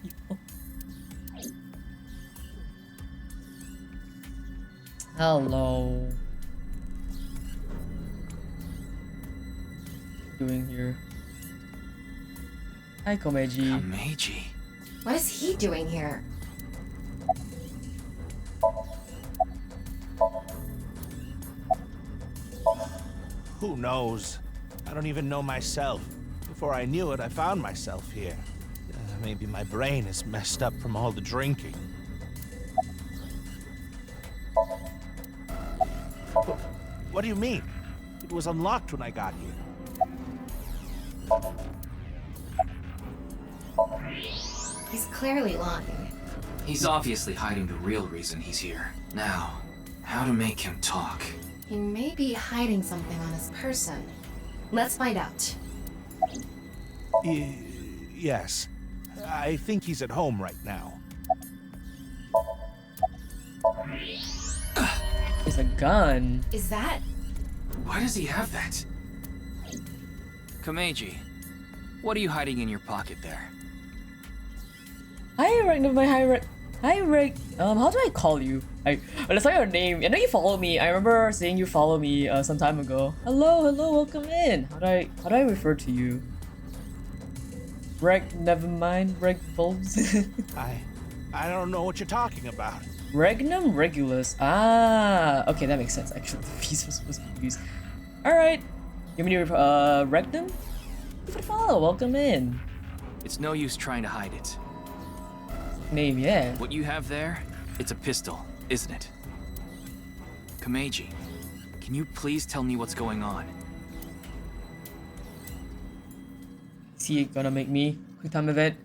Hello. What are you doing here? Hi, Komeji. Komeji. What is he doing here? Who knows? I don't even know myself. Before I knew it, I found myself here. Maybe my brain is messed up from all the drinking. What do you mean? It was unlocked when I got here. He's clearly lying. He's obviously hiding the real reason he's here. Now, how to make him talk? He may be hiding something on his person. Let's find out. Yes. I think he's at home right now. It's a gun. Is that? Why does he have that? Komeji, what are you hiding in your pocket there? Hi, Ragnar. Hi, Rag. How do I call you? Let's say your name. I know you follow me. I remember seeing you follow me some time ago. Hello, welcome in. How do I refer to you? Never mind. Reg Bulbs. I don't know what you're talking about. Regnum Regulus. Ah, okay, that makes sense. Actually, the piece was supposed to be used. All right, give me your Regnum. Thank you for the follow. Welcome in. It's no use trying to hide it. Name, yeah. What you have there, it's a pistol, isn't it? Komeji, can you please tell me what's going on? Is he gonna make me quick time event?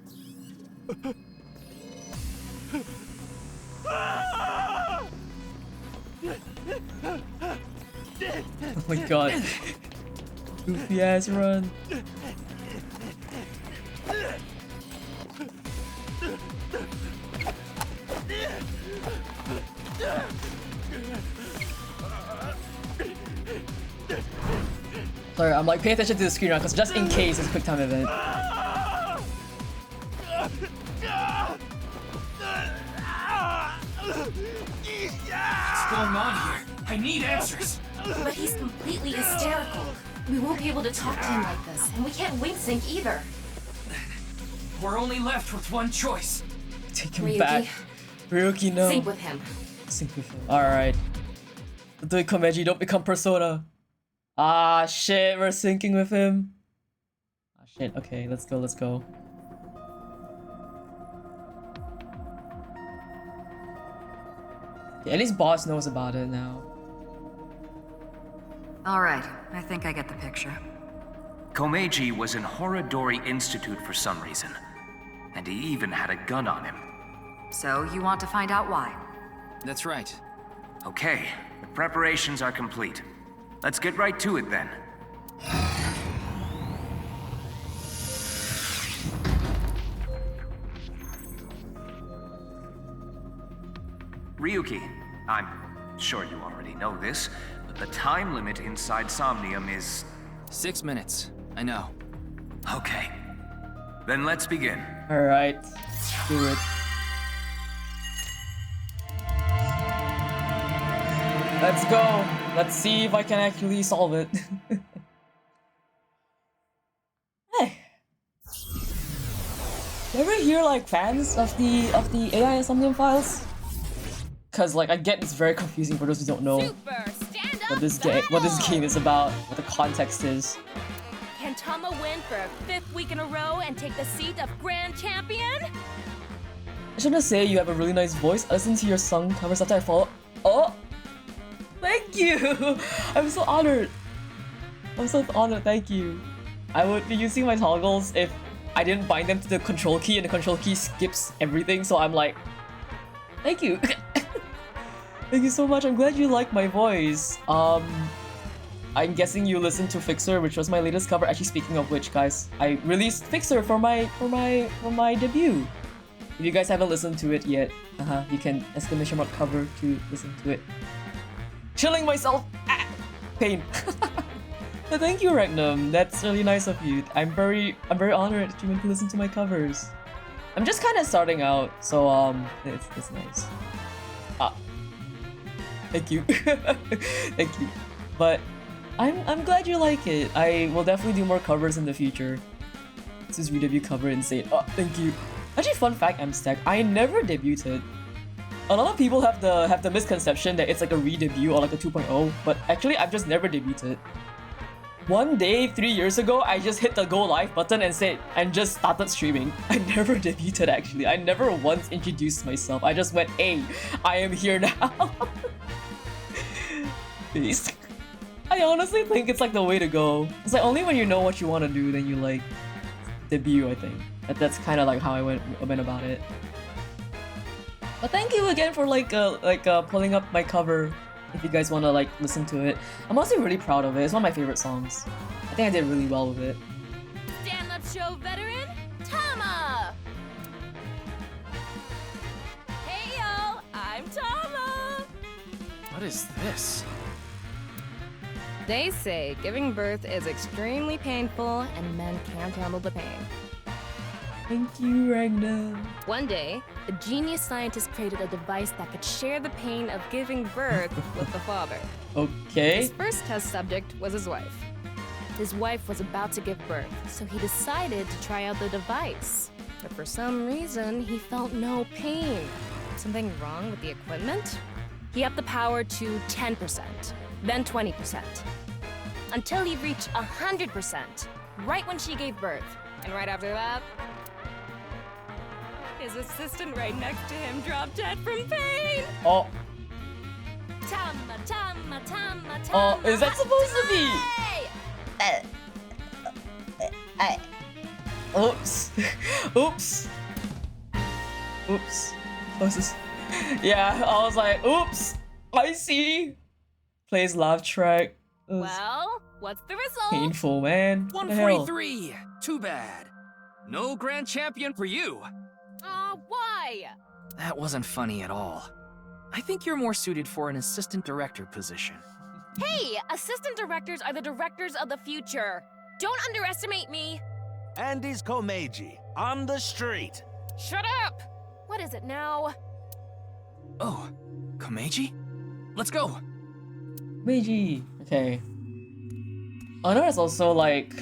Oh my god. Goofy ass run. Sorry, I'm like paying attention to the screen now because just in case it's a quick time event. What's going on here? I need answers. But he's completely hysterical. We won't be able to talk to him like this, and we can't wing sync either. We're only left with one choice. Take him Ryuki. back. Ryuki, no. Sync with him. Sync with him. Alright. Do it, Komeji, don't become Persona. Ah, shit, we're syncing with him. Ah, shit, okay, let's go. Okay, at least boss knows about it now. All right, I think I get the picture. Komeji was in Horodori Institute for some reason. And he even had a gun on him. So, you want to find out why? That's right. Okay, the preparations are complete. Let's get right to it then. Ryuki, I'm sure you already know this, but the time limit inside Somnium is... 6 minutes. I know. Okay. Then let's begin. Alright, do it. Let's go. Let's see if I can actually solve it. Hey. You ever hear like fans of the AI Somnium files? because like I get it's very confusing for those who don't know what this game is about, what the context is. Can Tama win for a 5th week in a row and take the seat of Grand Champion? I should just say you have a really nice voice. I listen to your song covers after I follow. Oh, thank you. I'm so honored. I'm so honored. Thank you. I would be using my toggles if I didn't bind them to the control key, and the control key skips everything. So I'm like, thank you. Thank you so much. I'm glad you like my voice. I'm guessing you listened to Fixer, which was my latest cover. Actually, speaking of which, guys, I released Fixer for my debut. If you guys haven't listened to it yet, you can ! cover to listen to it. Chilling myself. Pain. But thank you, Regnum. That's really nice of you. I'm very honored that you went to listen to my covers. I'm just kind of starting out, so it's nice. Thank you. Thank you. But I'm glad you like it. I will definitely do more covers in the future. This is re-debut cover insane. Oh, thank you. Actually, fun fact, MStack, I never debuted. A lot of people have the misconception that it's like a re-debut or like a 2.0, but actually I've just never debuted. One day, 3 years ago, I just hit the go live button and just started streaming. I never debuted actually. I never once introduced myself. I just went, hey, I am here now. Peace. I honestly think it's like the way to go. It's like only when you know what you want to do, then you like debut, I think. That's kind of like how I went about it. But thank you again for pulling up my cover. If you guys want to like listen to it, I'm also really proud of it. It's one of my favorite songs. I think I did really well with it. Stand-up show veteran, Tama! Hey yo, I'm Tama! What is this? They say giving birth is extremely painful and men can't handle the pain. Thank you, Ragnar. One day, a genius scientist created a device that could share the pain of giving birth with the father. Okay. His first test subject was his wife. His wife was about to give birth, so he decided to try out the device. But for some reason, he felt no pain. Something wrong with the equipment? He upped the power to 10%, then 20%, until he reached 100%, right when she gave birth. And right after that, his assistant right next to him dropped dead from pain. Oh. Tama, Tama, Tama, Tama. Oh, is that supposed to be? Oops. Oops. Oops. What's this? Yeah, I was like, oops. I see. Plays laugh track. Well, what's the result? Painful, man. What the hell? 143. Too bad. No grand champion for you. Why? That wasn't funny at all. I think you're more suited for an assistant director position. Hey, assistant directors are the directors of the future. Don't underestimate me. Andy's Komeiji, on the street. Shut up! What is it now? Oh, Komeiji? Let's go. Komeiji. Okay. Oh no, it's also like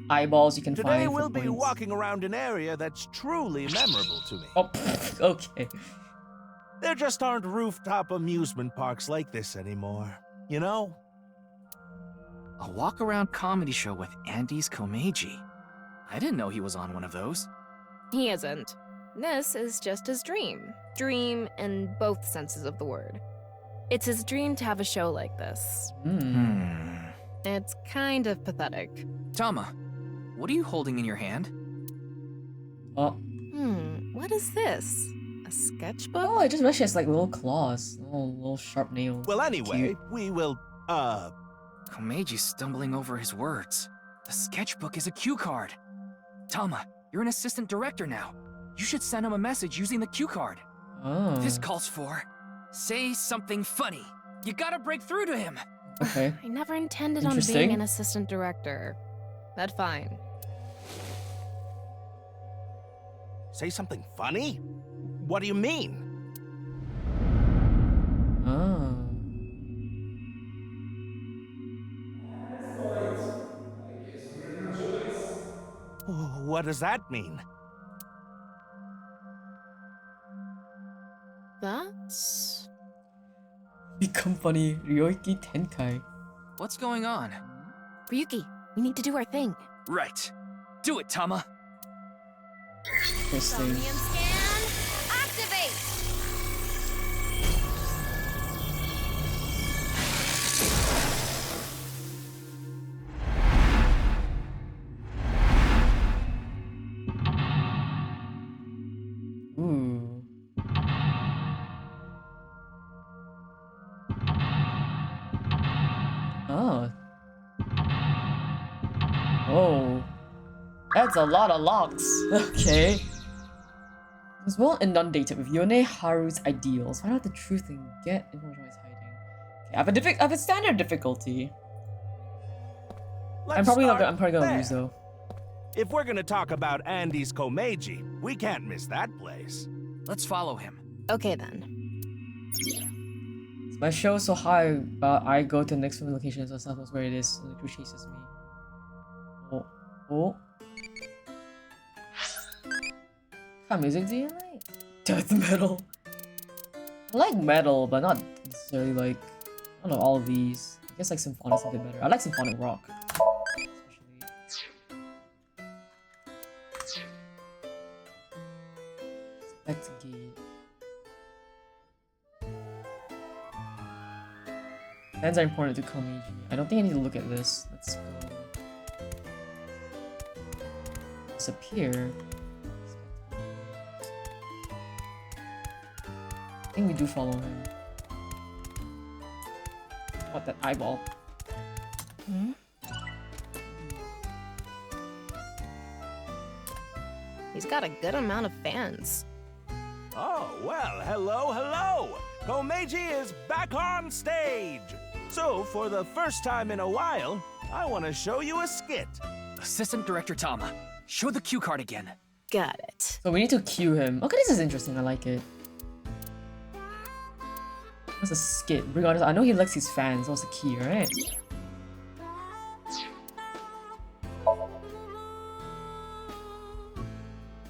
eyeballs you can find. Today we'll be walking around an area that's truly memorable to me. Oh, okay. There just aren't rooftop amusement parks like this anymore, you know? A walk-around comedy show with Andy's Komeiji. I didn't know he was on one of those. He isn't. This is just his dream. Dream in both senses of the word. It's his dream to have a show like this. It's kind of pathetic. Tama, what are you holding in your hand? What is this? A sketchbook? Oh, I just wish it has like little claws, little sharp nails. Well, anyway, Cute. we will, Komeji's stumbling over his words. The sketchbook is a cue card. Tama, you're an assistant director now. You should send him a message using the cue card. Oh. This calls for, say something funny. You gotta break through to him. Okay. I never intended on being an assistant director. But fine. Say something funny? What do you mean? Oh. What does that mean? That's Become funny. Ryoiki Tenkai. What's going on? Ryuki, we need to do our thing. Right. Do it, Tama. Interesting. Somnium scan, activate! Ooh. Oh. Oh. That's a lot of locks. Okay. As well inundated with Yone Haru's ideals. Find out the truth and get information he's hiding. Okay, I have a standard difficulty. I'm probably gonna lose though. If we're gonna talk about Andy's Komeiji, we can't miss that place. Let's follow him. Okay then. My show is so high, but I go to the next film location so someone knows where it is and the crew chases me. Oh. Oh. What music do you like? Death metal. I like metal, but not necessarily like, I don't know, all of these. I guess like symphonic's a bit better. I like symphonic rock. Investigate. Fans are important to Komeiji. I don't think I need to look at this. Let's go. Disappear. I think we do follow him. What, that eyeball? Hmm? He's got a good amount of fans. Oh, well, hello. Komeiji is back on stage. So, for the first time in a while, I want to show you a skit. Assistant Director Tama, show the cue card again. Got it. So we need to cue him. Okay, this is interesting. I like it. What's a skit? Bring on. I know he likes his fans. What's the key, right?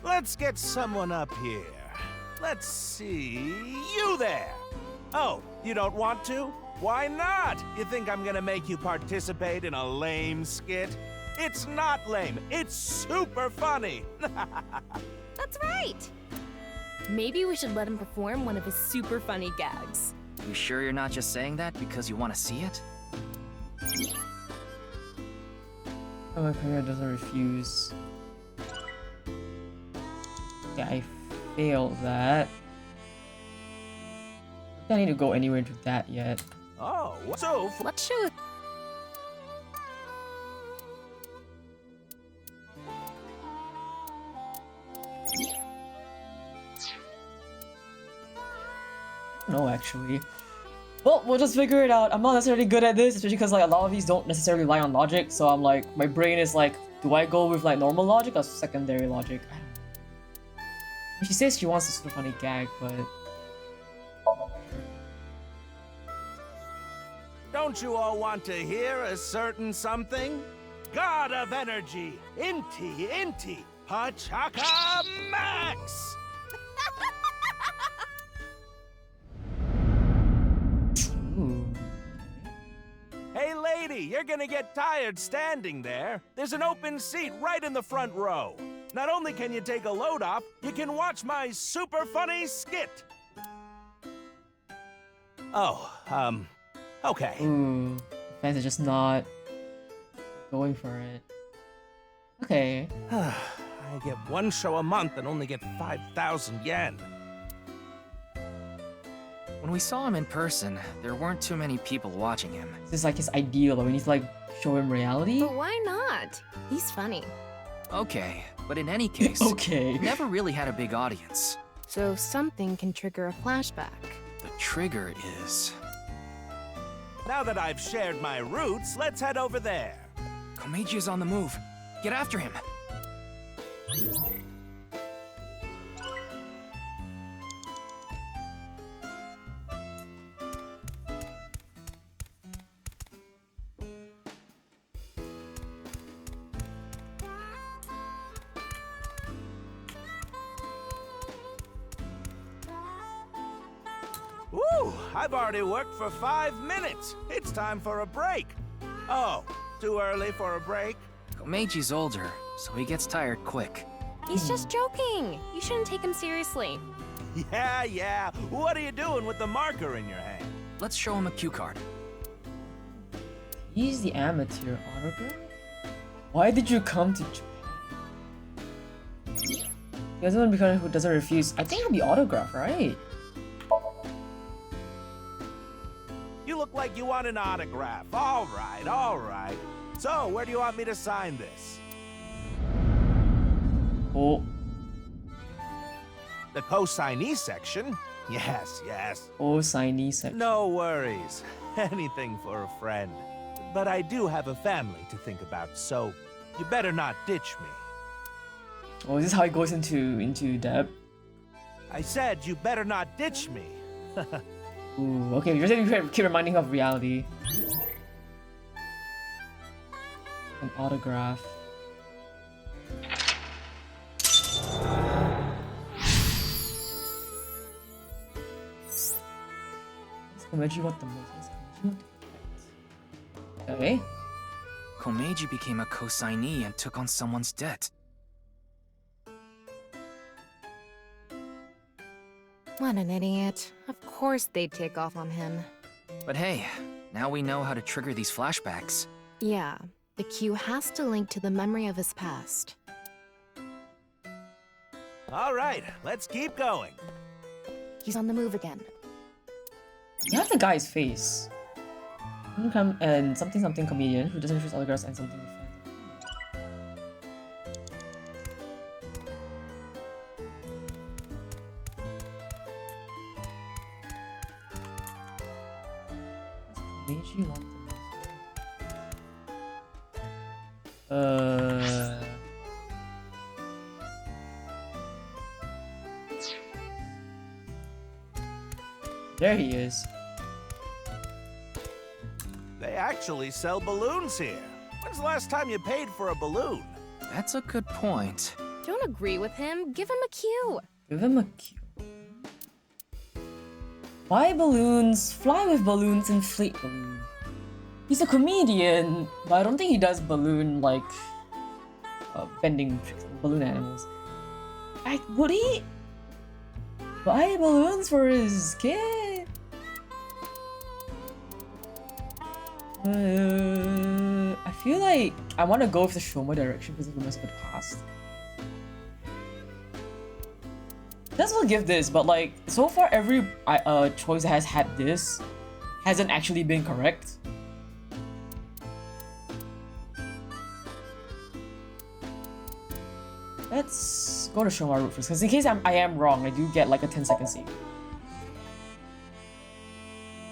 Let's get someone up here. Let's see. You there! Oh, you don't want to? Why not? You think I'm gonna make you participate in a lame skit? It's not lame. It's super funny. That's right. Maybe we should let him perform one of his super funny gags. You sure you're not just saying that because you want to see it? Oh, my career doesn't refuse. Yeah, I failed that. I don't need to go anywhere into that yet. Oh, so let's shoot. No, actually. Well, we'll just figure it out. I'm not necessarily good at this, especially because like a lot of these don't necessarily rely on logic. So I'm like, my brain is like, do I go with like normal logic or secondary logic? I don't know. She says she wants a super funny gag, but don't you all want to hear a certain something? God of energy, Inti, Pachaka Max! Hey lady, you're gonna get tired standing there. There's an open seat right in the front row. Not only can you take a load off, you can watch my super funny skit. Oh, okay. ooh, fans are just not going for it. Okay. I get one show a month and only get 5,000 yen. When we saw him in person, there weren't too many people watching him. This is like his ideal, but we need to like show him reality. But why not? He's funny. Okay, but in any case, okay, he never really had a big audience. So something can trigger a flashback. The trigger is... Now that I've shared my roots, let's head over there. Komeiji is on the move. Get after him. Woo! Whew! I've already worked for 5 minutes. It's time for a break. Oh, too early for a break? Komeji's older, so he gets tired quick. He's just joking. You shouldn't take him seriously. Yeah. What are you doing with the marker in your hand? Let's show him a cue card. He's the amateur autograph? Why did you come to Japan? He doesn't want to become who doesn't refuse. I think it'll be autograph, right? You look like you want an autograph. All right. So, where do you want me to sign this? Oh. The co-signee section? Yes. Oh, signee section. No worries. Anything for a friend. But I do have a family to think about, so you better not ditch me. Oh, is this how it goes into depth? I said you better not ditch me. Ooh, okay, you're saying you keep reminding of reality. An autograph. Komeji want the most. Okay. Komeji became a co-signee and took on someone's debt. What an idiot. Of course they'd take off on him. But hey, now we know how to trigger these flashbacks. Yeah, the cue has to link to the memory of his past. All right, let's keep going. He's on the move again. You have the guy's face. And something comedian who doesn't refuse autographs and something friend. Komeji want the most. There he is. They actually sell balloons here. When's the last time you paid for a balloon? That's a good point. Don't agree with him. Give him a cue. Give him a cue. Buy balloons, fly with balloons, inflate balloons. He's a comedian, but I don't think he does balloon like bending tricks on balloon animals. Would he buy balloons for his kid? I feel like I want to go with the Shoma direction because of the mess of the past. That's what I'll give this, but like so far every choice that has had this hasn't actually been correct. Let's go to Shoma route first, because in case I am wrong, I do get like a 10-second save.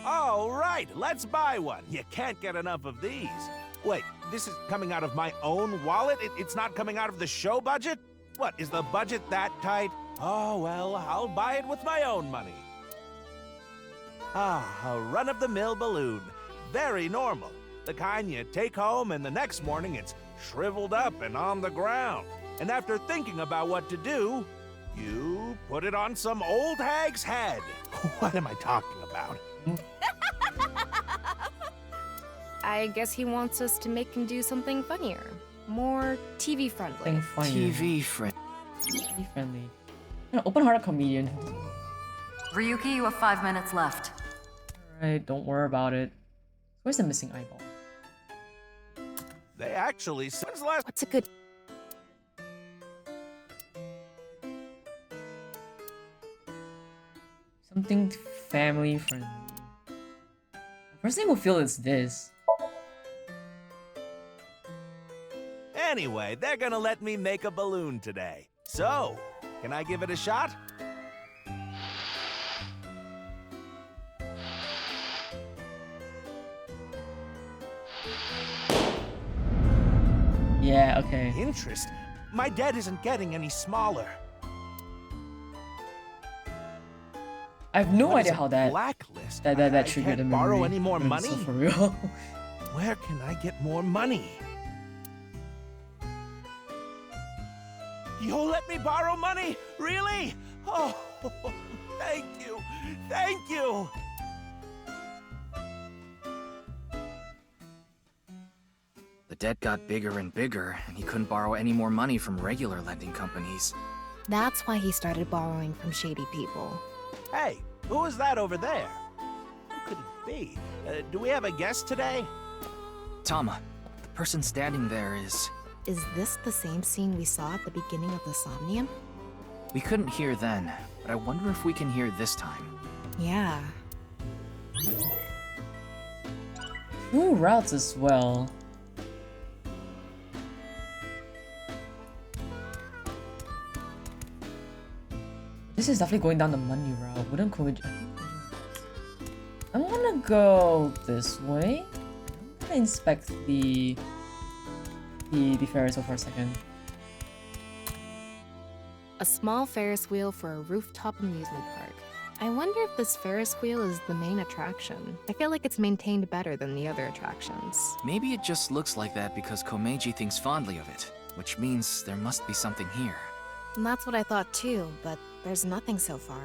All right, let's buy one. You can't get enough of these. Wait, this is coming out of my own wallet? It's not coming out of the show budget? What, is the budget that tight? Oh, well, I'll buy it with my own money. Ah, a run-of-the-mill balloon. Very normal. The kind you take home and the next morning it's shriveled up and on the ground. And after thinking about what to do, you put it on some old hag's head. What am I talking about? I guess he wants us to make him do something funnier. More TV friendly. TV friendly. TV friendly. An open-hearted comedian. Ryuki, you have 5 minutes left. Alright, don't worry about it. Where's the missing eyeball? They actually... What's a good... Something family friendly. The first thing we'll feel is this. Anyway, they're gonna let me make a balloon today. So, can I give it a shot? Yeah, okay. Interest? My debt isn't getting any smaller. I have no What is idea a how that blacklist? that I triggered the can't memory. borrow any more It's money? so for real. Where can I get more money? You'll let me borrow money? Really? Oh, thank you. Thank you. debt got bigger and bigger, and he couldn't borrow any more money from regular lending companies. That's why he started borrowing from shady people. Hey, who is that over there? Who could it be? Do we have a guest today? Tama, the person standing there is... Is this the same scene we saw at the beginning of the Somnium? We couldn't hear then, but I wonder if we can hear this time. Yeah. Two routes as well. This is definitely going down the money route. Wouldn't Koichi... I'm gonna go this way. I'm gonna inspect the Ferris wheel for a second. A small Ferris wheel for a rooftop amusement park. I wonder if this Ferris wheel is the main attraction. I feel like it's maintained better than the other attractions. Maybe it just looks like that because Komeiji thinks fondly of it, which means there must be something here. And that's what I thought too, but there's nothing so far.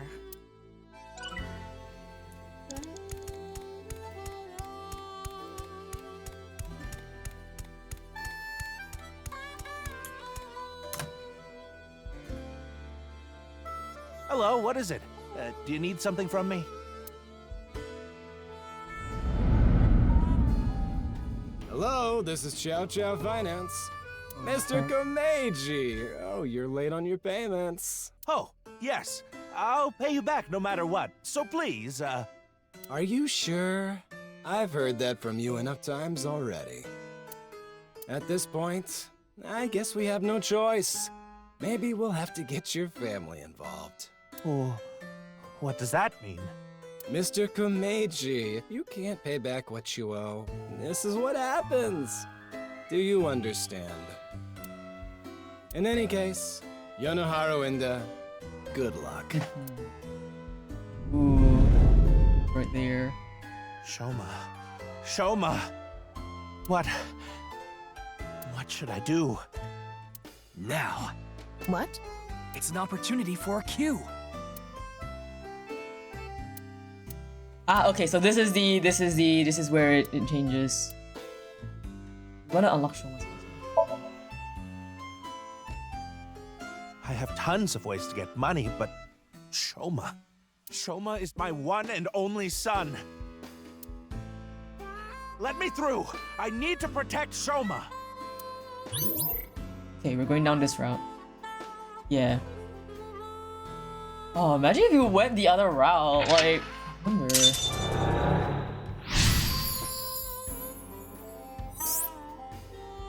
Hello, what is it? Do you need something from me? Hello, this is Chow Chow Finance. Mr. Komeiji! Oh, you're late on your payments. Oh, yes. I'll pay you back no matter what. So please, Are you sure? I've heard that from you enough times already. At this point, I guess we have no choice. Maybe we'll have to get your family involved. Oh, what does that mean? Mr. Komeiji, if you can't pay back what you owe, this is what happens. Do you understand? In any case, Yonohara Inda, good luck. Ooh, right there. Shoma. What should I do? Now. What? It's an opportunity for a cue. Ah, okay, so this is where it changes. I'm gonna unlock Shoma's house. I have tons of ways to get money, but Shoma is my one and only son. Let me through. I need to protect Shoma. Okay, we're going down this route. Yeah. Oh, imagine if you went the other route. Like, I wonder.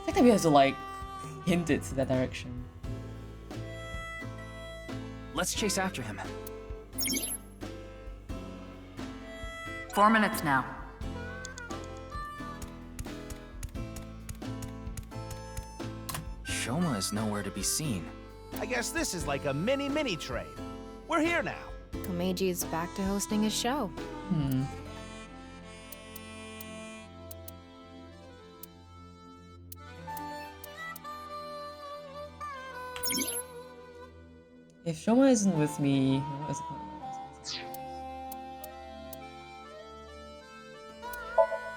I think that we have to like hint it to that direction. Let's chase after him. 4 minutes now. Shoma is nowhere to be seen. I guess this is like a mini train. We're here now. Komeiji is back to hosting his show. If Shoma isn't with me,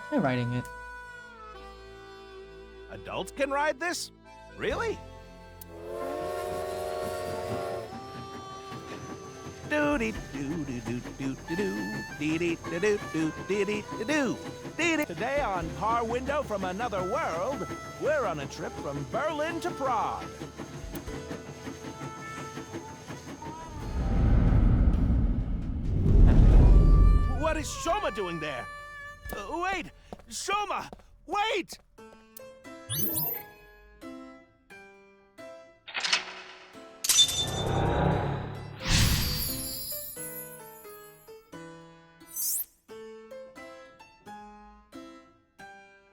try riding it. Adults can ride this? Really? Today on Car Window from Another World, we're on a trip from Berlin to Prague. What is Shoma doing there? Wait! Shoma! Wait!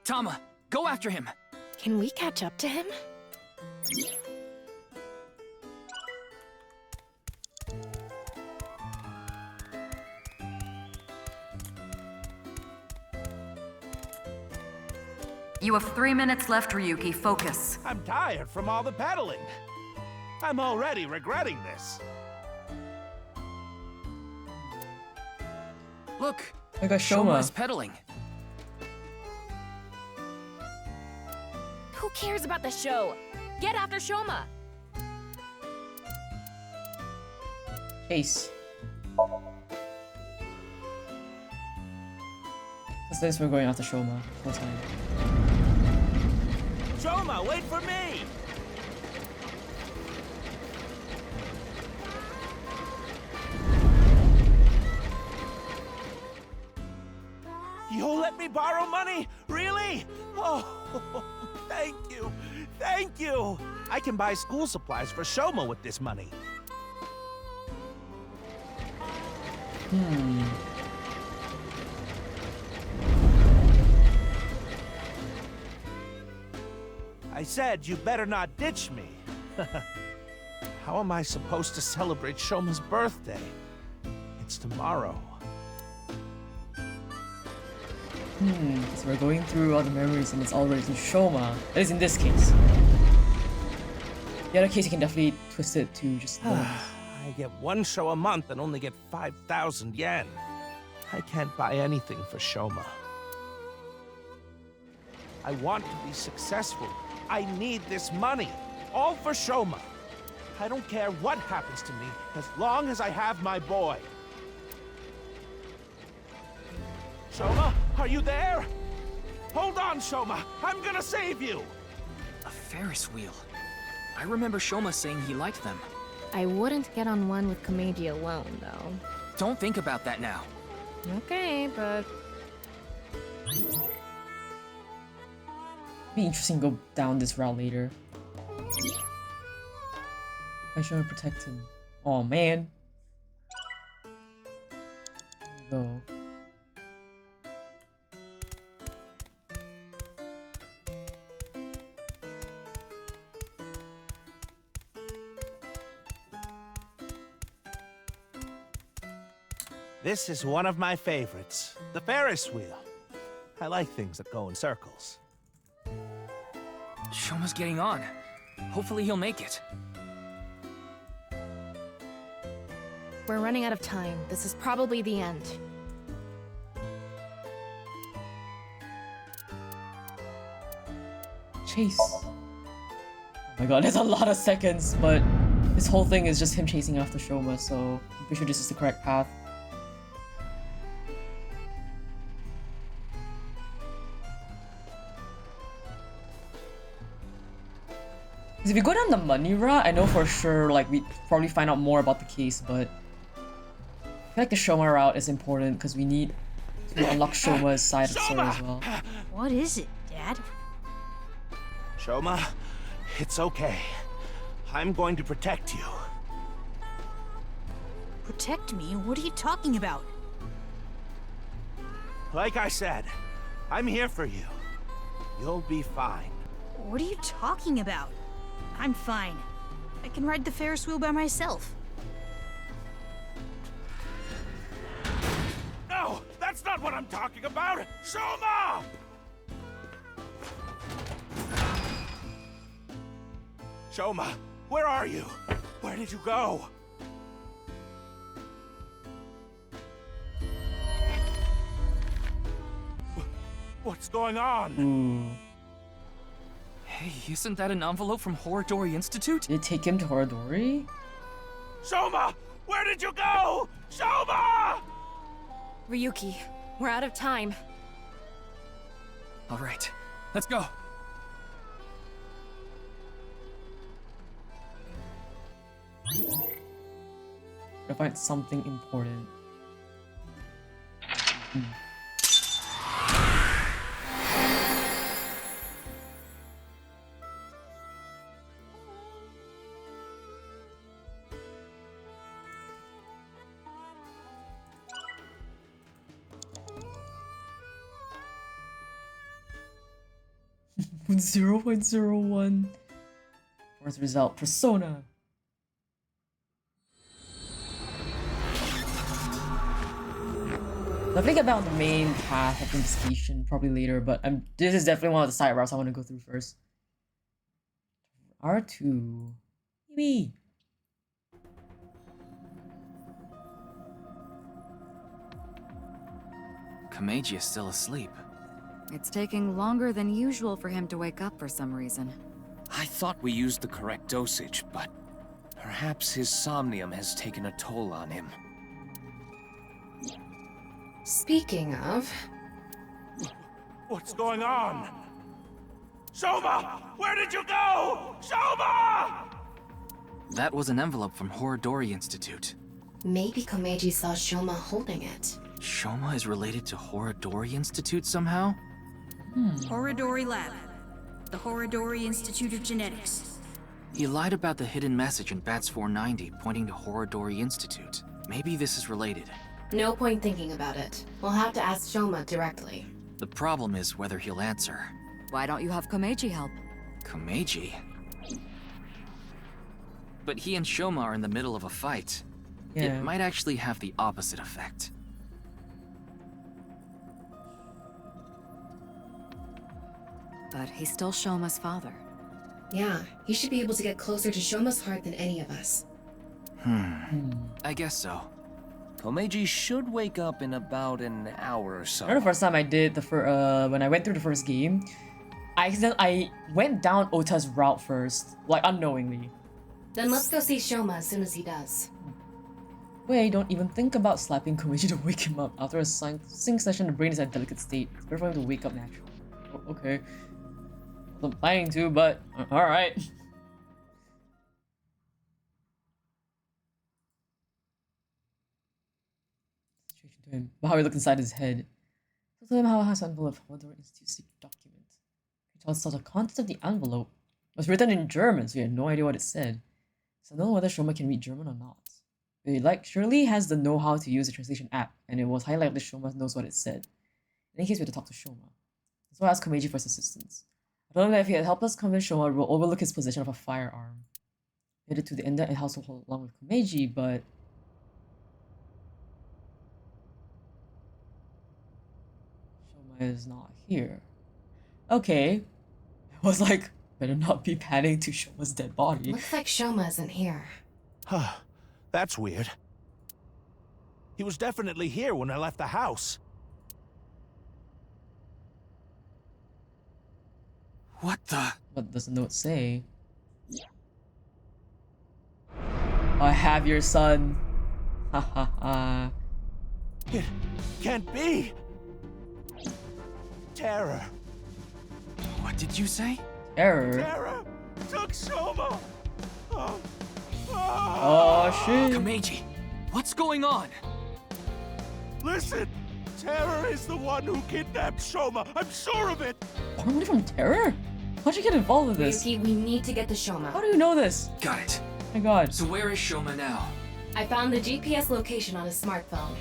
Tama, go after him! Can we catch up to him? You have 3 minutes left, Ryuki. Focus. I'm tired from all the pedaling. I'm already regretting this. Look! I got Shoma. is pedaling. cares about the show? Get after Shoma! Chase. Because this we're going after Shoma full time. Shoma, wait for me! You'll let me borrow money? Really? Oh, thank you. Thank you. I can buy school supplies for Shoma with this money. I said you better not ditch me. How am I supposed to celebrate Shoma's birthday? It's tomorrow. So we're going through all the memories and it's all related to Shoma. At least in this case. The other case you can definitely twist it to just I get one show a month and only get 5,000 yen. I can't buy anything for Shoma. I want to be successful. I need this money. All for Shoma. I don't care what happens to me as long as I have my boy. Shoma, are you there? Hold on, Shoma. I'm gonna save you. A Ferris wheel. I remember Shoma saying he liked them. I wouldn't get on one with Komeiji alone, though. Don't think about that now. Okay, but... be interesting to go down this route later. I should protect him. Oh man. There we go. This is one of my favorites, the Ferris wheel. I like things that go in circles. Shoma's getting on. Hopefully he'll make it. We're running out of time. This is probably the end. Chase. Oh my god, there's a lot of seconds, but this whole thing is just him chasing after Shoma, so I'm pretty sure this is the correct path. Because if you go down the money route, I know for sure, like, we'd probably find out more about the case, but I feel like the Shoma route is important because we need to unlock Shoma's side of the story as well. What is it, Dad? Shoma, it's okay. I'm going to protect you. Protect me? What are you talking about? Like I said, I'm here for you. You'll be fine. What are you talking about? I'm fine. I can ride the Ferris wheel by myself. No, that's not what I'm talking about! Shoma! Shoma, where are you? Where did you go? What's going on? Hey, isn't that an envelope from Horodori Institute? Did it take him to Horodori? Shoma! Where did you go? Shoma! Ryuki, we're out of time. All right, let's go. Gotta find something important. With 0.01. Fourth result, Persona. Definitely get back on the main path of investigation probably later, but this is definitely one of the side routes I want to go through first. R2. Maybe. Komeiji is still asleep. It's taking longer than usual for him to wake up for some reason. I thought we used the correct dosage, but perhaps his somnium has taken a toll on him. Speaking of... What's going on? Shoma! Where did you go? Shoma! That was an envelope from Horodori Institute. Maybe Komeiji saw Shoma holding it. Shoma is related to Horodori Institute somehow? Horodori Lab. The Horodori Institute of Genetics. He lied about the hidden message in Bats 490 pointing to Horodori Institute. Maybe this is related. No point thinking about it. We'll have to ask Shoma directly. The problem is whether he'll answer. Why don't you have Komeiji help? Komeiji? But he and Shoma are in the middle of a fight. Yeah. It might actually have the opposite effect. But he's still Shoma's father. Yeah, he should be able to get closer to Shoma's heart than any of us. I guess so. Komeiji should wake up in about an hour or so. I remember the first time I did when I went through the first game, I went down Ota's route first, like unknowingly. Then let's go see Shoma as soon as he does. Wait, don't even think about slapping Komeiji to wake him up. After a sync session, the brain is in a delicate state. It's better for him to wake up naturally. Okay. I'm planning to, but alright. To him, but how he looked inside his head. Tell him how it has an envelope of Horodori Institute's secret document. He tells us the content of the envelope was written in German, so he had no idea what it said. So I don't know whether Shoma can read German or not. But surely has the know-how to use the translation app, and it was highly likely Shoma knows what it said. In any case, we had to talk to Shoma. So I asked Komeiji for his assistance. I told him that if he had helped us convince Shoma, we'll overlook his possession of a firearm. We headed to the Enda household along with Komeiji, but Shoma is not here. Okay. I was like, better not be panning to Shoma's dead body. Looks like Shoma isn't here. Huh. That's weird. He was definitely here when I left the house. What the? What does the note say? I have your son. Ha ha ha. It can't be. Terror. What did you say? Terror? Terror took Shoma. Oh shit. Komeiji, what's going on? Listen, Terror is the one who kidnapped Shoma. I'm sure of it. Somebody from Terror? How'd you get involved with this? Ryuki, we need to get to Shoma. How do you know this? Got it. Oh my god. So where is Shoma now? I found the GPS location on his smartphone.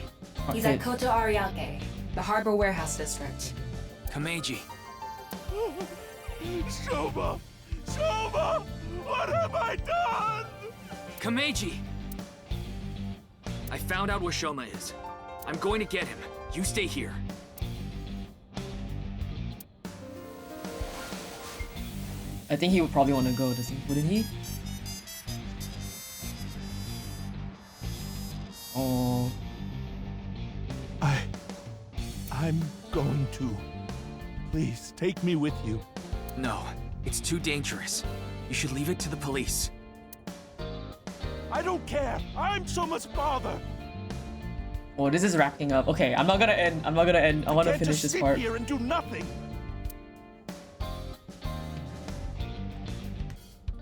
He's at Koto Ariake, the harbor warehouse district. Komeiji. Shoma! Shoma! What have I done? Komeiji! I found out where Shoma is. I'm going to get him. You stay here. I think he would probably want to go, wouldn't he? Oh. I'm going to. Please, take me with you. No, it's too dangerous. You should leave it to the police. I don't care. I'm Shoma's father. Oh, this is racking up. Okay, I'm not gonna end. I want to finish this part. Can't just sit here and do nothing.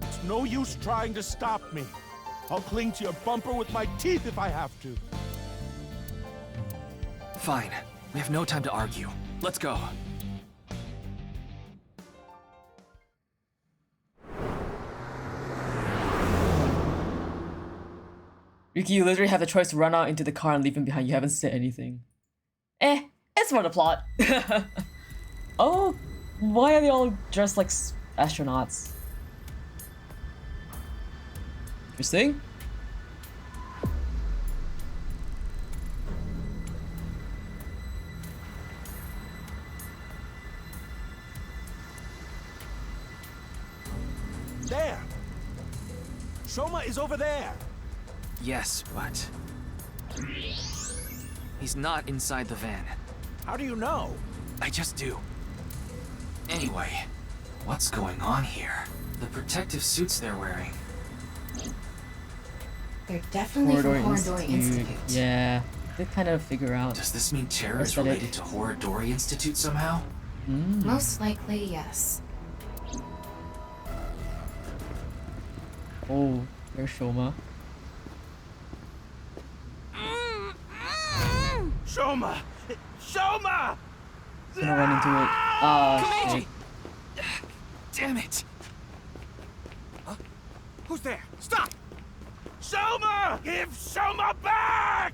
It's no use trying to stop me. I'll cling to your bumper with my teeth if I have to. Fine. We have no time to argue. Let's go. Ryuki, you literally have the choice to run out into the car and leave him behind. You haven't said anything. It's for the plot. Oh, why are they all dressed like astronauts? Interesting. There! Shoma is over there! Yes, but... he's not inside the van. How do you know? I just do. Anyway, what's going on here? The protective suits they're wearing. They're definitely from Horodori Institute. Yeah, they kind of figure out. Does this mean terror is related to Horodori Institute somehow? Most likely, yes. Oh, there's Shoma. Shoma! Shoma! He's gonna run into it. Komeiji! Damn it! Huh? Who's there? Stop! Shoma! Give Shoma back!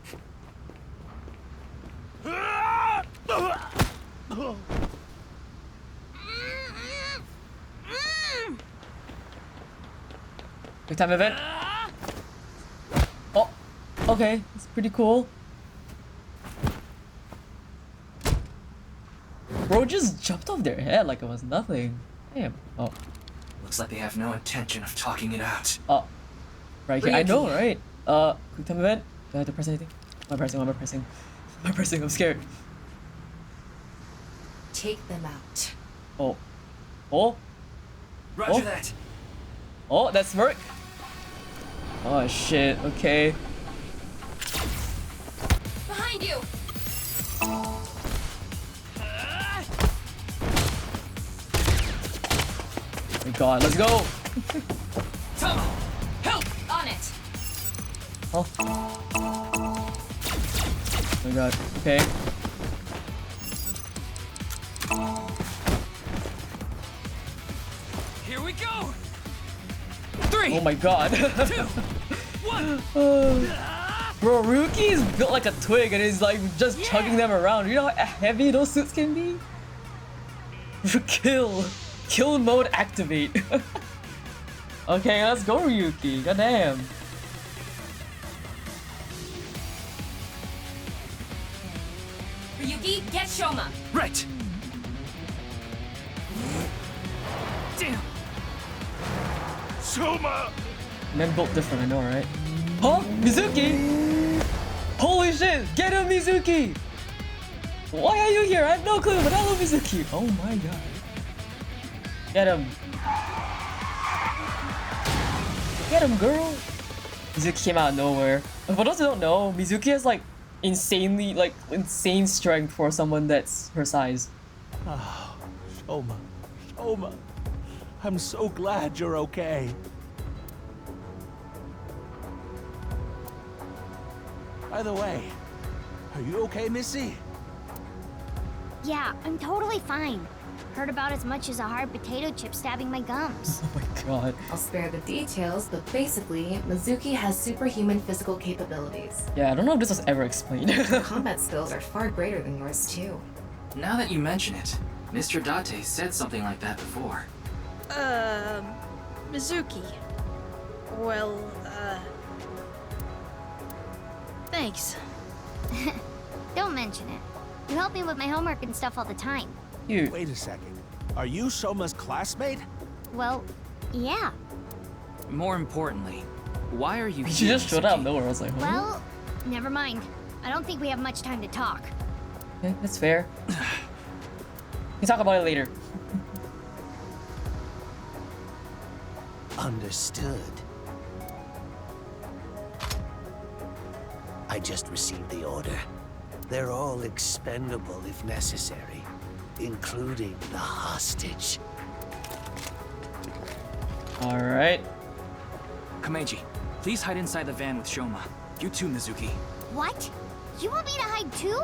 Big time event. Oh, okay, it's pretty cool. Bro just jumped off their head like it was nothing. Damn. Oh. Looks like they have no intention of talking it out. Oh. Right here. I know, right? Quick time event. Do I have to press anything? Am I pressing? Am I pressing? Am I pressing? I'm scared. Take them out. Oh. Oh. Roger that. Oh, that's Merc. Oh shit. Okay. Behind you! Oh my god, let's go! Tomo! Help! On it! Oh. Oh my god, okay. Here we go! 3! Oh my god. 2! 1! Bro, Ryuki is built like a twig and is like just chugging them around. You know how heavy those suits can be? Kill mode activate. Okay, let's go Ryuki. Goddamn. Ryuki, get Shoma! Right! Damn! Shoma! Men built different, I know, right? Huh? Mizuki? Holy shit! Get him, Mizuki! Why are you here? I have no clue, but hello, Mizuki! Oh my god. Get him. Get him, girl! Mizuki came out of nowhere. For those who don't know, Mizuki has like insane strength for someone that's her size. Oh, Shoma. Shoma. I'm so glad you're okay. By the way, are you okay, Missy? Yeah, I'm totally fine. Heard about as much as a hard potato chip stabbing my gums. Oh my god. I'll spare the details, but basically, Mizuki has superhuman physical capabilities. Yeah, I don't know if this was ever explained. Her combat skills are far greater than yours, too. Now that you mention it, Mr. Date said something like that before. Mizuki. Well, thanks. Don't mention it. You help me with my homework and stuff all the time. Dude. Wait a second. Are you Shoma's classmate? Well, yeah. More importantly, why are you She here, just showed out of Mizuki? nowhere. I was like, huh? Well, never mind. I don't think we have much time to talk. Okay, that's fair. We can talk about it later. Understood. I just received the order. They're all expendable if necessary, including the hostage. Alright. Komeiji, please hide inside the van with Shoma. You too, Mizuki. What? You want me to hide too?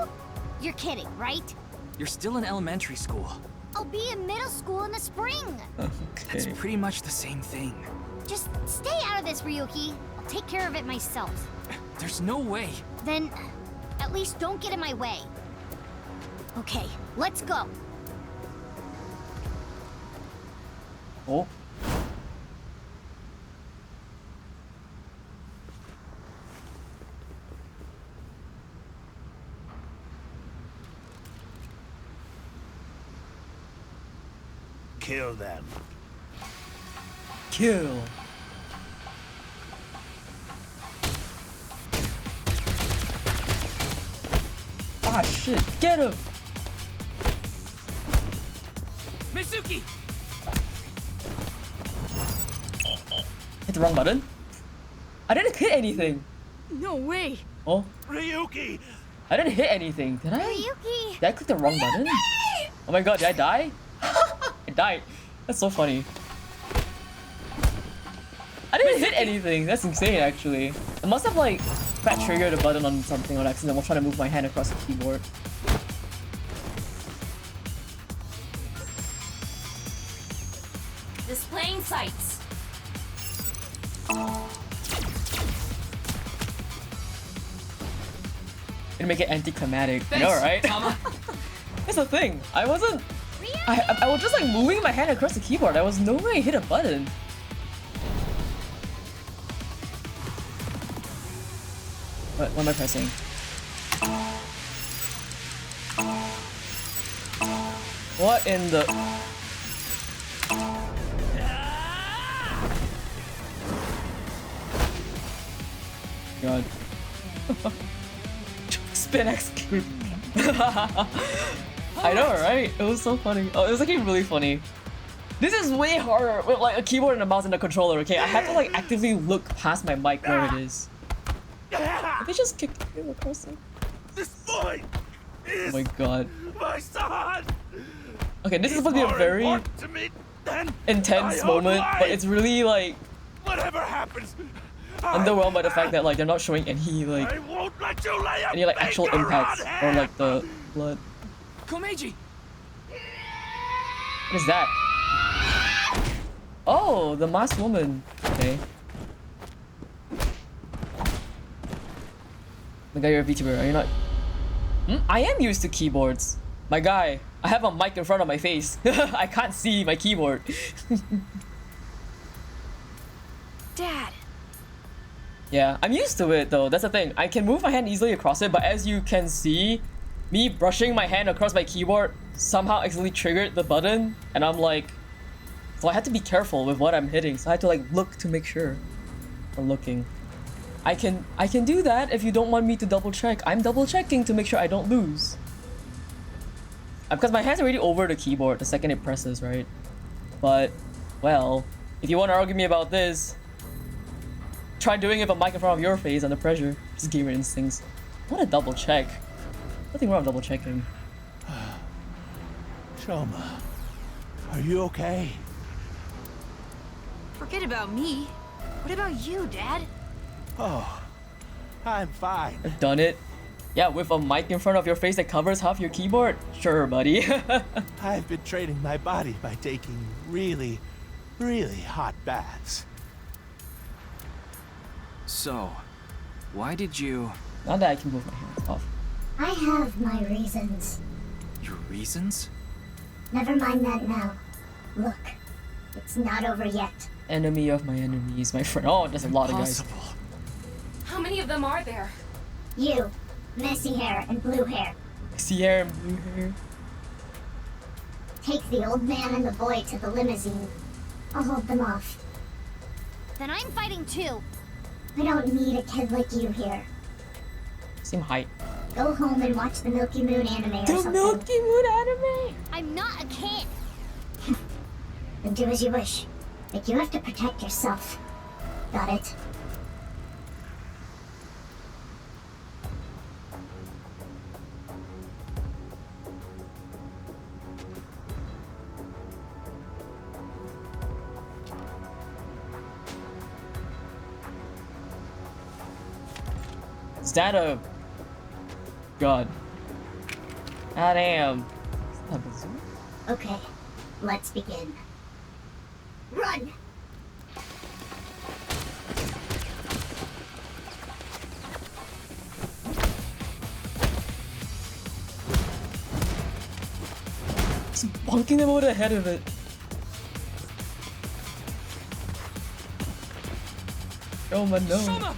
You're kidding, right? You're still in elementary school. I'll be in middle school in the spring. That's pretty much the same thing. Just stay out of this, Ryuki. I'll take care of it myself. There's no way. Then, at least don't get in my way. Okay, let's go. Oh. Kill them. Kill. Ah shit, get him! Mizuki! Hit the wrong button? I didn't hit anything. No way. Oh, Ryuki! I didn't hit anything. Did I? Ryuki! Did I click the wrong button? Oh my god, did I die? I died. That's so funny. I didn't hit anything. That's insane, actually. I must have like fat triggered a button on something on accident while trying to move my hand across the keyboard. Displaying sights. It'd make it anticlimactic. I know, right? That's the thing. I wasn't. I was just like moving my hand across the keyboard. There was no way I hit a button. What am I pressing? What in the... God. Spin X group. I know, right? It was so funny. Oh, it was actually really funny. This is way harder with like a keyboard and a mouse and a controller, okay? I have to like actively look past my mic where it is. They just kicked me across it. This boy is oh my god. my son! Okay, this is supposed to be a very intense moment, but it's really like whatever happens, underwhelmed by the fact that like they're not showing any like I won't let you lay a any like actual finger impacts on or him. like the blood. Komeiji! What is that? Oh, the masked woman. Okay. My guy, you're a Vtuber, are you not? I am used to keyboards. My guy, I have a mic in front of my face. I can't see my keyboard. Dad. Yeah, I'm used to it though. That's the thing. I can move my hand easily across it, but as you can see, me brushing my hand across my keyboard somehow accidentally triggered the button, and I'm like, so I had to be careful with what I'm hitting. So I had to like look to make sure. Or looking. I can do that if you don't want me to double check. I'm double checking to make sure I don't lose. Because my hand's already over the keyboard the second it presses, right? But, well, if you want to argue me about this, try doing it with a mic in front of your face under pressure. Just gamer instincts. I want to double check. Nothing wrong with double checking. Shoma, are you okay? Forget about me. What about you, Dad? Oh, I'm fine. I've done it. Yeah, with a mic in front of your face that covers half your keyboard? Sure, buddy. I've been training my body by taking really, really hot baths. So, why did you... Now that I can move my hands off. I have my reasons. Your reasons? Never mind that now. Look, it's not over yet. Enemy of my enemies, my friend. Oh, there's a lot of guys. How many of them are there? You, messy hair and blue hair. Messy hair and blue hair. Take the old man and the boy to the limousine. I'll hold them off. Then I'm fighting too. I don't need a kid like you here. Same height. Go home and watch the Milky Moon anime or something. The Milky Moon anime? I'm not a kid. Then do as you wish. But you have to protect yourself. Got it? Is that a... God. Ah, damn. Is that a bazooka? Okay, let's begin. Run! Just bonking them over the head of it. Oh my no.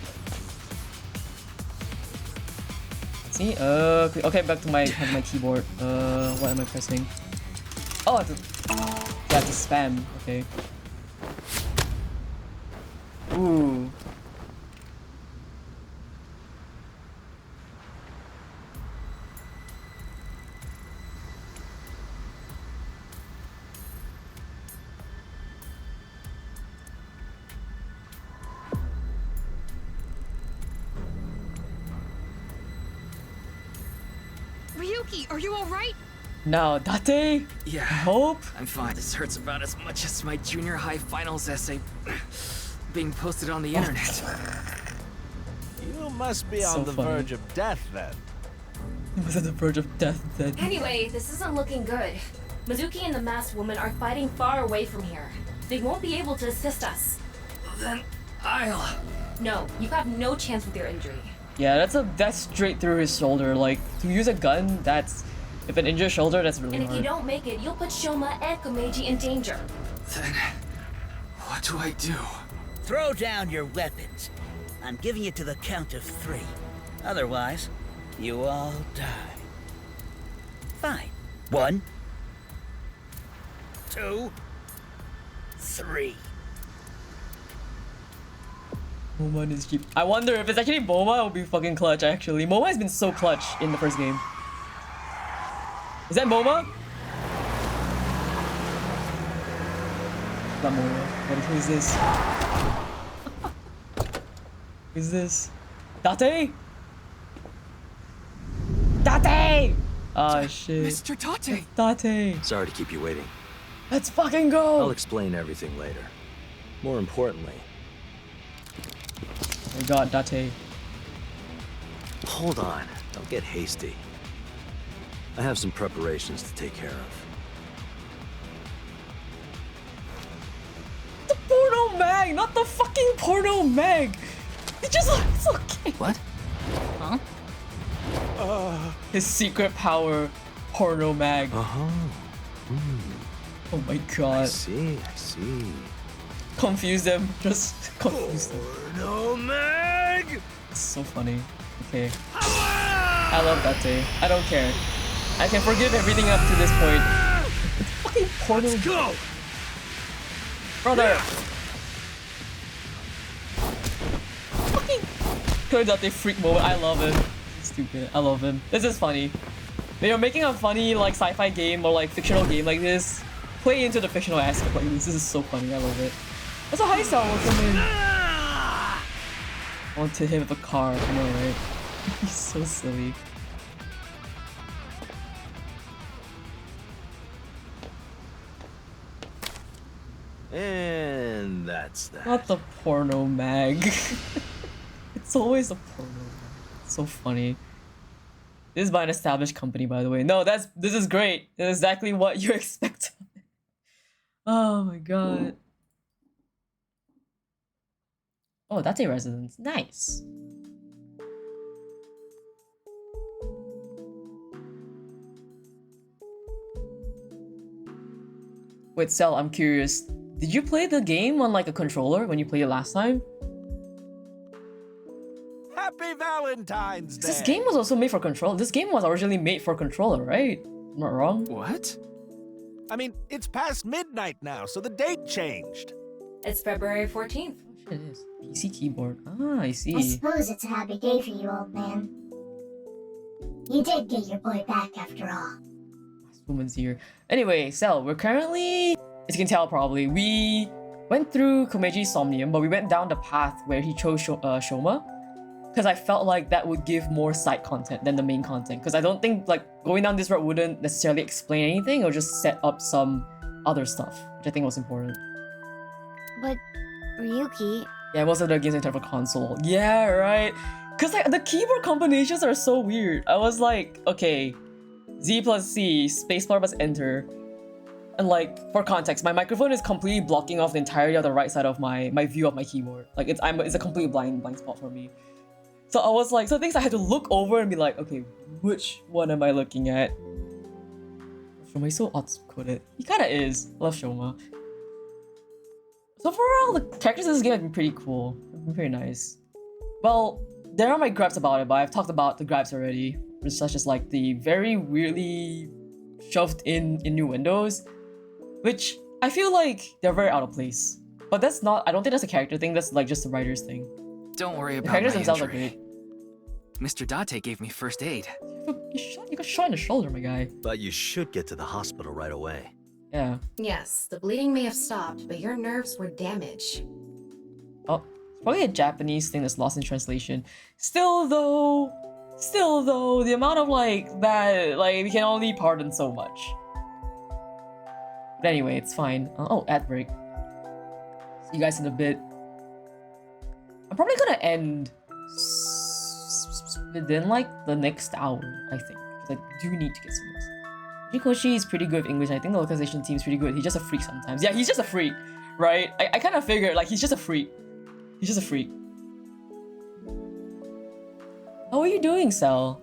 See? Okay, back to my keyboard. What am I pressing? Oh, I have to spam. Okay. Ooh. Ryuki, are you alright? Now, Date. Yeah. I hope. I'm fine. This hurts about as much as my junior high finals essay being posted on the internet. You must be So on the funny. verge of death then. He was on the verge of death then. Anyway, this isn't looking good. Mizuki and the masked woman are fighting far away from here. They won't be able to assist us. Then I'll... No, you have no chance with your injury. Yeah, that's straight through his shoulder. Like, to use a gun, that's... If an injured shoulder, that's really And if you hard. don't make it, you'll put Shoma and Komeiji in danger. Then... what do I do? Throw down your weapons. I'm giving it to the count of 3. Otherwise, you all die. Fine. 1, 2, 3. Moma is cheap. I wonder if it's actually Moma, it would be fucking clutch actually. Moma has been so clutch in the first game. Is that Moma? Not Moma. Who is this? Who's this? Date? Date! Oh shit. Mr. Date! It's Date. Sorry to keep you waiting. Let's fucking go! I'll explain everything later. More importantly... Oh my god, Date. Hold on. Don't get hasty. I have some preparations to take care of. The porno mag, not the fucking porno mag! It just looks okay. What? Huh? His secret power, porno mag. Uh-huh. Oh my god. I see. Confuse them, just confuse them. Porno mag! It's so funny. Okay. I love that day. I don't care. I can forgive everything up to this point. It's fucking porno. Let's go! Brother! Fucking... Turns out they freak moment. I love him. Stupid. I love him. This is funny. When you're making a funny like sci-fi game or like fictional game like this, play into the fictional aspect like this. This is so funny. I love it. That's a high sound will come in. Onto him with a car. I know, right? He's so silly. And that's that. Not the porno mag. It's always a porno mag. It's so funny. This is by an established company, by the way. No, this is great. It's exactly what you expect. Oh my god. Oh, that's a residence. Nice. Wait, Cell, I'm curious. Did you play the game on like a controller when you played it last time? Happy Valentine's Day! This game was also made for controller. This game was originally made for controller, right? I'm not wrong. What? I mean, it's past midnight now, so the date changed. It's February 14th. Oh, shit, it is. PC keyboard. Ah, I see. I suppose it's a happy day for you, old man. You did get your boy back after all. Last woman's here. Anyway, Cell, we're currently... As you can tell, probably, we went through Komeiji's Somnium, but we went down the path where he chose Shoma. Because I felt like that would give more side content than the main content. Because I don't think like going down this route wouldn't necessarily explain anything or just set up some other stuff, which I think was important. But, Ryuki... Yeah, most of the games are intended for console. Yeah, right? Because like the keyboard combinations are so weird. I was like, okay, Z plus C, spacebar plus enter. And like, for context, my microphone is completely blocking off the entirety of the right side of my view of my keyboard. Like it's a complete blind spot for me. So I was like, so things I had to look over and be like, okay, which one am I looking at? Shoma, he's so odd-coded. He kinda is. I love Shoma. So overall, the characters in this game have been pretty cool. They've been pretty nice. Well, there are my gripes about it, but I've talked about the gripes already. Such as like the very weirdly shoved in innuendos, which I feel like they're very out of place. But that's not, I don't think that's a character thing, that's like just the writer's thing. Don't worry The about characters my themselves injury. are great. Mr. Date gave me first aid. You got shot in the shoulder, my guy. But you should get to the hospital right away. Yeah. Yes, the bleeding may have stopped, but your nerves were damaged. Oh, it's probably a Japanese thing that's lost in translation. Still though, Still though, the amount of like that, like we can only pardon so much. But anyway, it's fine. Oh, ad break. See you guys in a bit. I'm probably gonna end within like the next hour, I think. Because I do need to get some rest. Rikoshi is pretty good with English. I think the localization team is pretty good. He's just a freak sometimes. Yeah, he's just a freak, right? I kind of figured like he's just a freak. He's just a freak. How are you doing, Sel?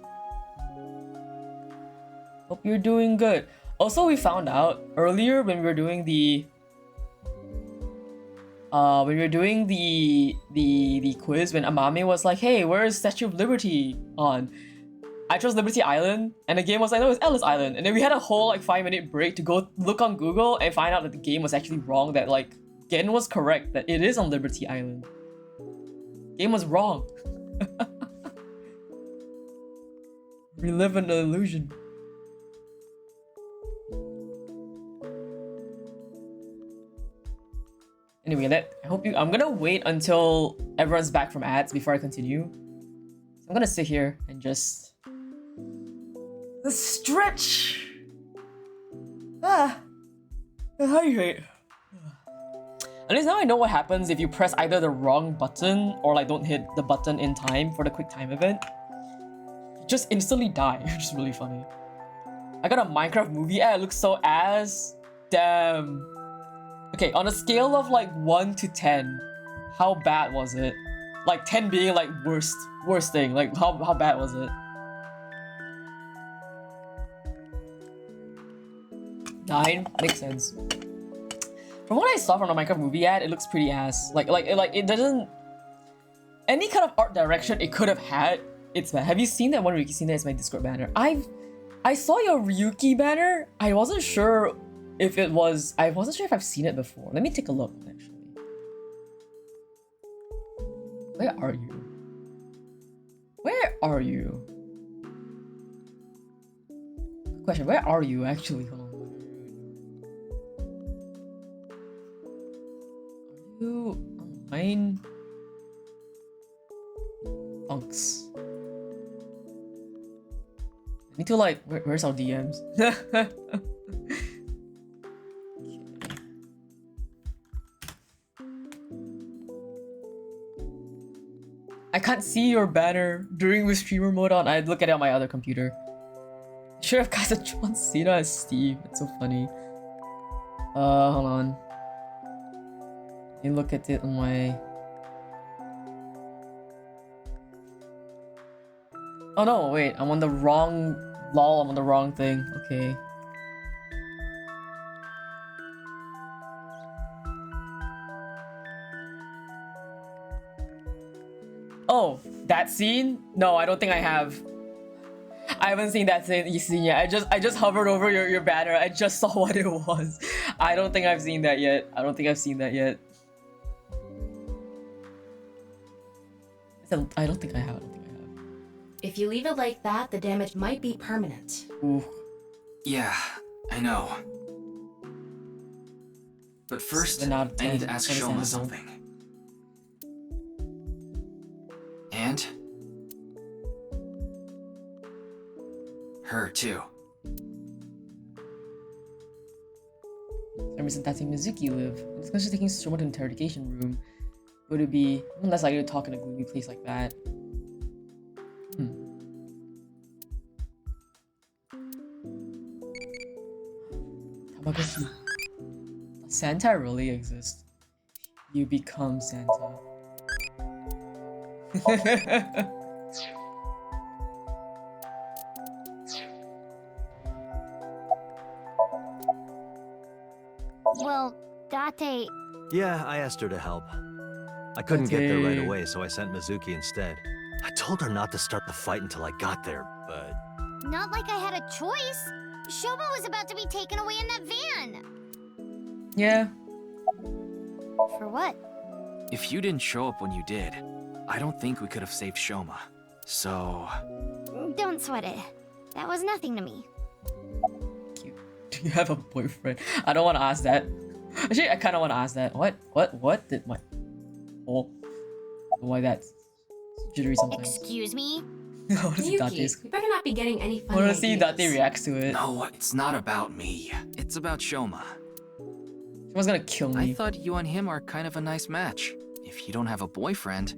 Hope you're doing good. Also, we found out earlier when we were doing the quiz, when Amame was like, "Hey, where is Statue of Liberty on?" I chose Liberty Island, and the game was like, "No, it's Ellis Island." And then we had a whole like 5-minute break to go look on Google and find out that the game was actually wrong. That like Gen was correct, that it is on Liberty Island. Game was wrong. We live in an illusion. Anyway, I'm gonna wait until everyone's back from ads before I continue. So I'm gonna sit here and just stretch. Hydrate. At least now I know what happens if you press either the wrong button or like don't hit the button in time for the quick time event. Just instantly die, which is really funny. I got a Minecraft movie ad, it looks so ass. Damn. Okay, on a scale of like 1 to 10, how bad was it? Like 10 being like worst thing, like how bad was it? 9? Makes sense. From what I saw from the Minecraft movie ad, it looks pretty ass. Like it doesn't... Any kind of art direction it could have had, it's bad. Have you seen that one? Ryuki seen that? It's my Discord banner. I saw your Ryuki banner. I wasn't sure if it was... I wasn't sure if I've seen it before. Let me take a look, actually. Where are you? Where are you? Question, where are you actually? Hold on. Are you online? Funks. I need to like, where's our DMs? I can't see your banner during with streamer mode on. I'd look at it on my other computer. Sure, I've got a John Cena as Steve. It's so funny. Hold on. Let me look at it on my... Oh no, wait, I'm on the wrong... Lol, I'm on the wrong thing. Okay. Oh, that scene? No, I don't think I have. I haven't seen that scene yet. I just hovered over your banner. I just saw what it was. I don't think I've seen that yet. I don't think I've seen that yet. I don't think I have. If you leave it like that, the damage might be permanent. Ooh. Yeah, I know. But first, I need to ask Shoma something. And? Her, too. Some reason Tate Mizuki live. It's because she's taking Shoma to the interrogation room. Would it be less likely to talk in a gloomy place like that? Tamagotchi. Does Santa really exist? You become Santa. Well, Date... Yeah, I asked her to help. I couldn't get there right away, so I sent Mizuki instead. I told her not to start the fight until I got there, but... Not like I had a choice. Shoma was about to be taken away in that van. Yeah. For what? If you didn't show up when you did, I don't think we could have saved Shoma. So... Don't sweat it. That was nothing to me. Cute. Do you have a boyfriend? I don't want to ask that. Actually, I kind of want to ask that. What did my... Oh. Why that? Jittery sometimes. Excuse me? What is Ryuki, Date's? you better not be getting any I funny want to see ideas. Date reacts to it. No, it's not about me. It's about Shoma. She was gonna kill me. I thought you and him are kind of a nice match. If you don't have a boyfriend,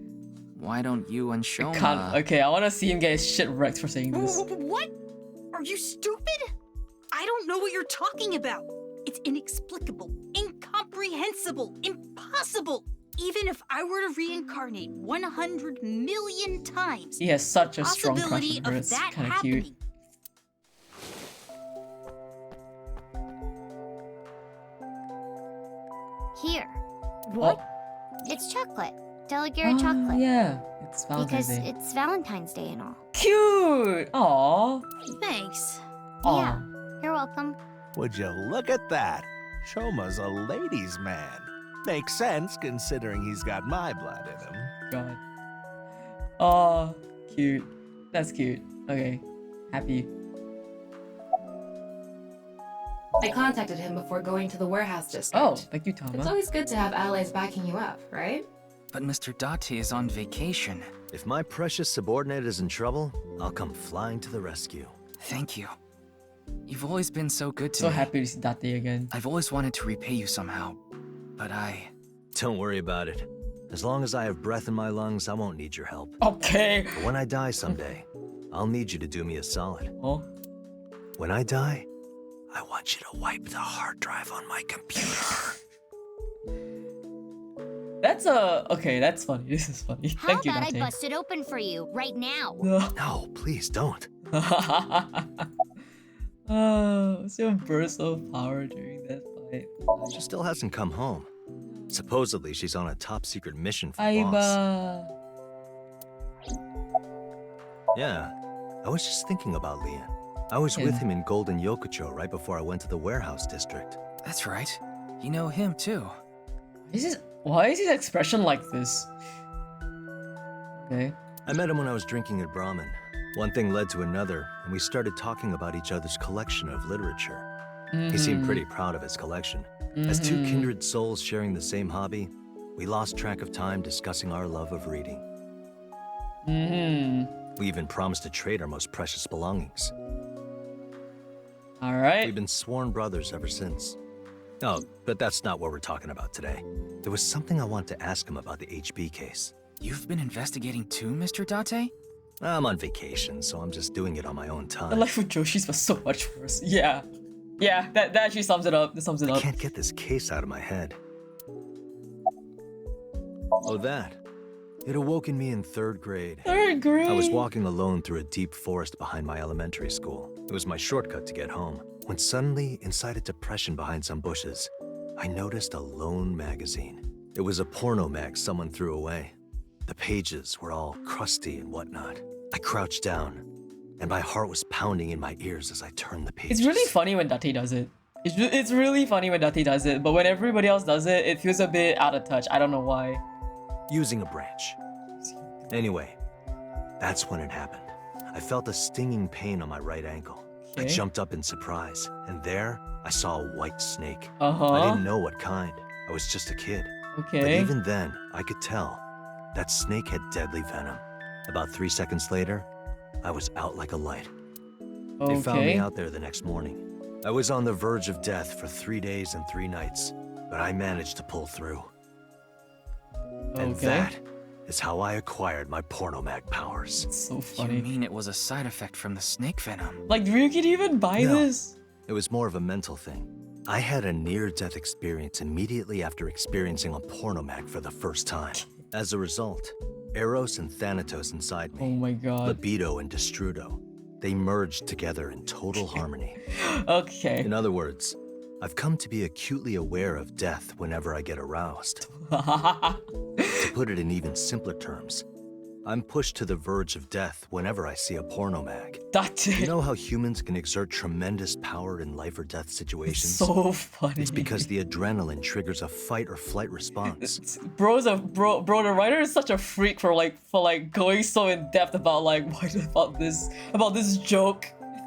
why don't you and Shoma... Okay, I want to see him get his shit wrecked for saying this. What? Are you stupid? I don't know what you're talking about. It's inexplicable, incomprehensible, impossible. Even if I were to reincarnate 100 million times, He has such a strong crush possibility on her. of It's that kind of cute. happening. Here. What? It's chocolate. Delicate chocolate. Yeah, it's Valentine's Because Day. it's Valentine's Day and all. Cute! Aww. Thanks. Aw. Yeah, you're welcome. Would you look at that? Shoma's a ladies' man. Makes sense considering he's got my blood in him. God. Oh, cute. That's cute. Okay. Happy. I contacted him before going to the warehouse district. Oh, thank you, Tama. It's always good to have allies backing you up, right? But Mr. Date is on vacation. If my precious subordinate is in trouble, I'll come flying to the rescue. Thank you. You've always been so good to So me. happy to see Date again. I've always wanted to repay you somehow, but I... Don't worry about it. As long as I have breath in my lungs, I won't need your help. Okay. But when I die someday, I'll need you to do me a solid. Oh? When I die, I want you to wipe the hard drive on my computer. That's okay, that's funny. This is funny. How Thank you, about I Date. bust it open for you right now? No, please don't. So burst of power during that fight. She still hasn't come home. Supposedly, she's on a top secret mission for boss. Aiba. Yeah, I was just thinking about Lian. I was with him in Golden Yokocho right before I went to the warehouse district. That's right. You know him too. Why is his expression like this? Okay. I met him when I was drinking at Brahmin. One thing led to another, and we started talking about each other's collection of literature. He seemed pretty proud of his collection. As two kindred souls sharing the same hobby, we lost track of time discussing our love of reading. We even promised to trade our most precious belongings. Alright. We've been sworn brothers ever since. Oh, but that's not what we're talking about today. There was something I want to ask him about the HB case. You've been investigating too, Mr. Date? I'm on vacation, so I'm just doing it on my own The time. life with Joshi's was so much worse. Yeah. Yeah, that actually sums it up. That sums it I up. can't get this case out of my head. Oh, that. It awoke in me in 3rd grade. 3rd grade? I was walking alone through a deep forest behind my elementary school. It was my shortcut to get home. When suddenly, inside a depression behind some bushes, I noticed a lone magazine. It was a porno mag someone threw away. The pages were all crusty and whatnot. I crouched down, and my heart was pounding in my ears as I turned the pages. It's really funny when Date does it. It's really funny when Date does it, but when everybody else does it, it feels a bit out of touch. I don't know why. Using a branch. Anyway, that's when it happened. I felt a stinging pain on my right ankle. I Okay. jumped up in surprise, and there I saw a white snake. Uh-huh. I didn't know what kind. I was just a kid. Okay. But even then, I could tell that snake had deadly venom. About 3 seconds later, I was out like a light. They found me Okay. out there the next morning. I was on the verge of death for 3 days and 3 nights, but I managed to pull through. And Okay. that is how I acquired my pornomag powers. So funny. You mean it was a side effect from the snake venom? Like, Ryuki didn't even buy No. this? It was more of a mental thing. I had a near-death experience immediately after experiencing a pornomag for the first time. As a result, Eros and Thanatos inside me, Oh my god. libido and destrudo, they merged together in total harmony. Okay. In other words, I've come to be acutely aware of death whenever I get aroused. To put it in even simpler terms, I'm pushed to the verge of death whenever I see a pornomag. That's it. You know how humans can exert tremendous power in life or death situations? So funny. It's because the adrenaline triggers a fight or flight response. Bro, the writer is such a freak for going so in depth about about this joke.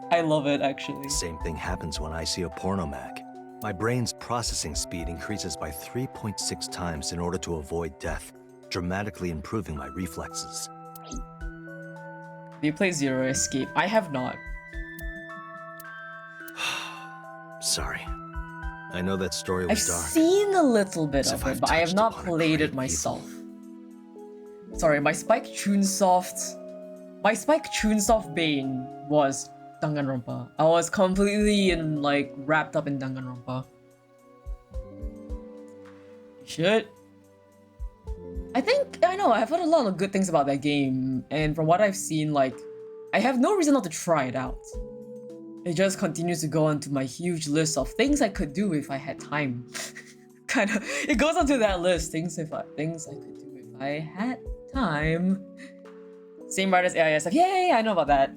I love it actually. Same thing happens when I see a pornomag. My brain's processing speed increases by 3.6 times in order to avoid death, dramatically improving my reflexes. Do you play Zero Escape? I have not. Sorry. I know that story I've was dark. seen a little bit As of if it, I've but I have touched not upon a played great it myself. Sorry, my Spike Chunsoft Bane was Danganronpa. I was completely wrapped up in Danganronpa. Should. I know, I've heard a lot of good things about that game, and from what I've seen, I have no reason not to try it out. It just continues to go onto my huge list of things I could do if I had time. It goes onto that list, things I could do if I had time. Same writer as AISF. Yeah, I know about that.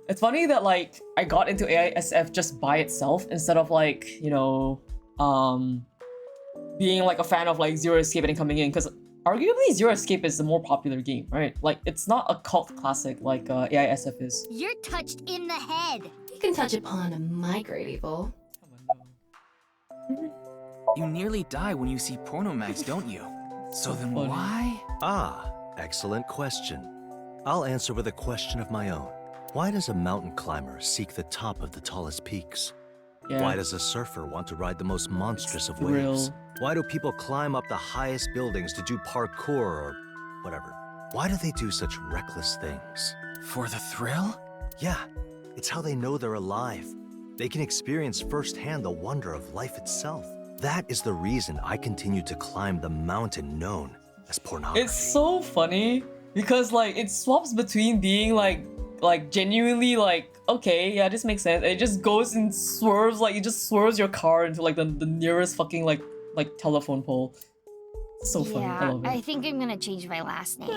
It's funny that I got into AISF just by itself instead of being a fan of Zero Escape and coming in, because arguably Zero Escape is the more popular game, right? It's not a cult classic like AISF is. You're touched in the head. You can touch upon my great evil. You nearly die when you see porno mags, don't you? So then why? Ah, excellent question. I'll answer with a question of my own. Why does a mountain climber seek the top of the tallest peaks? Yeah. Why does a surfer want to ride the most monstrous of waves? Thrill. Why do people climb up the highest buildings to do parkour or whatever? Why do they do such reckless things? For the thrill? Yeah, it's how they know they're alive. They can experience firsthand the wonder of life itself. That is the reason I continue to climb the mountain known as pornography. It's so funny because it swaps between being genuinely okay, yeah, this makes sense. It just goes and swerves, it just swerves your car into the nearest fucking telephone pole. It's so funny. I love it. I think I'm gonna change my last name.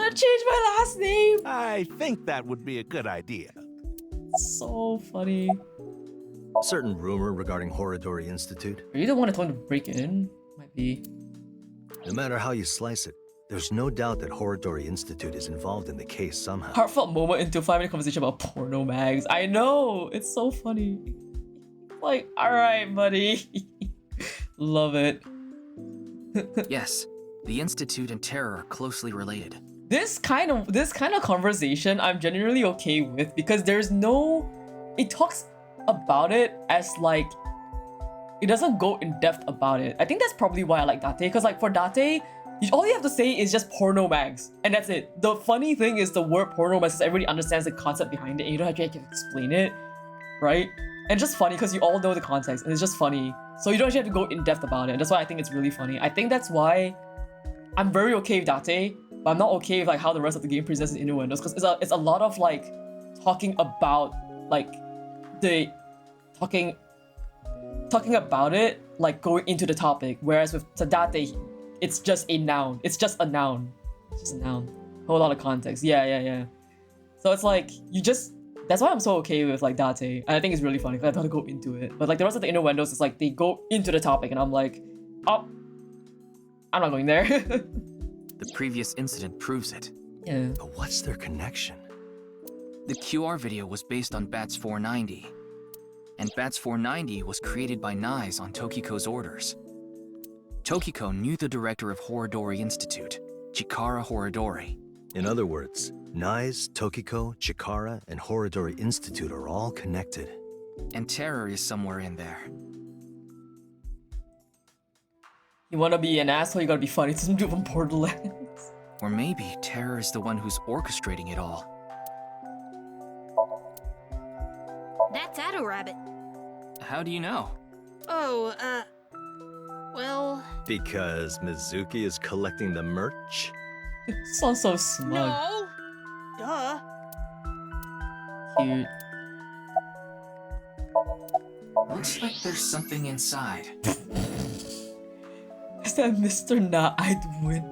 I think that would be a good idea. So funny. Certain rumor regarding Horodori Institute. Are you the one that told him to break in? Might be. No matter how you slice it, there's no doubt that Horodori Institute is involved in the case somehow. Heartfelt moment into a 5-minute conversation about porno mags. I know! It's so funny. Alright, buddy. Love it. Yes, the Institute and Terror are closely related. This kind of conversation I'm genuinely okay with because there's no... It talks about it as it doesn't go in depth about it. I think that's probably why I like Date, because for Date, all you have to say is just porno mags, and that's it. The funny thing is the word porno mags, everybody understands the concept behind it, and you don't have to explain it, right? And it's just funny because you all know the context, and it's just funny. So you don't actually have to go in depth about it, and that's why I think it's really funny. I think that's why I'm very okay with Date, but I'm not okay with how the rest of the game presents innuendos, because it's a lot of talking about talking about it going into the topic, whereas with Tadate, it's just a noun. It's just a noun. It's just a noun. Whole lot of context. Yeah. So it's that's why I'm so okay with Date. And I think it's really funny because I don't have to go into it. But the rest of the innuendos is they go into the topic and I'm oh, I'm not going there. The previous incident proves it. Yeah. But what's their connection? The QR video was based on Bats 490. And Bats 490 was created by Nyes on Tokiko's orders. Tokiko knew the director of Horodori Institute, Chikara Horodori. In other words, Nyes, Tokiko, Chikara, and Horodori Institute are all connected. And Terror is somewhere in there. You wanna be an asshole, you gotta be funny. It's some dude from Borderlands. Or maybe Terror is the one who's orchestrating it all. That's Addo Rabbit. How do you know? Oh, well... Because Mizuki is collecting the merch? Sounds so smug. No! Duh. Cute. Looks like there's something inside. Is that Mr. Nah, I'd win?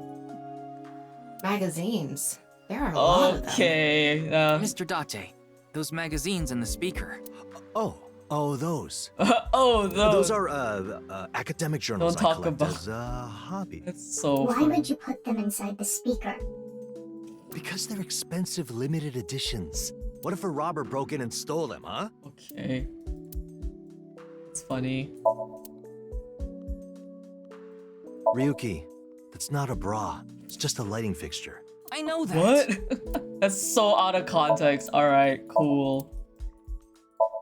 Magazines. There are a lot of them. Okay. Mr. Date, those magazines and the speaker. Oh, those. Those. Those are academic journals Don't talk I collect about as a hobby. That's so Why funny. would you put them inside the speaker? Because they're expensive limited editions. What if a robber broke in and stole them, huh? Okay. It's funny. Ryuki, that's not a bra. It's just a lighting fixture. I know that. What? That's so out of context. Alright, cool.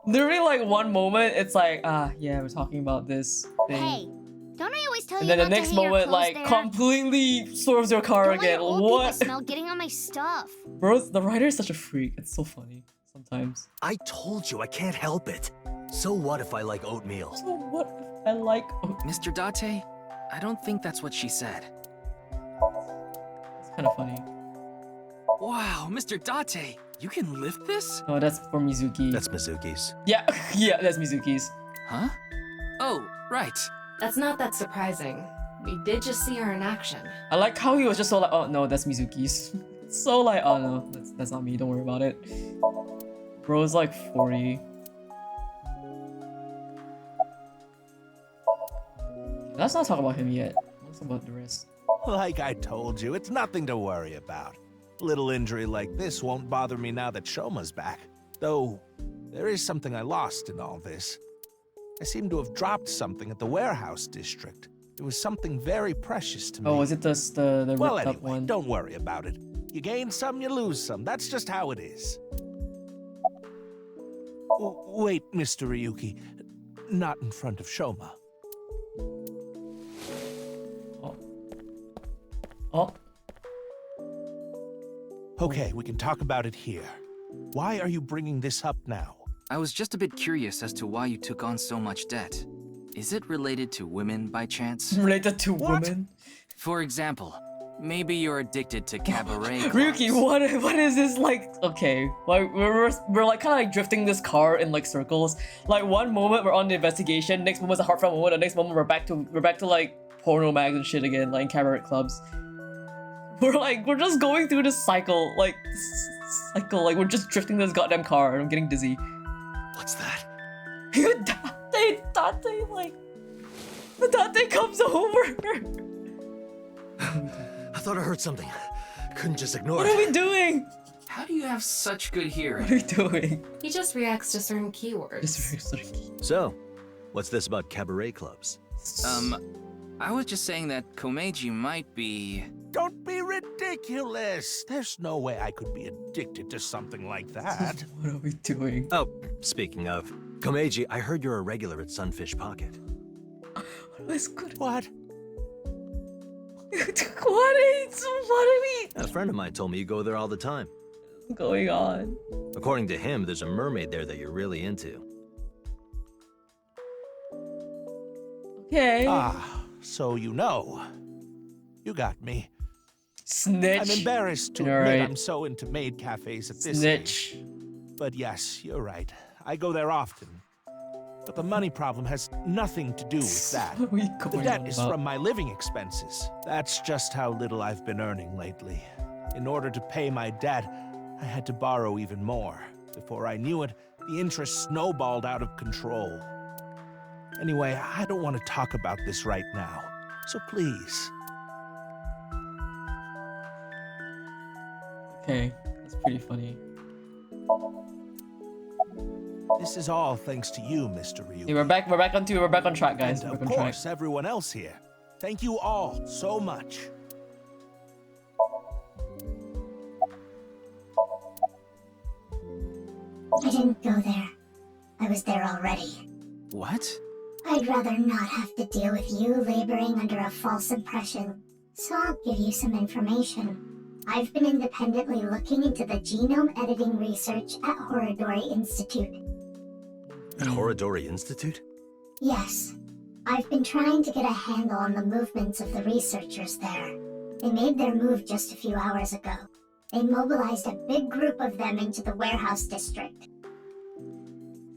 Literally like one moment, it's like, yeah, we're talking about this thing. Hey, don't I always tell And you then the not to next hang your moment, clothes like, there? completely swerves your car Don't let again. your old people What? smell getting on my stuff. Bro, the writer is such a freak. It's so funny sometimes. I told you I can't help it. So what if I like oatmeal? So what if I like Mr. Date, I don't think that's what she said. It's kind of funny. Wow, Mr. Date, you can lift this? Oh, that's for Mizuki. That's Mizuki's. Yeah, yeah, that's Mizuki's. Huh? Oh, right. That's not that surprising. We did just see her in action. I like how he was just so like, oh no, that's Mizuki's. So like, oh no, that's not me, don't worry about it. Bro's like 40. Let's not talk about him yet. Let's talk about the rest. Like I told you, it's nothing to worry about. A little injury like this won't bother me now that Shoma's back. Though, there is something I lost in all this. I seem to have dropped something at the warehouse district. It was something very precious to me. Oh, is it the well, ripped anyway, up one? don't worry about it. You gain some, you lose some. That's just how it is. Wait, Mr. Ryuki. Not in front of Shoma. Oh. Okay, we can talk about it here. Why are you bringing this up now? I was just a bit curious as to why you took on so much debt. Is it related to women by chance? Related to women? For example, maybe you're addicted to cabaret clubs. Ryuki, what is this like? Okay, like we're like kind of like drifting this car in like circles. Like one moment we're on the investigation, next moment's a heartfelt moment, the next moment we're back to like porno mags and shit again, like in cabaret clubs. We're just going through this cycle, like we're just drifting this goddamn car and I'm getting dizzy. What's that? Date comes over. I thought I heard something. Couldn't just ignore What it. are we doing? How do you have such good hearing? What are we doing? He just reacts to certain keywords. So, what's this about cabaret clubs? I was just saying that Komeiji might be... Don't be ridiculous! There's no way I could be addicted to something like that. What are we doing? Oh, speaking of, Komeiji, I heard you're a regular at Sunfish Pocket. That's good. What? What are we? A friend of mine told me you go there all the time. What's going on? According to him, there's a mermaid there that you're really into. Okay. So you know. You got me. Snitch. I'm embarrassed to admit Alright. I'm so into maid cafes at this Snitch. age. But yes, you're right. I go there often. But the money problem has nothing to do with that. What are we The going debt on is about? from my living expenses. That's just how little I've been earning lately. In order to pay my debt, I had to borrow even more. Before I knew it, the interest snowballed out of control. Anyway, I don't want to talk about this right now. So please. Okay, that's pretty funny. This is all thanks to you, Mr. Ryuki. Hey, we're back on track, guys. And We're of back on track. course, everyone else here. Thank you all so much. I didn't go there. I was there already. What? I'd rather not have to deal with you laboring under a false impression. So I'll give you some information. I've been independently looking into the genome editing research at Horodori Institute. At Horodori Institute? Yes. I've been trying to get a handle on the movements of the researchers there. They made their move just a few hours ago. They mobilized a big group of them into the warehouse district.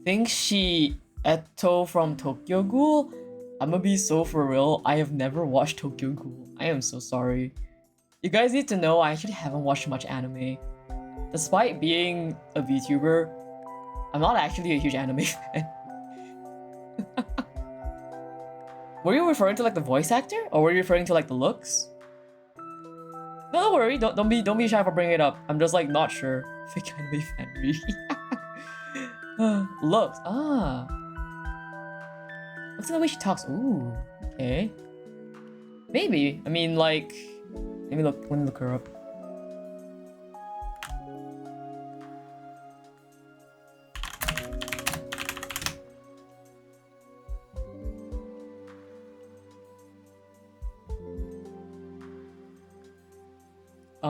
Think she Eto from Tokyo Ghoul? I'ma be so for real, I have never watched Tokyo Ghoul. I am so sorry. You guys need to know I actually haven't watched much anime. Despite being a VTuber, I'm not actually a huge anime fan. Were you referring to like the voice actor? Or were you referring to like the looks? No, don't worry, don't be shy for bringing it up. I'm just like not sure. Fake anime fan really. Looks, Looks at the way she talks. Ooh, okay. Maybe. I mean, like, let me look her up.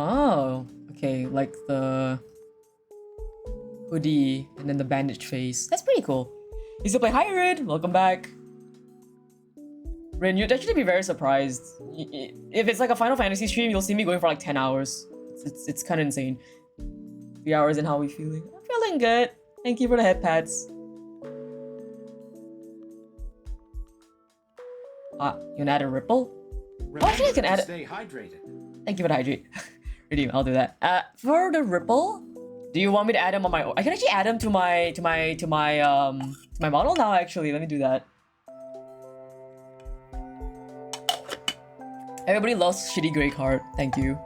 Oh, okay, like the hoodie and then the bandaged face. That's pretty cool. He's to play. Hi, Rin. Welcome back. Rin, you'd actually be very surprised. If it's like a Final Fantasy stream, you'll see me going for like 10 hours. It's kind of insane. 3 hours in. How are we feeling? I'm feeling good. Thank you for the head pats. You wanna add a ripple? Oh, actually, I can add it. Stay hydrated. Thank you for the hydrate. Redeem, I'll do that. For the ripple, do you want me to add him on my? I can actually add him to my model now. Actually, let me do that. Everybody loves shitty gray card. Thank you.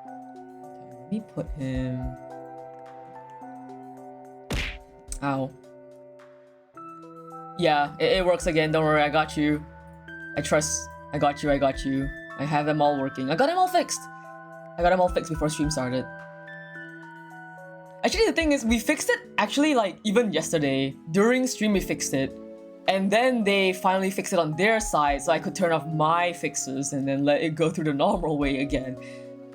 Okay, let me put him. Ow. Yeah, it works again. Don't worry, I got you. I trust. I got you. I got you. I have them all working. I got them all fixed. I got them all fixed before stream started. Actually, the thing is, we fixed it actually like even yesterday. During stream, we fixed it. And then they finally fixed it on their side so I could turn off my fixes and then let it go through the normal way again.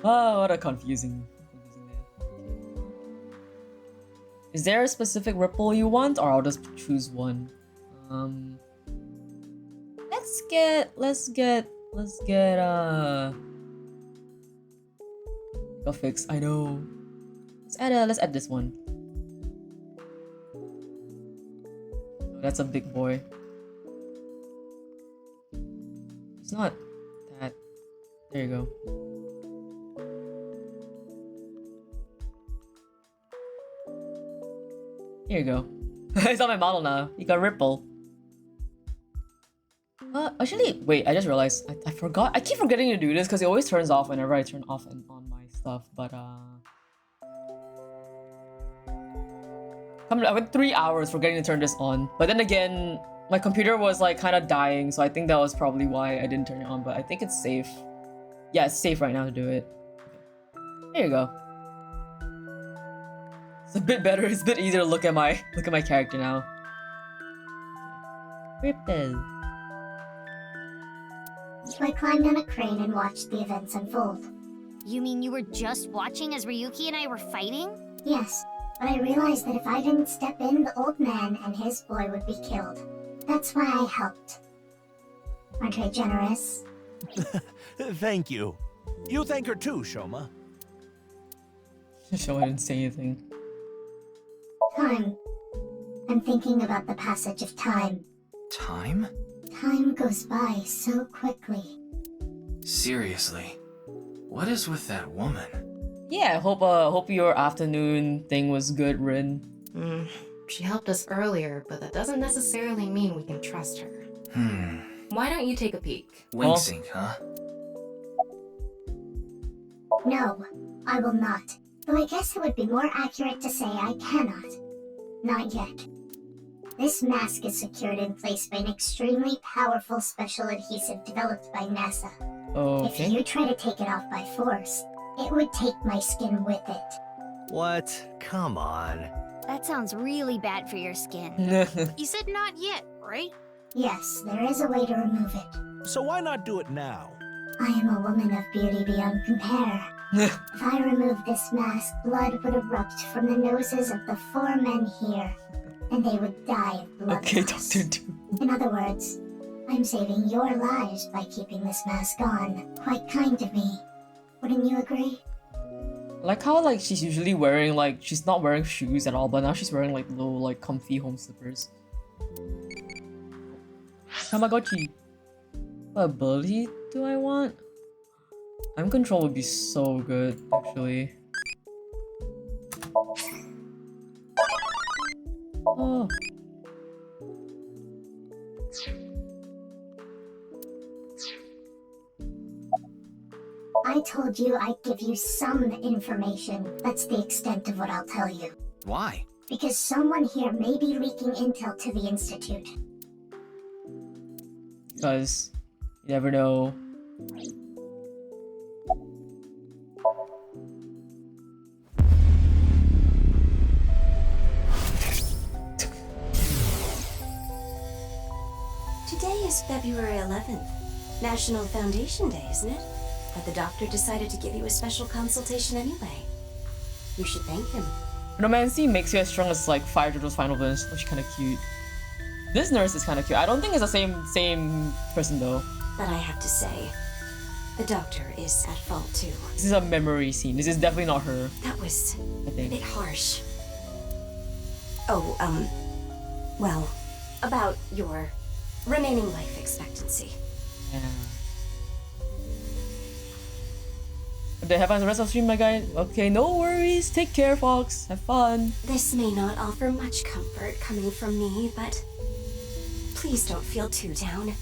Oh, what a confusing Is there a specific ripple you want, or I'll just choose one? Let's get go fix. I know. Let's add this one. Oh, that's a big boy. It's not that. There you go. Here you go. It's on my model now. You got ripple. Actually, wait, I just realized I forgot. I keep forgetting to do this because it always turns off whenever I turn off and on my stuff, but I went 3 hours forgetting to turn this on. But then again, my computer was like kind of dying, so I think that was probably why I didn't turn it on, but I think it's safe. Yeah, it's safe right now to do it. There you go. It's a bit better, it's a bit easier to look at my character now. Ripple. So I climbed on a crane and watched the events unfold. You mean you were just watching as Ryuki and I were fighting? Yes, but I realized that if I didn't step in, the old man and his boy would be killed. That's why I helped. Aren't I generous? Thank you. You thank her too, Shoma. Shoma didn't say anything. Time. I'm thinking about the passage of time. Time? Time goes by so quickly. Seriously, what is with that woman? Yeah, hope your afternoon thing was good, Rin. She helped us earlier, but that doesn't necessarily mean we can trust her. Why don't you take a peek? Wing sync, huh? No, I will not. Though I guess it would be more accurate to say I cannot. Not yet. This mask is secured in place by an extremely powerful special adhesive developed by NASA. Okay. If you try to take it off by force, it would take my skin with it. What? Come on. That sounds really bad for your skin. You said not yet, right? Yes, there is a way to remove it. So why not do it now? I am a woman of beauty beyond compare. If I remove this mask, blood would erupt from the noses of the 4 men here, and they would die of blood Okay, loss. Dr. Doom. In other words, I'm saving your lives by keeping this mask on. Quite kind of me. Wouldn't you agree? Like how like she's usually wearing like she's not wearing shoes at all, but now she's wearing like little like comfy home slippers. Tamagotchi. What ability do I want? Time control would be so good, actually. Oh. I told you I'd give you some information. That's the extent of what I'll tell you. Why? Because someone here may be leaking intel to the Institute. Because you never know. Today is February 11th. National Foundation Day, isn't it? but the doctor decided to give you a special consultation anyway. You should thank him. Romancy makes you as strong as like 5 JoJo's final villains. Oh, she's kind of cute. This nurse is kind of cute. I don't think it's the same person though. But I have to say, the doctor is at fault too. This is a memory scene. This is definitely not her. That was I think. a bit harsh. Oh, well, about your remaining life expectancy. Yeah. Did have fun the rest of the stream, my guy? Okay, no worries. Take care, Fox. Have fun. This may not offer much comfort coming from me, but please don't feel too down.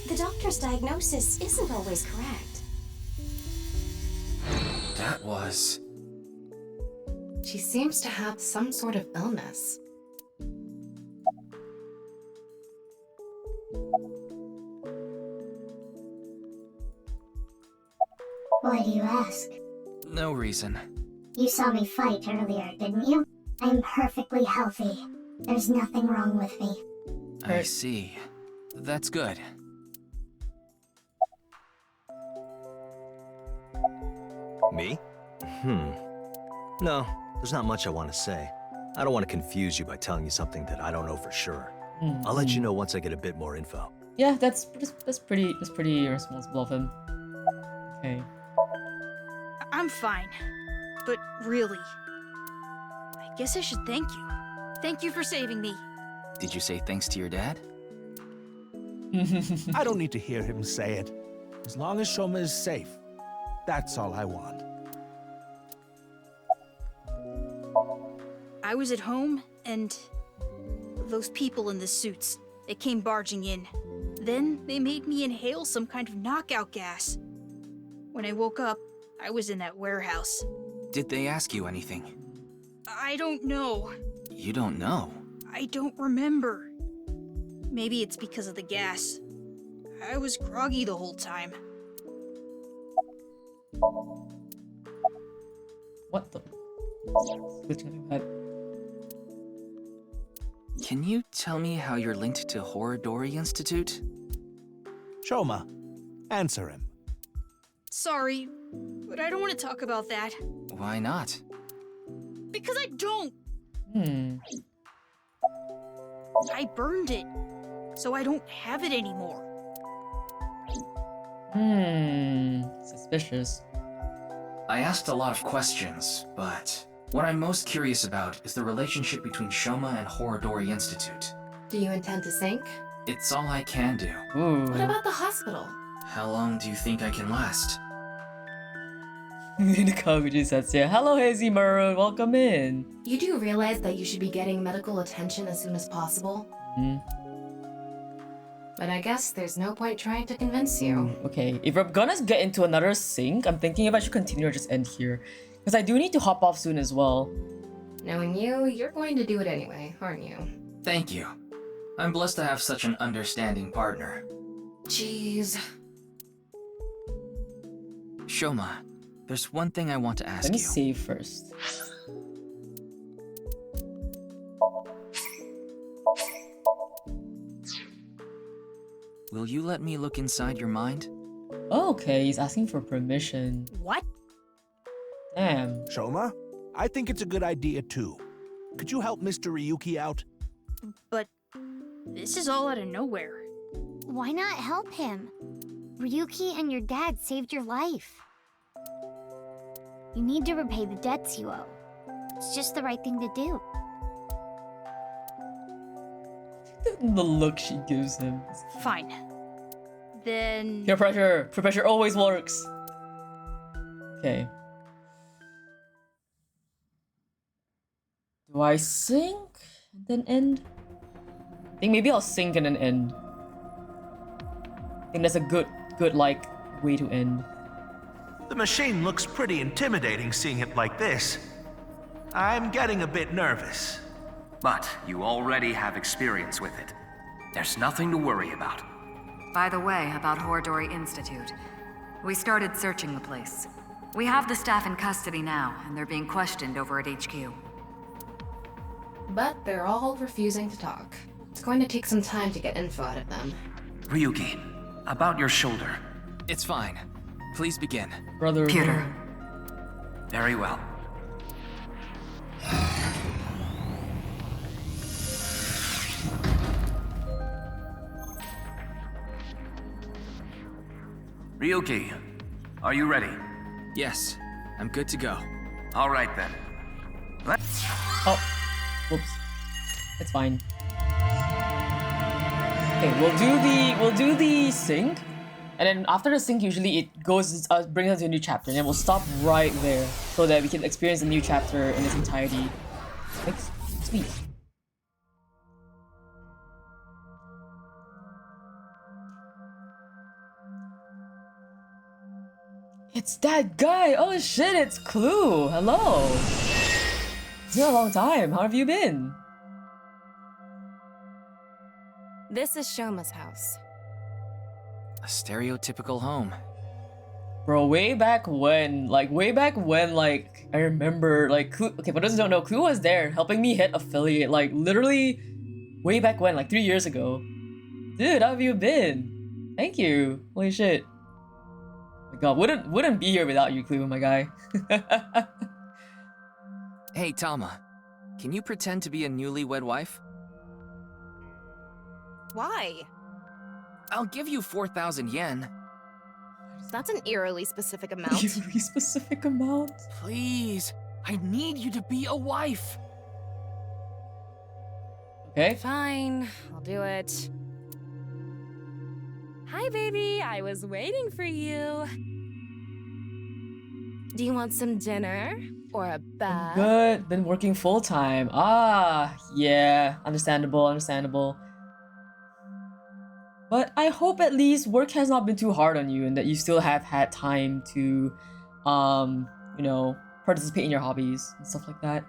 The doctor's diagnosis isn't always correct. That was... She seems to have some sort of illness. Why do you ask? No reason. You saw me fight earlier, didn't you? I'm perfectly healthy. There's nothing wrong with me. I see. That's good. Me? No, there's not much I want to say. I don't want to confuse you by telling you something that I don't know for sure. I'll let you know once I get a bit more info. Yeah, that's pretty responsible of him. Okay. I'm fine. But really, I guess I should thank you. Thank you for saving me. Did you say thanks to your dad? I don't need to hear him say it. As long as Shoma is safe, that's all I want. I was at home, and those people in the suits, they came barging in. Then they made me inhale some kind of knockout gas. When I woke up, I was in that warehouse. Did they ask you anything? I don't know. You don't know? I don't remember. Maybe it's because of the gas. I was groggy the whole time. What the? Can you tell me how you're linked to Horodori Institute? Shoma, answer him. Sorry, but I don't want to talk about that. Why not? Because I don't! I burned it, so I don't have it anymore. Suspicious. I asked a lot of questions, but what I'm most curious about is the relationship between Shoma and Horodori Institute. Do you intend to sink? It's all I can do. What about the hospital? How long do you think I can last? Kawaguchi says, yeah. Hello, Hazy Maroon. Welcome in. You do realize that you should be getting medical attention as soon as possible? But I guess there's no point trying to convince you. Okay, if we're gonna get into another sync, I'm thinking if I should continue or just end here. Because I do need to hop off soon as well. Knowing you, you're going to do it anyway, aren't you? Thank you. I'm blessed to have such an understanding partner. Jeez. Shoma, there's one thing I want to ask you. Let me save first. Will you let me look inside your mind? Oh, okay, he's asking for permission. What? Damn. Shoma, I think it's a good idea too. Could you help Mr. Ryuki out? But this is all out of nowhere. Why not help him? Ryuki and your dad saved your life. You need to repay the debts you owe. It's just the right thing to do. The look she gives him. Fine. Then... Peer pressure! Peer pressure always works! Okay. Do I sink and then end? I think maybe I'll sink and then end. I think that's a good like way to end. The machine looks pretty intimidating seeing it like this. I'm getting a bit nervous. But you already have experience with it. There's nothing to worry about. By the way, about Horodori Institute. We started searching the place. We have the staff in custody now, and they're being questioned over at HQ. But they're all refusing to talk. It's going to take some time to get info out of them. Ryuki, about your shoulder. It's fine. Please begin. Brother. Pewter. Very well. Ryuki, are you ready? Yes, I'm good to go. All right then. Oh, whoops. It's fine. Okay, we'll do the sync, and then after the sync, usually it goes brings us to a new chapter, and then we'll stop right there so that we can experience the new chapter in its entirety. Sweet. It's that guy! Oh shit, it's Clue! Hello! It's been a long time. How have you been? This is Shoma's house. A stereotypical home. Bro, way back when, like, I remember, like, Clue, okay, for those who don't know, Clue was there helping me hit affiliate, like, literally way back when, like, 3 years ago. Dude, how have you been? Thank you. Holy shit. Oh my god, wouldn't be here without you, Clue, my guy. Hey, Tama. Can you pretend to be a newlywed wife? Why? I'll give you 4,000 yen. That's an eerily specific amount. Eerily specific amount? Please, I need you to be a wife. Okay. Fine, I'll do it. Hi, baby. I was waiting for you. Do you want some dinner or a bath? Good. Been working full time. Ah, yeah. Understandable. But I hope at least work has not been too hard on you and that you still have had time to, you know, participate in your hobbies and stuff like that.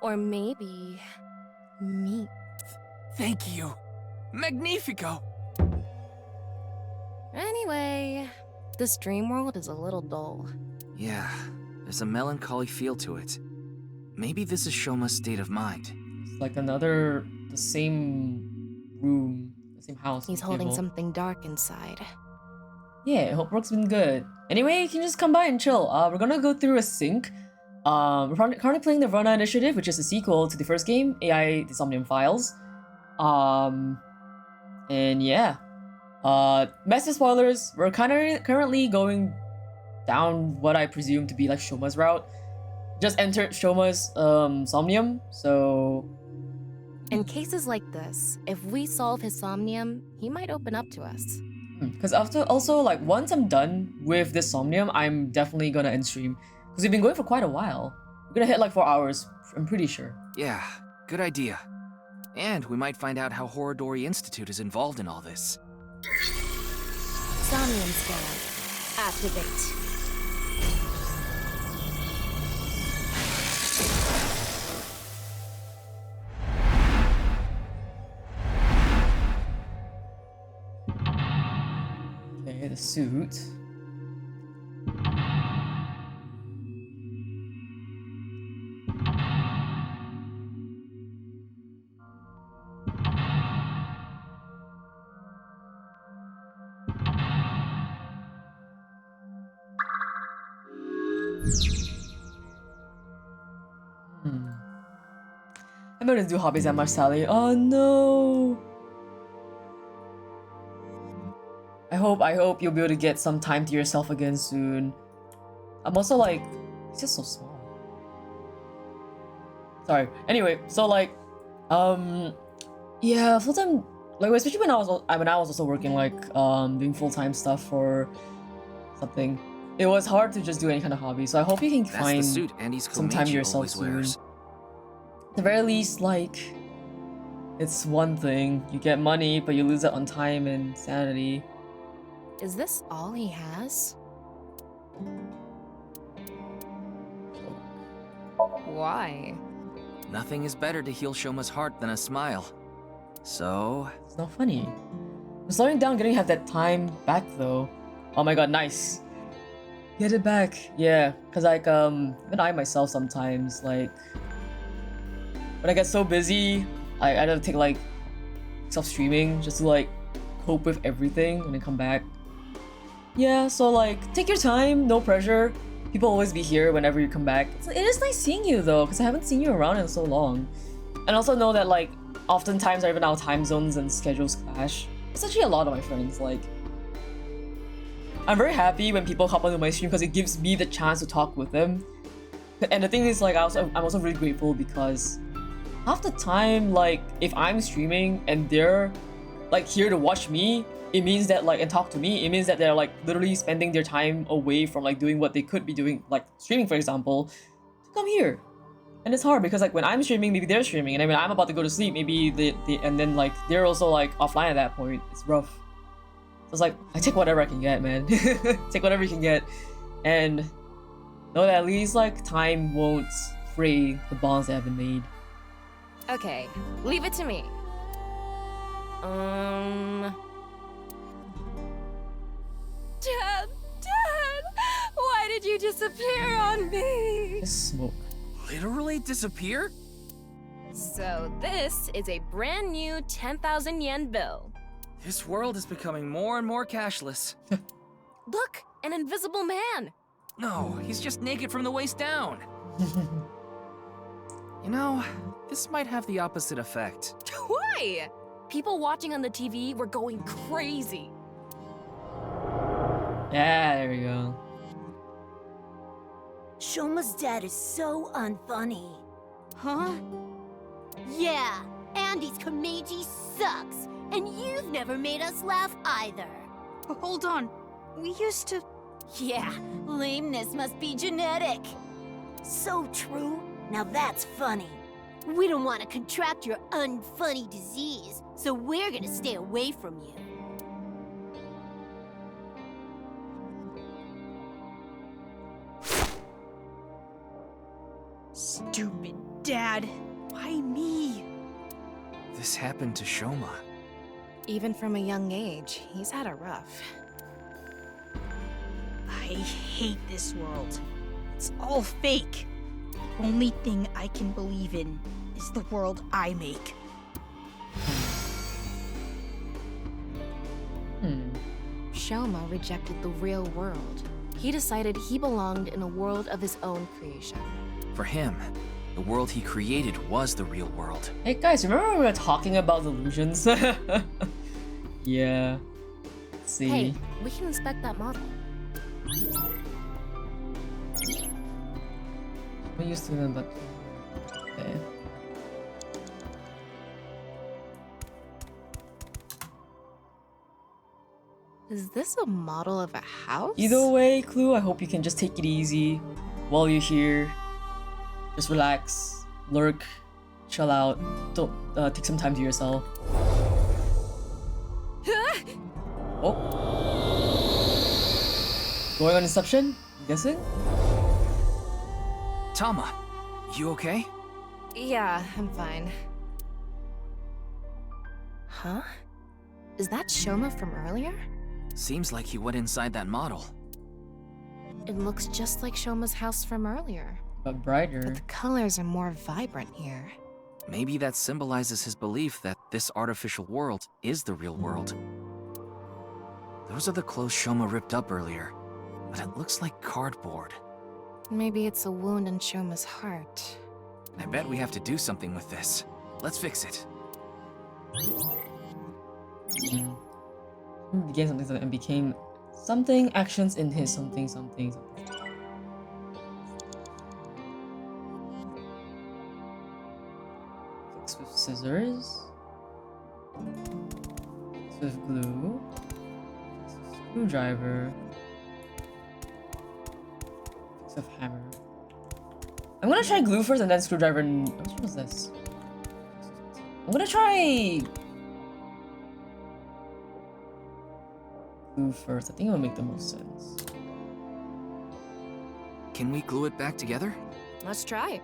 Or maybe meat. Thank you. Magnifico. Anyway, this dream world is a little dull. Yeah, there's a melancholy feel to it. Maybe this is Shoma's state of mind. It's like the same room, the same house. He's holding something dark inside. Yeah, I hope work's been good. Anyway, you can just come by and chill. We're gonna go through a sync. We're currently playing the nirvanA Initiative, which is a sequel to the first game, AI The Somnium Files. And yeah. Massive spoilers, we're currently going down what I presume to be like Shoma's route. Just entered Shoma's Somnium, so... In cases like this, if we solve his Somnium, he might open up to us. Because after also, like, once I'm done with this Somnium, I'm definitely gonna end stream. Because we've been going for quite a while. We're gonna hit like 4 hours, I'm pretty sure. Yeah, good idea. And we might find out how Horodori Institute is involved in all this. Somnium scanner. Activate. Okay, the suit. I'm gonna do hobbies at much, Sally. Oh no! I hope you'll be able to get some time to yourself again soon. I'm also like, it's just so small. Sorry. Anyway, so like, yeah, full time, like especially when I was also working like doing full time stuff for something. It was hard to just do any kind of hobby. So I hope you can find some time to yourself soon. At the very least, like, it's one thing. You get money, but you lose it on time and sanity. Is this all he has? Why? Nothing is better to heal Shoma's heart than a smile. So... It's not funny. I'm slowing down getting to have that time back though. Oh my god, nice. Get it back. Yeah, because like, even I myself sometimes, like, when I get so busy, I have to take like, stop streaming just to like, cope with everything and then come back. Yeah, so like, take your time, no pressure. People always be here whenever you come back. It is nice seeing you though, because I haven't seen you around in so long. And also know that like, oftentimes even our time zones and schedules clash. It's actually a lot of my friends, like... I'm very happy when people hop onto my stream because it gives me the chance to talk with them. And the thing is, like, I'm also really grateful because half the time, like, if I'm streaming and they're like here to watch me, it means that like and talk to me, it means that they're like literally spending their time away from like doing what they could be doing, like streaming for example, to come here. And it's hard because like when I'm streaming, maybe they're streaming, and then when I'm about to go to sleep, maybe they and then like they're also like offline at that point. It's rough. So it's like I take whatever I can get, man. Take whatever you can get, and know that at least like time won't fray the bonds that have been made. Okay, leave it to me. Dad! Why did you disappear on me? Just smoke. Literally disappear? So this is a brand new 10,000 yen bill. This world is becoming more and more cashless. Look, an invisible man. No, he's just naked from the waist down. You know, this might have the opposite effect. Why? People watching on the TV were going crazy. Yeah, there we go. Shoma's dad is so unfunny. Huh? Yeah, Andy's Komeiji sucks, and you've never made us laugh either. Hold on, we used to... Yeah, lameness must be genetic. So true. Now that's funny. We don't want to contract your unfunny disease, so we're gonna stay away from you. Stupid dad. Why me? This happened to Shoma. Even from a young age, he's had it rough. I hate this world. It's all fake. The only thing I can believe in is the world I make. Shoma rejected the real world. He decided he belonged in a world of his own creation. For him, the world he created was the real world. Hey guys, remember when we were talking about delusions? Yeah. Let's see. Hey, we can inspect that model. We used to them, but okay. Is this a model of a house? Either way, Clue, I hope you can just take it easy while you're here. Just relax, lurk, chill out. Don't take some time to yourself. Oh, going on Inception? I'm guessing. Tama, you okay? Yeah, I'm fine. Huh? Is that Shoma from earlier? Seems like he went inside that model. It looks just like Shoma's house from earlier. But brighter. But the colors are more vibrant here. Maybe that symbolizes his belief that this artificial world is the real world. Those are the clothes Shoma ripped up earlier, but it looks like cardboard. Maybe it's a wound in Shoma's heart. I bet we have to do something with this. Let's fix it. Began something and became something, actions in his something. Fix with scissors. Fix with glue. Fix with screwdriver. Fix with hammer. I'm gonna try glue first and then screwdriver and... What was this? I'm gonna try... glue first. I think it will make the most sense. Can we glue it back together? Let's try.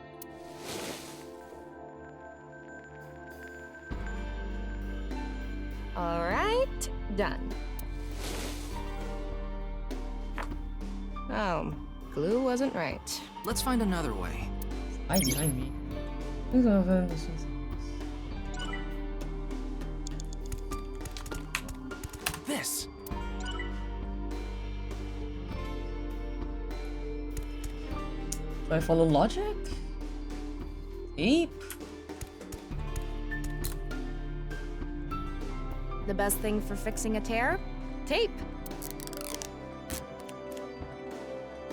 Alright, done. Oh, glue wasn't right. Let's find another way. Hide behind me. This. I follow logic? Tape? The best thing for fixing a tear? Tape.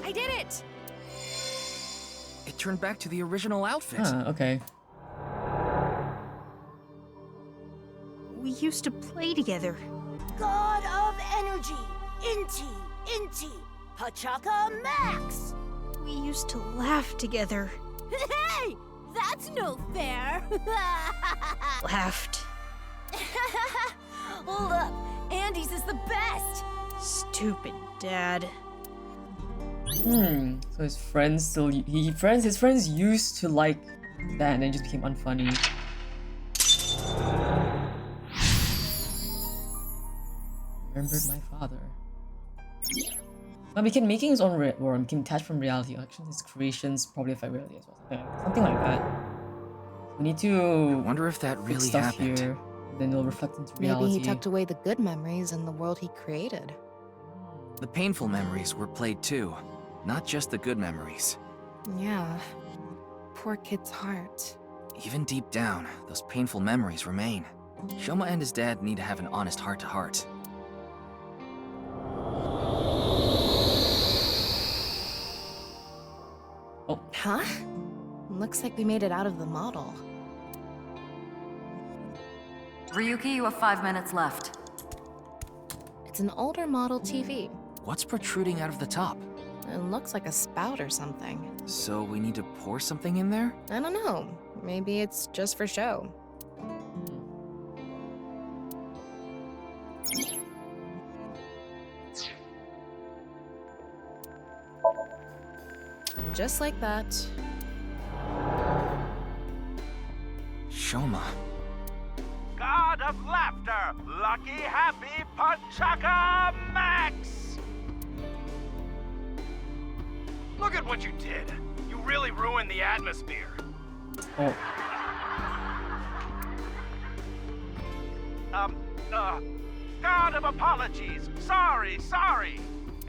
I did it! It turned back to the original outfit. Ah, okay. We used to play together. God of Energy! Inti! Pachaka Max! We used to laugh together. Hey! That's no fair! Laughed. Hold up! Andy's is the best! Stupid dad. So his friends still his friends used to like that and then just became unfunny. Remembered my father. But became making his own or became detached from reality. Action his creations probably affect reality as well. Something like that. We need to I wonder if that really stuff happened. here. Then it'll reflect into reality. Maybe he tucked away the good memories in the world he created. The painful memories were played too, not just the good memories. Yeah. Poor kid's heart. Even deep down, those painful memories remain. Shoma and his dad need to have an honest heart-to-heart. Oh. Huh? Looks like we made it out of the model. Ryuki, you have 5 minutes left. It's an older model TV. What's protruding out of the top? It looks like a spout or something. So we need to pour something in there? I don't know. Maybe it's just for show. And just like that... Shoma. God of laughter, lucky happy Pachaka Max! Look at what you did. You really ruined the atmosphere. Oh. God of apologies. Sorry.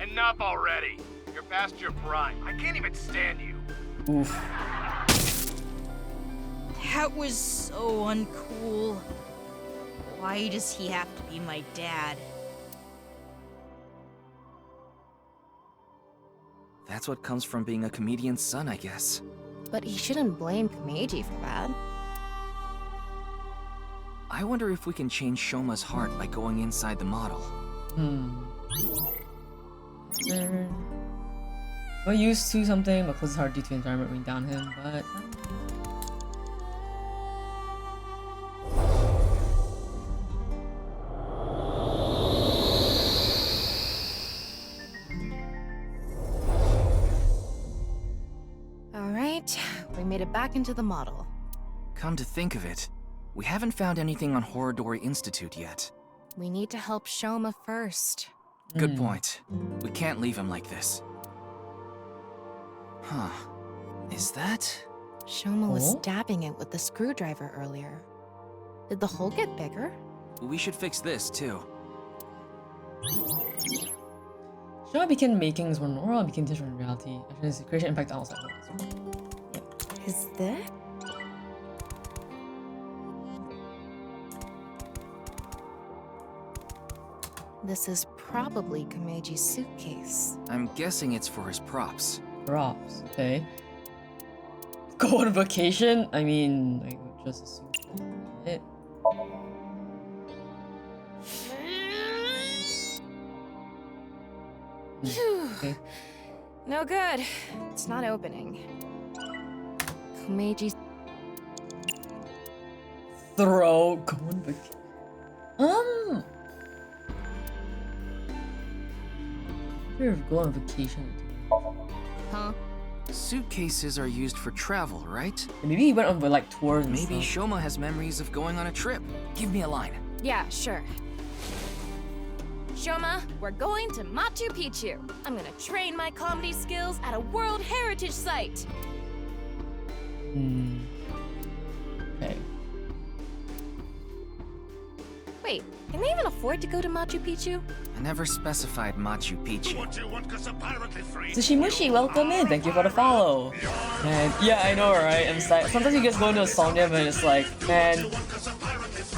Enough already. You're past your prime. I can't even stand you. Oof. That was so uncool. Why does he have to be my dad? That's what comes from being a comedian's son, I guess. But he shouldn't blame Kameji for that. I wonder if we can change Shoma's heart by going inside the model. Got used to something, but closes hard due to environment weighing down him, but... Alright, we made it back into the model. Come to think of it, we haven't found anything on Horodori Institute yet. We need to help Shoma first. Good point. We can't leave him like this. Huh. Is that... Shoma was stabbing it with the screwdriver earlier. Did the hole get bigger? We should fix this, too. Shoma became makings when Nora became different in reality. Actually, his creation impact outside. Is that? This is probably Kameji's suitcase. I'm guessing it's for his props. Props, okay. Go on vacation? I mean, I would just assume it. Okay. No good. It's not opening. Kameji's... Throw. Go on vacation. Go on vacation. Huh? Suitcases are used for travel, right? Maybe he went on like tours and Maybe stuff. Shoma has memories of going on a trip. Give me a line. Yeah, sure. Shoma, we're going to Machu Picchu. I'm gonna train my comedy skills at a World Heritage Site. Okay. Wait, can they even afford to go to Machu Picchu? I never specified Machu Picchu. Sushimushi, welcome in. Thank you for the follow. Man, yeah, I know, right? I'm like, sometimes you guys go into a Somnium and it's like, man,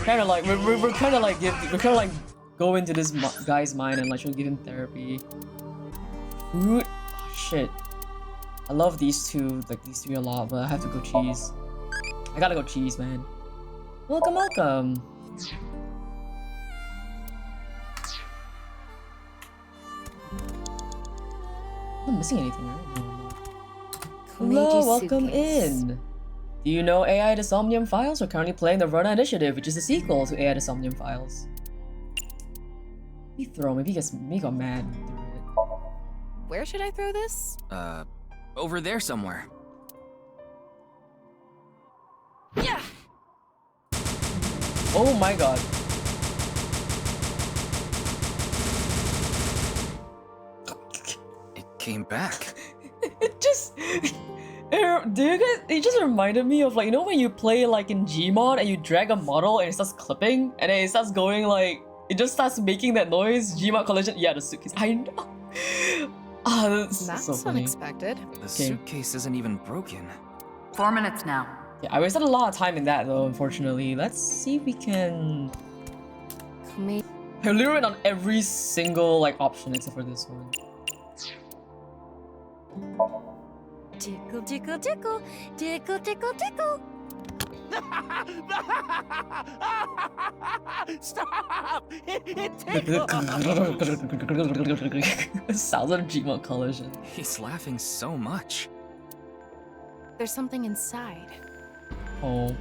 kind of like we're kind of like go into this guy's mind and like try to give him therapy. Food, oh, shit. I love these two a lot, but I have to go cheese. I gotta go cheese, man. Welcome, welcome. I'm not missing anything, right? No. Hello, welcome in. Do you know AI the Somnium Files? We're currently playing the nirvanA Initiative, which is a sequel to AI the Somnium Files. Maybe he got mad. Where should I throw this? Over there somewhere. Yeah. Oh my god. It came back. It just... It just reminded me of, like, you know when you play like in Gmod and you drag a model and it starts clipping and then it starts going like... It just starts making that noise, Gmod collision. Yeah, the suitcase. I know. Ah, that's so funny. Unexpected. The suitcase isn't even broken. 4 minutes now. Yeah, I wasted a lot of time in that though, unfortunately. Let's see if we can... I literally went on every single like option except for this one. Tickle, tickle, tickle, tickle, tickle, tickle. Stop! It Sounds like Gmod collision. He's laughing so much. There's something inside. Oh.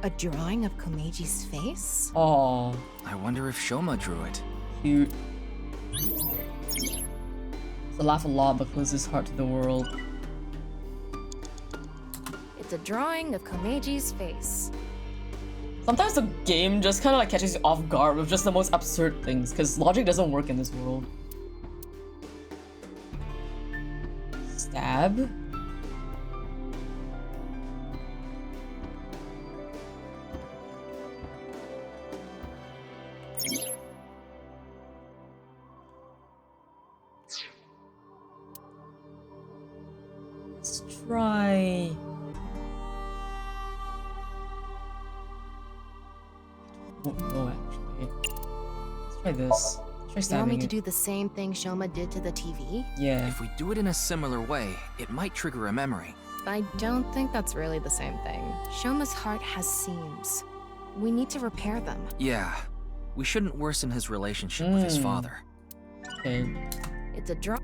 A drawing of Komeji's face? Oh. I wonder if Shoma drew it. Cute. I laugh a lot but close his heart to the world. It's a drawing of Komeji's face. Sometimes the game just kind of like catches you off guard with just the most absurd things, because logic doesn't work in this world. Stab? Let's try... Oh, actually. Let's try this. Let's try You stabbing want me to it. do the same thing Shoma did to the TV? Yeah. If we do it in a similar way, it might trigger a memory. I don't think that's really the same thing. Shoma's heart has seams. We need to repair them. Yeah. We shouldn't worsen his relationship with his father. Okay. It's a draw.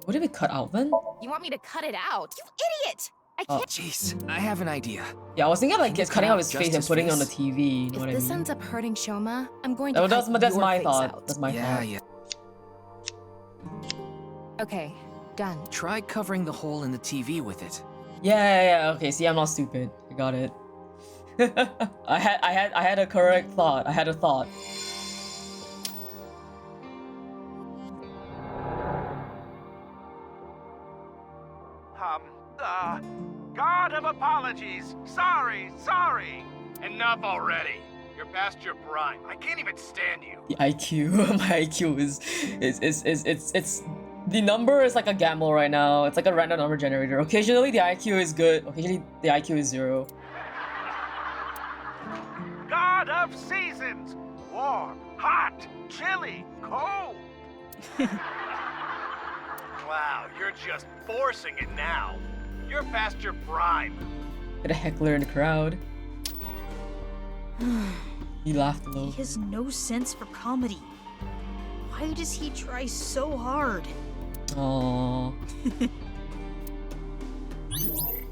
What did we cut out then? You want me to cut it out? You idiot! I Oh. can't. Jeez, I have an idea. Yeah, I was thinking of like Can you cutting cut out his out face just and his putting it on the face? TV. You know If what I this mean? ends up hurting Shoma, I'm going to Oh, cut that's your my face thought. out. That's my thought. Yeah. Okay, done. Try covering the hole in the TV with it. Yeah. Okay, see, I'm not stupid. I got it. I had a correct thought. I had a thought. God of apologies. Sorry. Enough already. You're past your prime. I can't even stand you. The IQ, my IQ is the number is like a gamble right now. It's like a random number generator. Occasionally the IQ is good. Occasionally the IQ is 0. God of seasons. Warm, hot, chilly, cold. Wow, you're just forcing it now. You're past your prime. Get a heckler in the crowd. He laughed low. He has no sense for comedy. Why does he try so hard? Aww.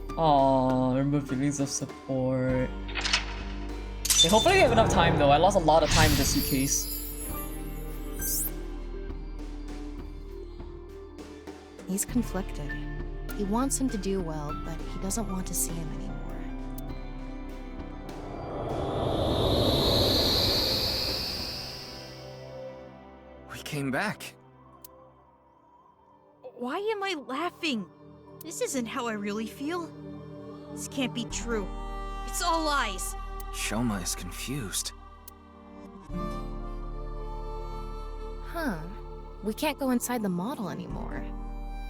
Aww, remove feelings of support. Okay, hopefully we have enough time though. I lost a lot of time in the suitcase. He's conflicted. He wants him to do well, but he doesn't want to see him anymore. We came back. Why am I laughing? This isn't how I really feel. This can't be true. It's all lies. Shoma is confused. Huh. We can't go inside the model anymore.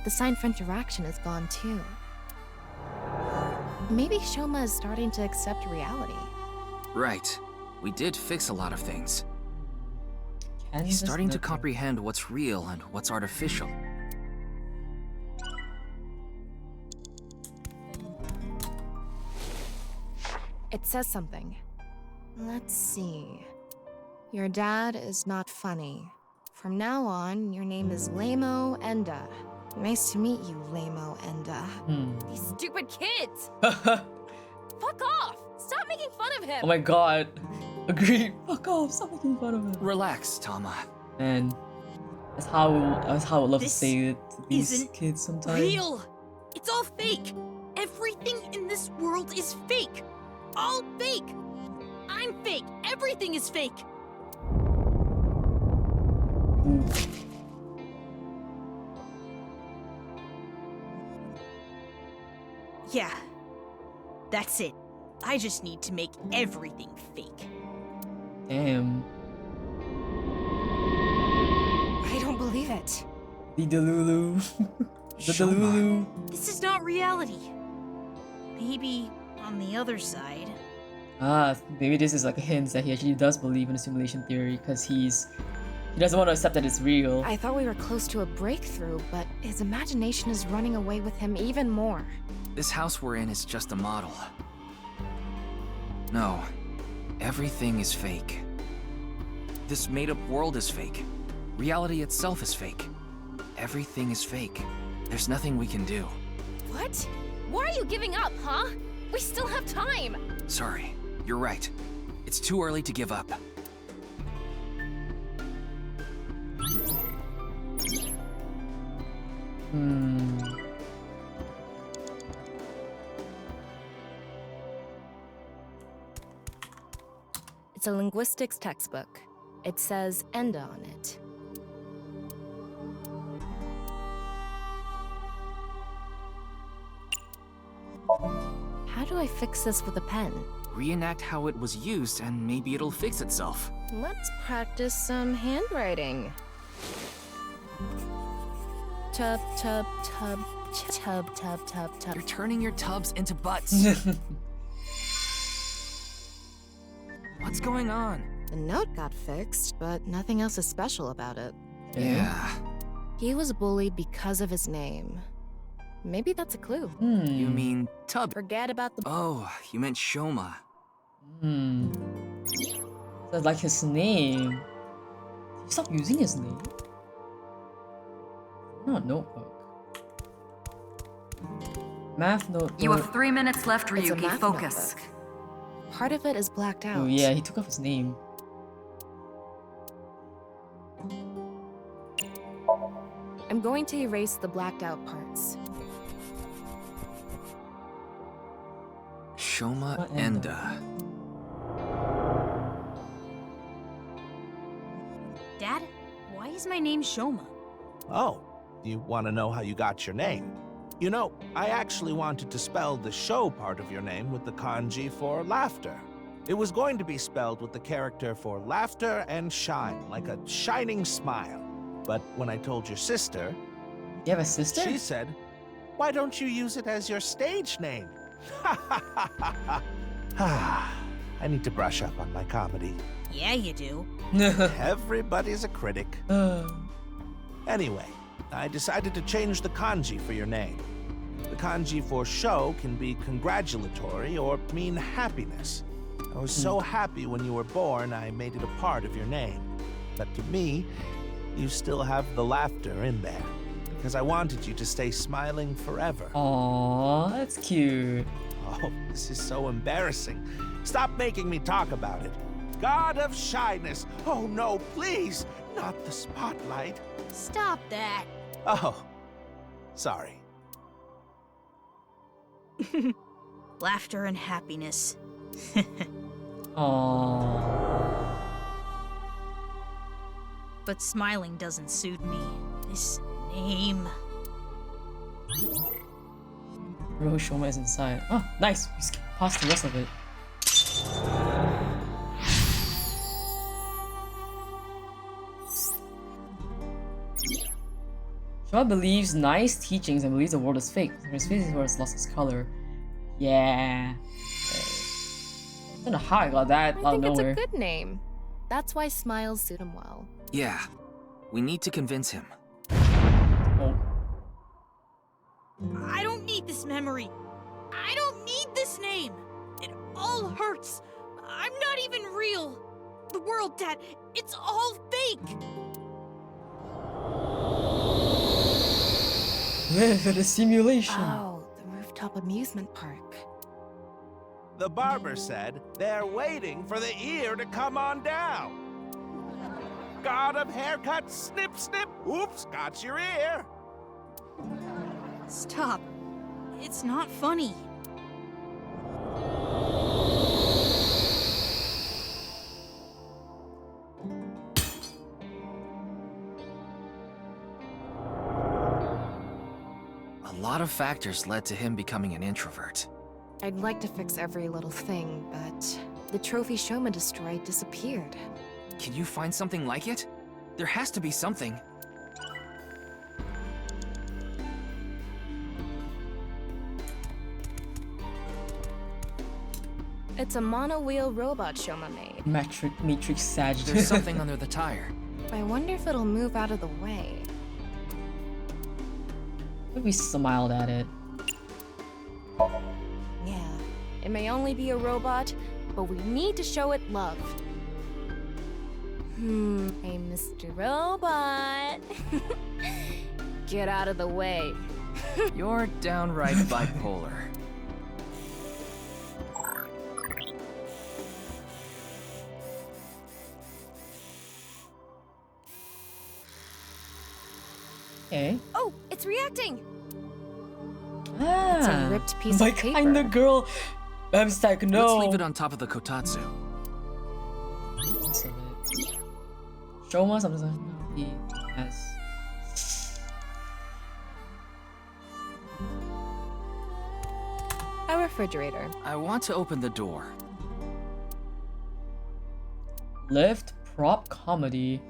The sign for interaction is gone too. Maybe Shoma is starting to accept reality. Right. We did fix a lot of things. Can He's this starting to look- comprehend what's real and what's artificial. It says something. Let's see. Your dad is not funny. From now on, your name is Lamo Enda. Nice to meet you, Lamo Enda. These stupid kids! Fuck off! Stop making fun of him! Oh my god. Agreed. Fuck off. Stop making fun of him. Relax, Tama. And that's how I would love This to say it to these isn't kids sometimes. Real! It's all fake! Everything in this world is fake! All fake! I'm fake! Everything is fake! Yeah. That's it. I just need to make everything fake. Damn. I don't believe it. The Delulu. The Delulu. This is not reality. Maybe on the other side. Ah, maybe this is like a hint that he actually does believe in the simulation theory because he doesn't want to accept that it's real. I thought we were close to a breakthrough, but his imagination is running away with him even more. This house we're in is just a model. No, everything is fake. This made-up world is fake. Reality itself is fake. Everything is fake. There's nothing we can do. What? Why are you giving up, huh? We still have time! Sorry, you're right. It's too early to give up. It's a linguistics textbook. It says Enda on it. How do I fix this with a pen? Reenact how it was used and maybe it'll fix itself. Let's practice some handwriting. Tub, tub, tub, tub, tub, tub, tub. You're turning your tubs into butts. What's going on? The note got fixed, but nothing else is special about it. Yeah. He was bullied because of his name. Maybe that's a clue. You mean tub? Forget about the— Oh, you meant Shoma. That's like his name. Did you stop using his name? Not notebook. Math notebook. You have 3 minutes left, It's a Ryuki. math Focus. notebook. Part of it is blacked out. Oh yeah, he took off his name. I'm going to erase the blacked out parts. Shoma Enda. Dad, why is my name Shoma? Oh, you want to know how you got your name? You know, I actually wanted to spell the show part of your name with the kanji for laughter. It was going to be spelled with the character for laughter and shine, like a shining smile. But when I told your sister... You have a sister? She said, why don't you use it as your stage name? I need to brush up on my comedy. Yeah, you do. Everybody's a critic. Anyway, I decided to change the kanji for your name. The kanji for show can be congratulatory or mean happiness. I was so happy when you were born, I made it a part of your name. But to me, you still have the laughter in there. Because I wanted you to stay smiling forever. Aww, that's cute. Oh, this is so embarrassing. Stop making me talk about it. God of shyness. Oh no, please, not the spotlight. Stop that. Oh, sorry. Laughter and happiness. Aww. but smiling doesn't suit me. This name. Real Shoma is inside. Oh, nice. We skipped past the rest of it. Shoma believes nice teachings and believes the world is fake. His face is where it's lost its color. Yeah. I don't know how I got that out of I think nowhere. it's a good name. That's why smiles suit him well. Yeah, we need to convince him. Oh. I don't need this memory. I don't need this name. It all hurts. I'm not even real. The world, Dad, it's all fake. Live in a simulation. Oh, the rooftop amusement park. The barber said they're waiting for the ear to come on down. Got him haircut, snip, snip. Oops, got your ear. Stop. It's not funny. A lot of factors led to him becoming an introvert. I'd like to fix every little thing, but the trophy Shoma destroyed disappeared. Can you find something like it? There has to be something. It's a mono-wheel robot Shoma made. Matrix Sag. There's something under the tire. I wonder if it'll move out of the way. We smiled at it. Yeah, it may only be a robot, but we need to show it love. Hey, Mr. Robot. Get out of the way. You're downright bipolar. Okay. Oh, it's reacting! Ah, It's a ripped piece my of paper. kind of girl. I'm stuck. No. Let's leave it on top of the kotatsu. Shoma something. He has. A refrigerator. I want to open the door. Lift prop comedy.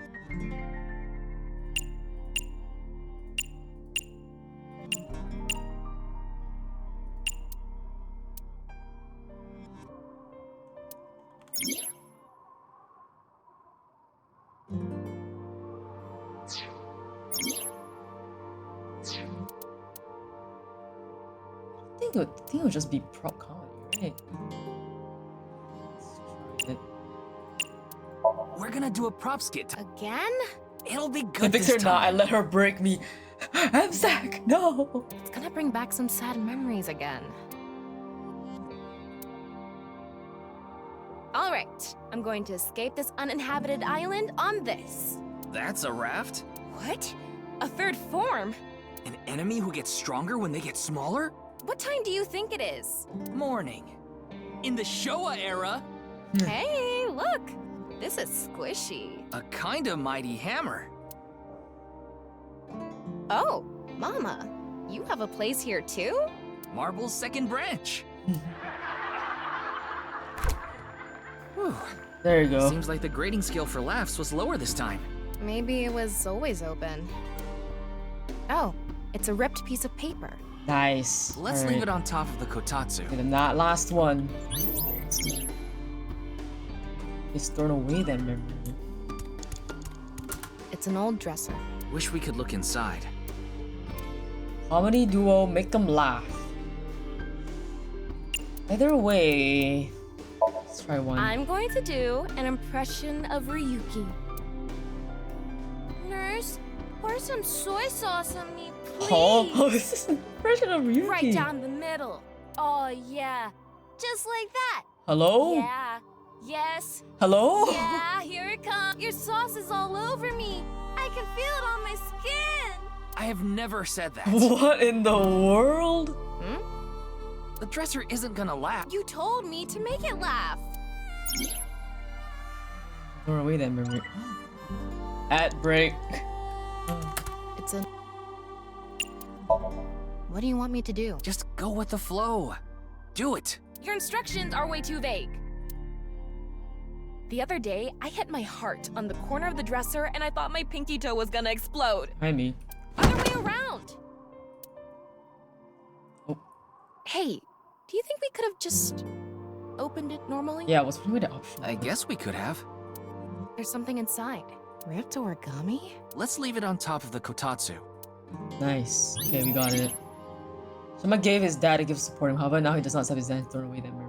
I think it would just be prop comedy, right? Let's try it. We're gonna do a prop skit. Again? It'll be I good fix this her not. I time. let her break me. I'm Zach. No. It's gonna bring back some sad memories again. Alright, I'm going to escape this uninhabited island on this. That's a raft? What? A third form? An enemy who gets stronger when they get smaller? What time do you think it is? Morning. In the Showa era. Hey, look! This is squishy. A kind of mighty hammer. Oh, Mama, you have a place here too? Marble's second branch. Whew. There you go. Seems like the grading scale for laughs was lower this time. Maybe it was always open. Oh, it's a ripped piece of paper. Nice. Let's leave it on top of the kotatsu. And that last one. It's thrown away that memory. It's an old dresser. Wish we could look inside. Comedy duo, make them laugh. Either way. Let's try one. I'm going to do an impression of Ryuki. Nurse, pour some soy sauce on me, please. Oh, this is an impression of Ryuki. Right down the middle. Oh, yeah. Just like that. Hello? Yeah. Yes. Hello? Yeah, here it comes. Your sauce is all over me. I can feel it on my skin. I have never said that. What in the world? Hmm? The dresser isn't gonna laugh. You told me to make it laugh. Throw away that memory. Ad break. It's a... What do you want me to do? Just go with the flow. Do it. Your instructions are way too vague. The other day, I hit my heart on the corner of the dresser and I thought my pinky toe was gonna explode. Hi, me. Other way around. Oh. Hey, do you think we could have just opened it normally? Yeah, what's the option? I guess we could have. There's something inside. Ripped origami? Let's leave it on top of the kotatsu. Nice. Okay, we got it. Shoma gave his dad a gift to support him. However, now he does not have his dad thrown away that memory.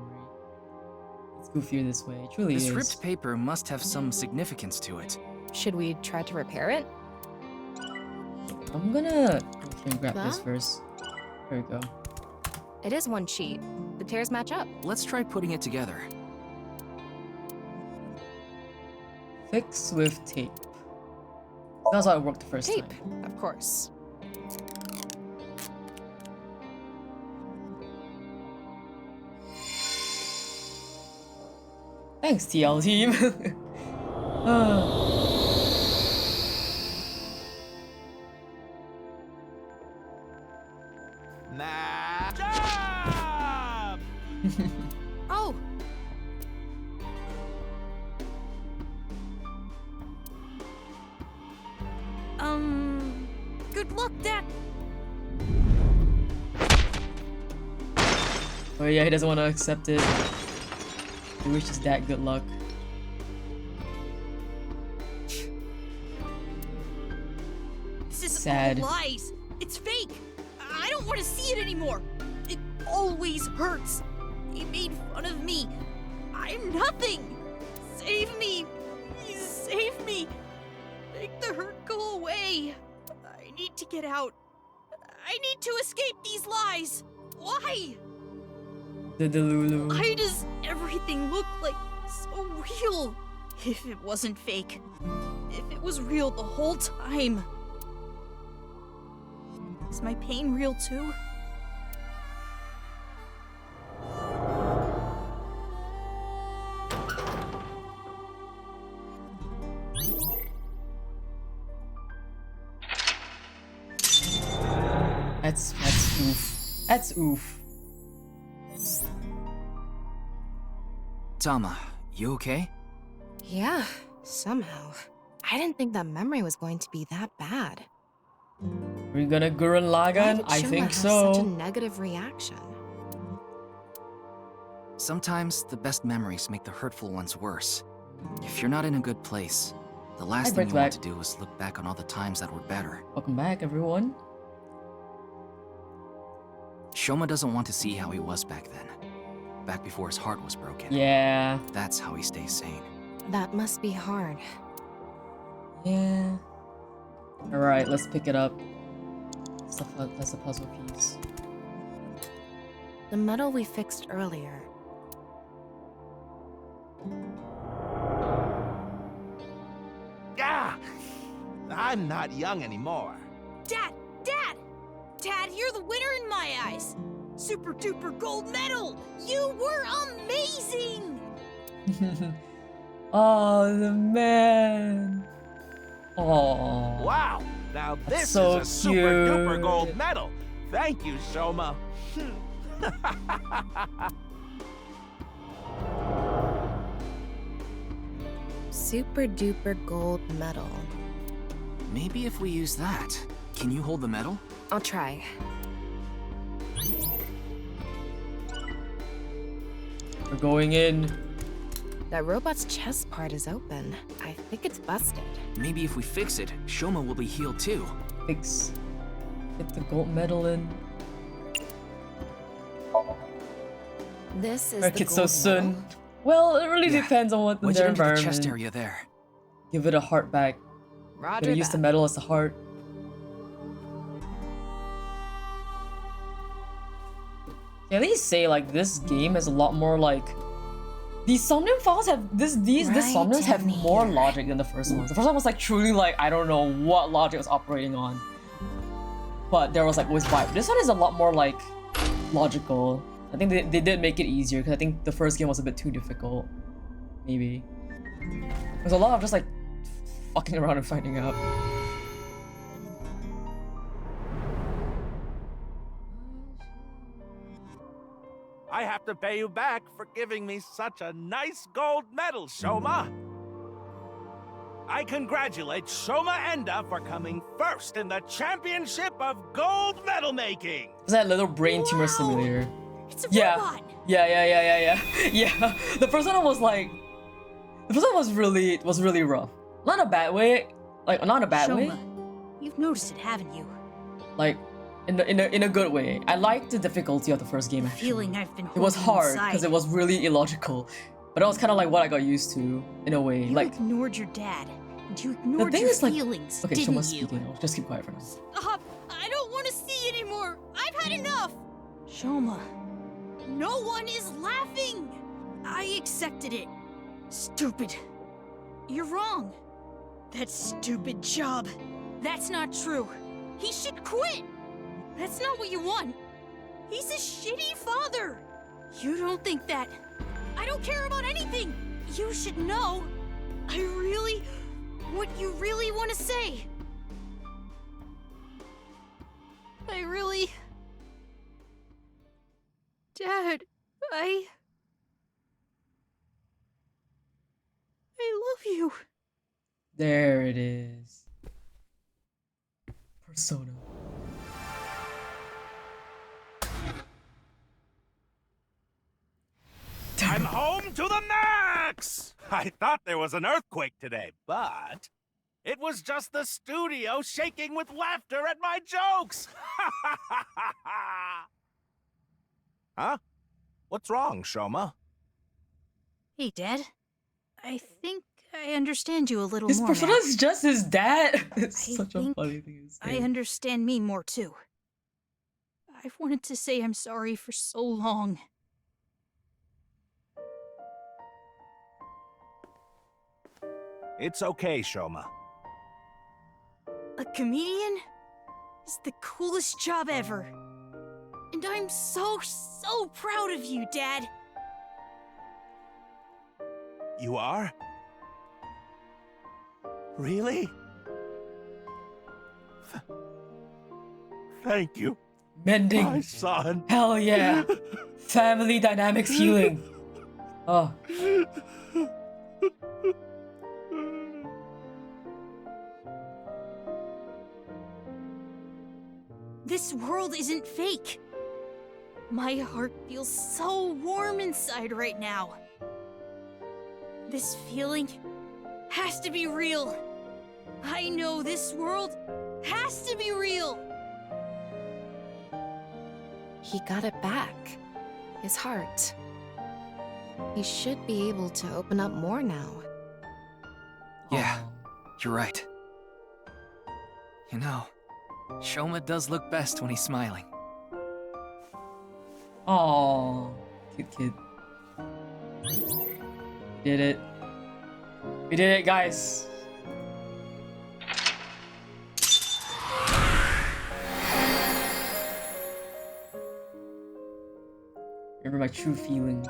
It's goofier this way. It truly This is. ripped paper must have some significance to it. Should we try to repair it? I'm gonna go here and grab this Huh? first. There we go. It is one sheet. The tears match up. Let's try putting it together. Fix with tape. That's how it worked the first Tape, time. of course. Thanks, TL team. Nah. Job! Oh! Good luck, Dad. Oh yeah, he doesn't want to accept it. He wishes dad good luck. This is Sad. all lies. It's fake. I don't want to see it anymore. It always hurts. He made fun of me. I'm nothing. Save me. Please save me. Make the hurt go away. I need to get out. I need to escape these lies. Why? The Delulu. Why does everything look like so real? If it wasn't fake. If it was real the whole time. Is my pain real too? That's oof. That's oof. Tama, you okay? Yeah, somehow. I didn't think that memory was going to be that bad. We're gonna Gurren Lagann? Why I did think Shoma have such a so. negative reaction? Sometimes the best memories make the hurtful ones worse. If you're not in a good place, the last Hi, thing you Brickback. want to do is look back on all the times that were better. Welcome back, everyone. Shoma doesn't want to see how he was back then. Back before his heart was broken. Yeah. That's how he stays sane. That must be hard. Yeah. Alright, let's pick it up. That's a puzzle piece. The medal we fixed earlier. Ah! I'm not young anymore. Dad! Dad! Dad, you're the winner in my eyes! Super duper gold medal! You were amazing! Oh, the man. Oh. Wow! Now this so is a super duper cute. gold medal. Thank you, Shoma. Super duper gold medal. Maybe if we use that. Can you hold the medal? I'll try. We're going in. That robot's chest part is open. I think it's busted. Maybe if we fix it, Shoma will be healed too. Fix. Get the gold medal in. This is Our the kid's gold so soon. medal? Well, it really Yeah. depends on what Wedge their it into the environment. chest area there. Give it a heart back. Roger Gonna use the medal as a heart. Can at least say like this game has a lot more like these Somnium files have this Somniums have more logic than the first ones. The first one was like truly like I don't know what logic it was operating on. But there was like always vibe. This one is a lot more like logical. I think they did make it easier because I think the first game was a bit too difficult. Maybe. There's a lot of just like fucking around and finding out. I have to pay you back for giving me such a nice gold medal, Shoma. I congratulate Shoma Enda for coming first in the championship of gold medal making. Is that little brain tumor simulator? It's a Yeah. robot. Yeah. Yeah. The first one was like, the first one was really rough. Not in a bad way, like not in a bad way. Shoma, you've noticed it, haven't you? Like in a good way. I liked the difficulty of the first game. Actually. Feeling I've been It was holding hard inside. because it was really illogical, but that was kind of like what I got used to in a way. You Like ignored your dad, and you the ignored thing your is like, feelings, okay, didn't Shoma's you? speaking. I'll just keep quiet for now. Stop! I don't want to see anymore. I've had enough. Shoma, no one is laughing. I accepted it. Stupid. You're wrong. That stupid job. That's not true. He should quit. That's not what you want. He's a shitty father. You don't think that. I don't care about anything. You should know. What you really want to say. Dad, I love you. There it is. Persona. I'm home to the max! I thought there was an earthquake today, but it was just the studio shaking with laughter at my jokes! Huh? What's wrong, Shoma? Hey, Dad. I think I understand you a little His more persona now. is just his dad. It's I such a think funny thing to I say. understand me more too. I've wanted to say I'm sorry for so long. It's okay, Shoma. A comedian is the coolest job ever. And I'm so proud of you, Dad. You are? Really? Thank you, Mending. my son. Hell yeah. Family dynamics healing. Oh. This world isn't fake. My heart feels so warm inside right now. This feeling has to be real. I know this world has to be real. He got it back. His heart. He should be able to open up more now. Yeah, you're right. You know, Shoma does look best when he's smiling. Aww. Cute kid. Did it. We did it, guys. Remember my true feelings.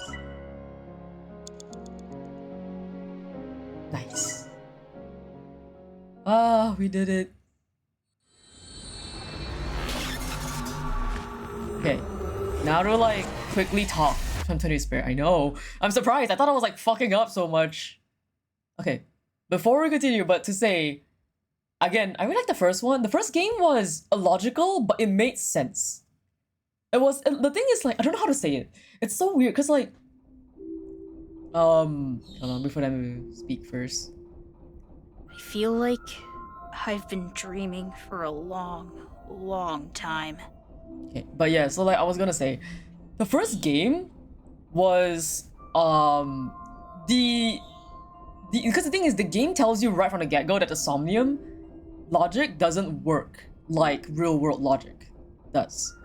Nice. Ah, we did it. Okay, now to like quickly talk. I'm 20 spare. I know. I'm surprised. I thought I was like fucking up so much. Okay, before we continue, but to say, again, I really like the first one. The first game was illogical, but it made sense. It was, the thing is like, I don't know how to say it. It's so weird, cause like, hold on, before I speak first. I feel like I've been dreaming for a long time. Okay, but yeah, so like I was gonna say, the first game was because the thing is the game tells you right from the get-go that the Somnium logic doesn't work like real world logic does.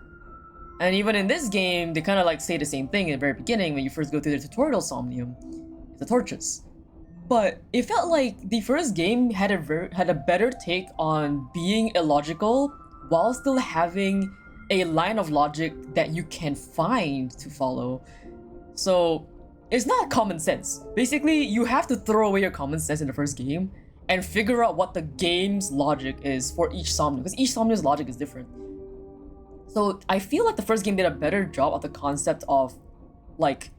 And even in this game, they kind of like say the same thing in the very beginning when you first go through the tutorial Somnium, the torches. But it felt like the first game had a better take on being illogical while still having a line of logic that you can find to follow. So it's not common sense. Basically, you have to throw away your common sense in the first game and figure out what the game's logic is for each Somnium, because each Somnium's logic is different. So I feel like the first game did a better job of the concept of like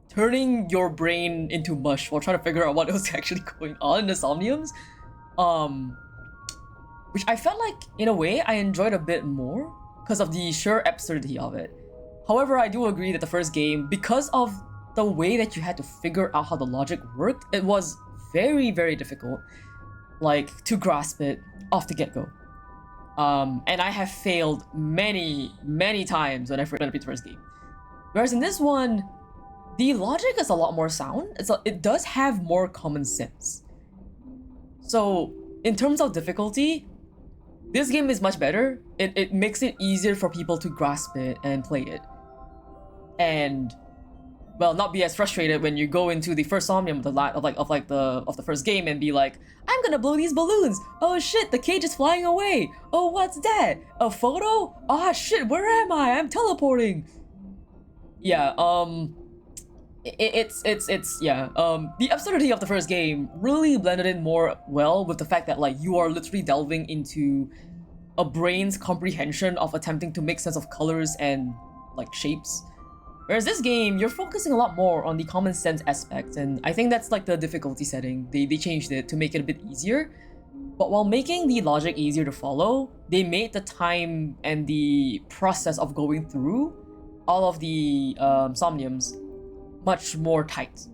turning your brain into mush while trying to figure out what was actually going on in the Somniums. Which I felt like, in a way, I enjoyed a bit more because of the sheer absurdity of it. However, I do agree that the first game, because of the way that you had to figure out how the logic worked, it was very, very difficult, like, to grasp it off the get-go. And I have failed many, many times when I played the first game. Whereas in this one, the logic is a lot more sound. It does have more common sense. So, in terms of difficulty, this game is much better. It makes it easier for people to grasp it and play it. And, well, not be as frustrated when you go into the first Somnium of the first game and be like, I'm gonna blow these balloons. Oh shit, the cage is flying away. Oh, what's that? A photo? Ah shit, where am I? I'm teleporting. Yeah, the absurdity of the first game really blended in more well with the fact that like you are literally delving into a brain's comprehension of attempting to make sense of colors and like shapes. Whereas this game, you're focusing a lot more on the common sense aspect, and I think that's like the difficulty setting. They changed it to make it a bit easier. But while making the logic easier to follow, they made the time and the process of going through all of the Somniums much more tight.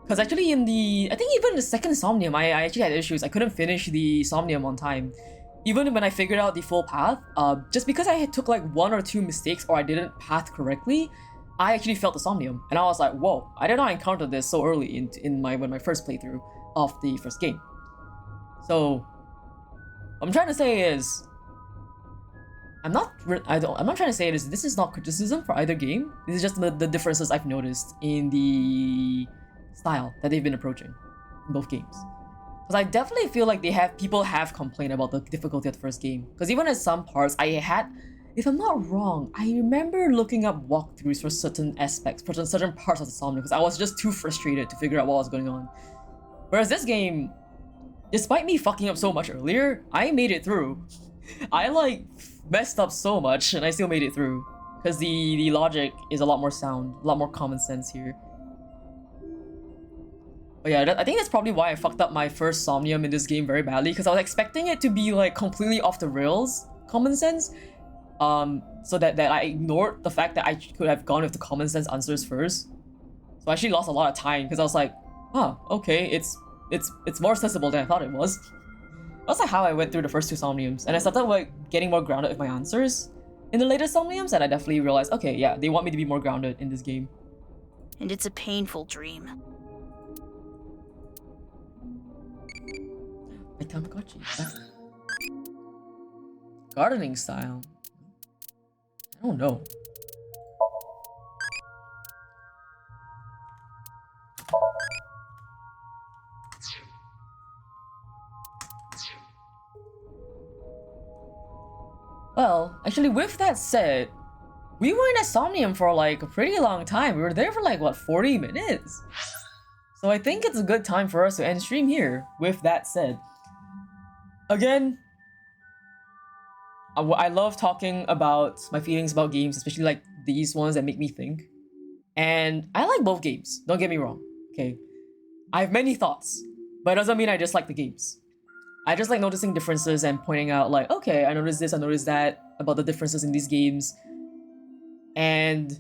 Because actually I think even the second Somnium, I actually had issues. I couldn't finish the Somnium on time. Even when I figured out the full path, just because I took like 1 or 2 mistakes or I didn't path correctly, I actually failed the Somnium. And I was like, whoa, I did not encounter this so early in my first playthrough of the first game. So, what I'm trying to say is, I'm not trying to say this is not criticism for either game. This is just the differences I've noticed in the style that they've been approaching in both games. Because I definitely feel like people have complained about the difficulty of the first game. Because even at some parts, if I'm not wrong, I remember looking up walkthroughs for certain aspects, for certain parts of the Somnium, because I was just too frustrated to figure out what was going on. Whereas this game, despite me fucking up so much earlier, I made it through. I like messed up so much and I still made it through. Because the logic is a lot more sound, a lot more common sense here. But yeah, I think that's probably why I fucked up my first Somnium in this game very badly, because I was expecting it to be like completely off the rails common sense. So that I ignored the fact that I could have gone with the common sense answers first. So I actually lost a lot of time because I was like, huh, okay, it's more accessible than I thought it was. That's like how I went through the first 2 Somniums, and I started like getting more grounded with my answers in the later Somniums, and I definitely realized, okay, yeah, they want me to be more grounded in this game. And it's a painful dream. My Tamagotchi. Gardening style. I don't know. Well, actually, with that said, we were in a Somnium for like a pretty long time. We were there for like, what, 40 minutes? So I think it's a good time for us to end stream here, with that said. Again, I love talking about my feelings about games, especially like these ones that make me think. And I like both games, don't get me wrong, okay? I have many thoughts, but it doesn't mean I dislike the games. I just like noticing differences and pointing out like, okay, I noticed this, I noticed that about the differences in these games. And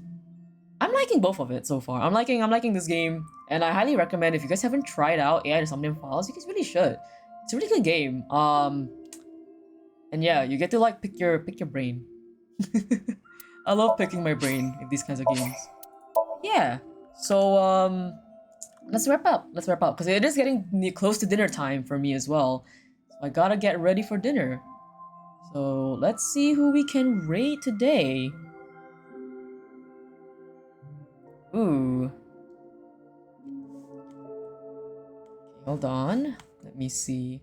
I'm liking both of it so far. I'm liking this game, and I highly recommend if you guys haven't tried out AI Somnium Files, you guys really should. It's a really good game. And yeah, you get to like pick your brain. I love picking my brain in these kinds of games. Yeah. So let's wrap up because it is getting close to dinner time for me as well. So I gotta get ready for dinner. So let's see who we can rate today. Ooh. Okay, hold on. Let me see.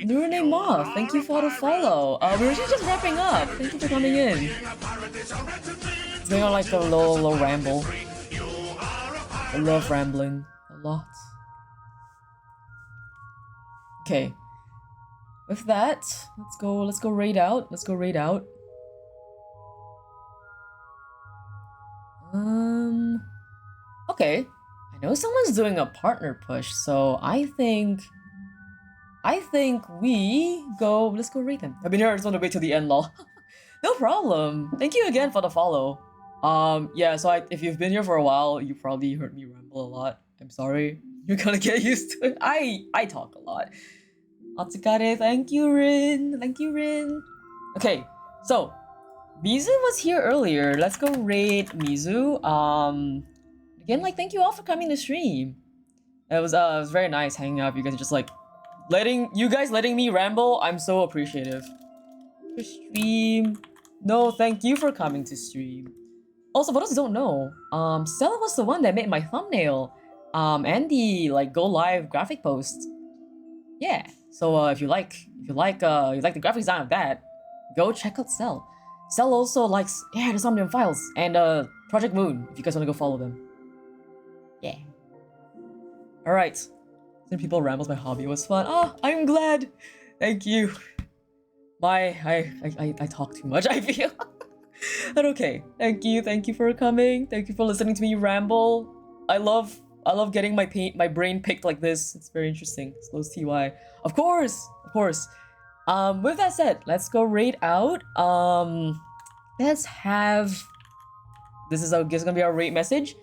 nirvanA, thank you for the follow. We're actually just wrapping up. Thank you for coming in. It's going on like a little ramble. I love rambling. I lot. Okay. With that, let's go raid out. Let's go raid out. Okay. I know someone's doing a partner push, so I think we go, let's go raid them. I've been here, I just want to wait till the end, lol. No problem. Thank you again for the follow. Yeah, so if you've been here for a while, you probably heard me ramble a lot. I'm sorry. You're gonna get used to it. I talk a lot. Atsukare, thank you, Rin. Thank you, Rin. Okay, so Mizu was here earlier. Let's go raid Mizu. Again, like, thank you all for coming to stream. It was very nice hanging out. You guys are just like letting me ramble. I'm so appreciative. For stream. No, thank you for coming to stream. Also, for those who don't know, Stella was the one that made my thumbnail, and the like go live graphic post. Yeah. So if you like the graphic design of that, go check out Cell. Cell also likes the Somnium Files and Project Moon. If you guys want to go follow them. Yeah. All right. Some people rambles. My hobby was fun. Oh, I'm glad. Thank you. I talk too much, I feel. But okay. Thank you for coming. Thank you for listening to me ramble. I love getting my brain picked like this. It's very interesting. Slows TY. Of course. With that said, let's go raid out. Let's have. This is gonna be our raid message.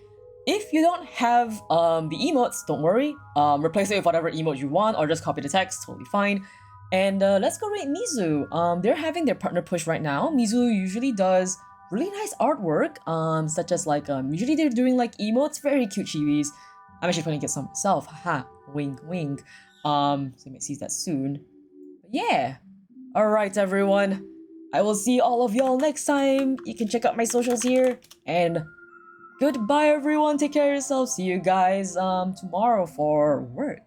If you don't have the emotes, don't worry. Replace it with whatever emote you want, or just copy the text. Totally fine. And let's go raid Mizu. They're having their partner push right now. Mizu usually does really nice artwork, such as like usually they're doing like emotes, very cute chibis. I'm actually planning to get some myself. Haha, wink wink. So you might see that soon. But yeah. Alright everyone. I will see all of y'all next time. You can check out my socials here. And goodbye everyone. Take care of yourselves. See you guys tomorrow for work.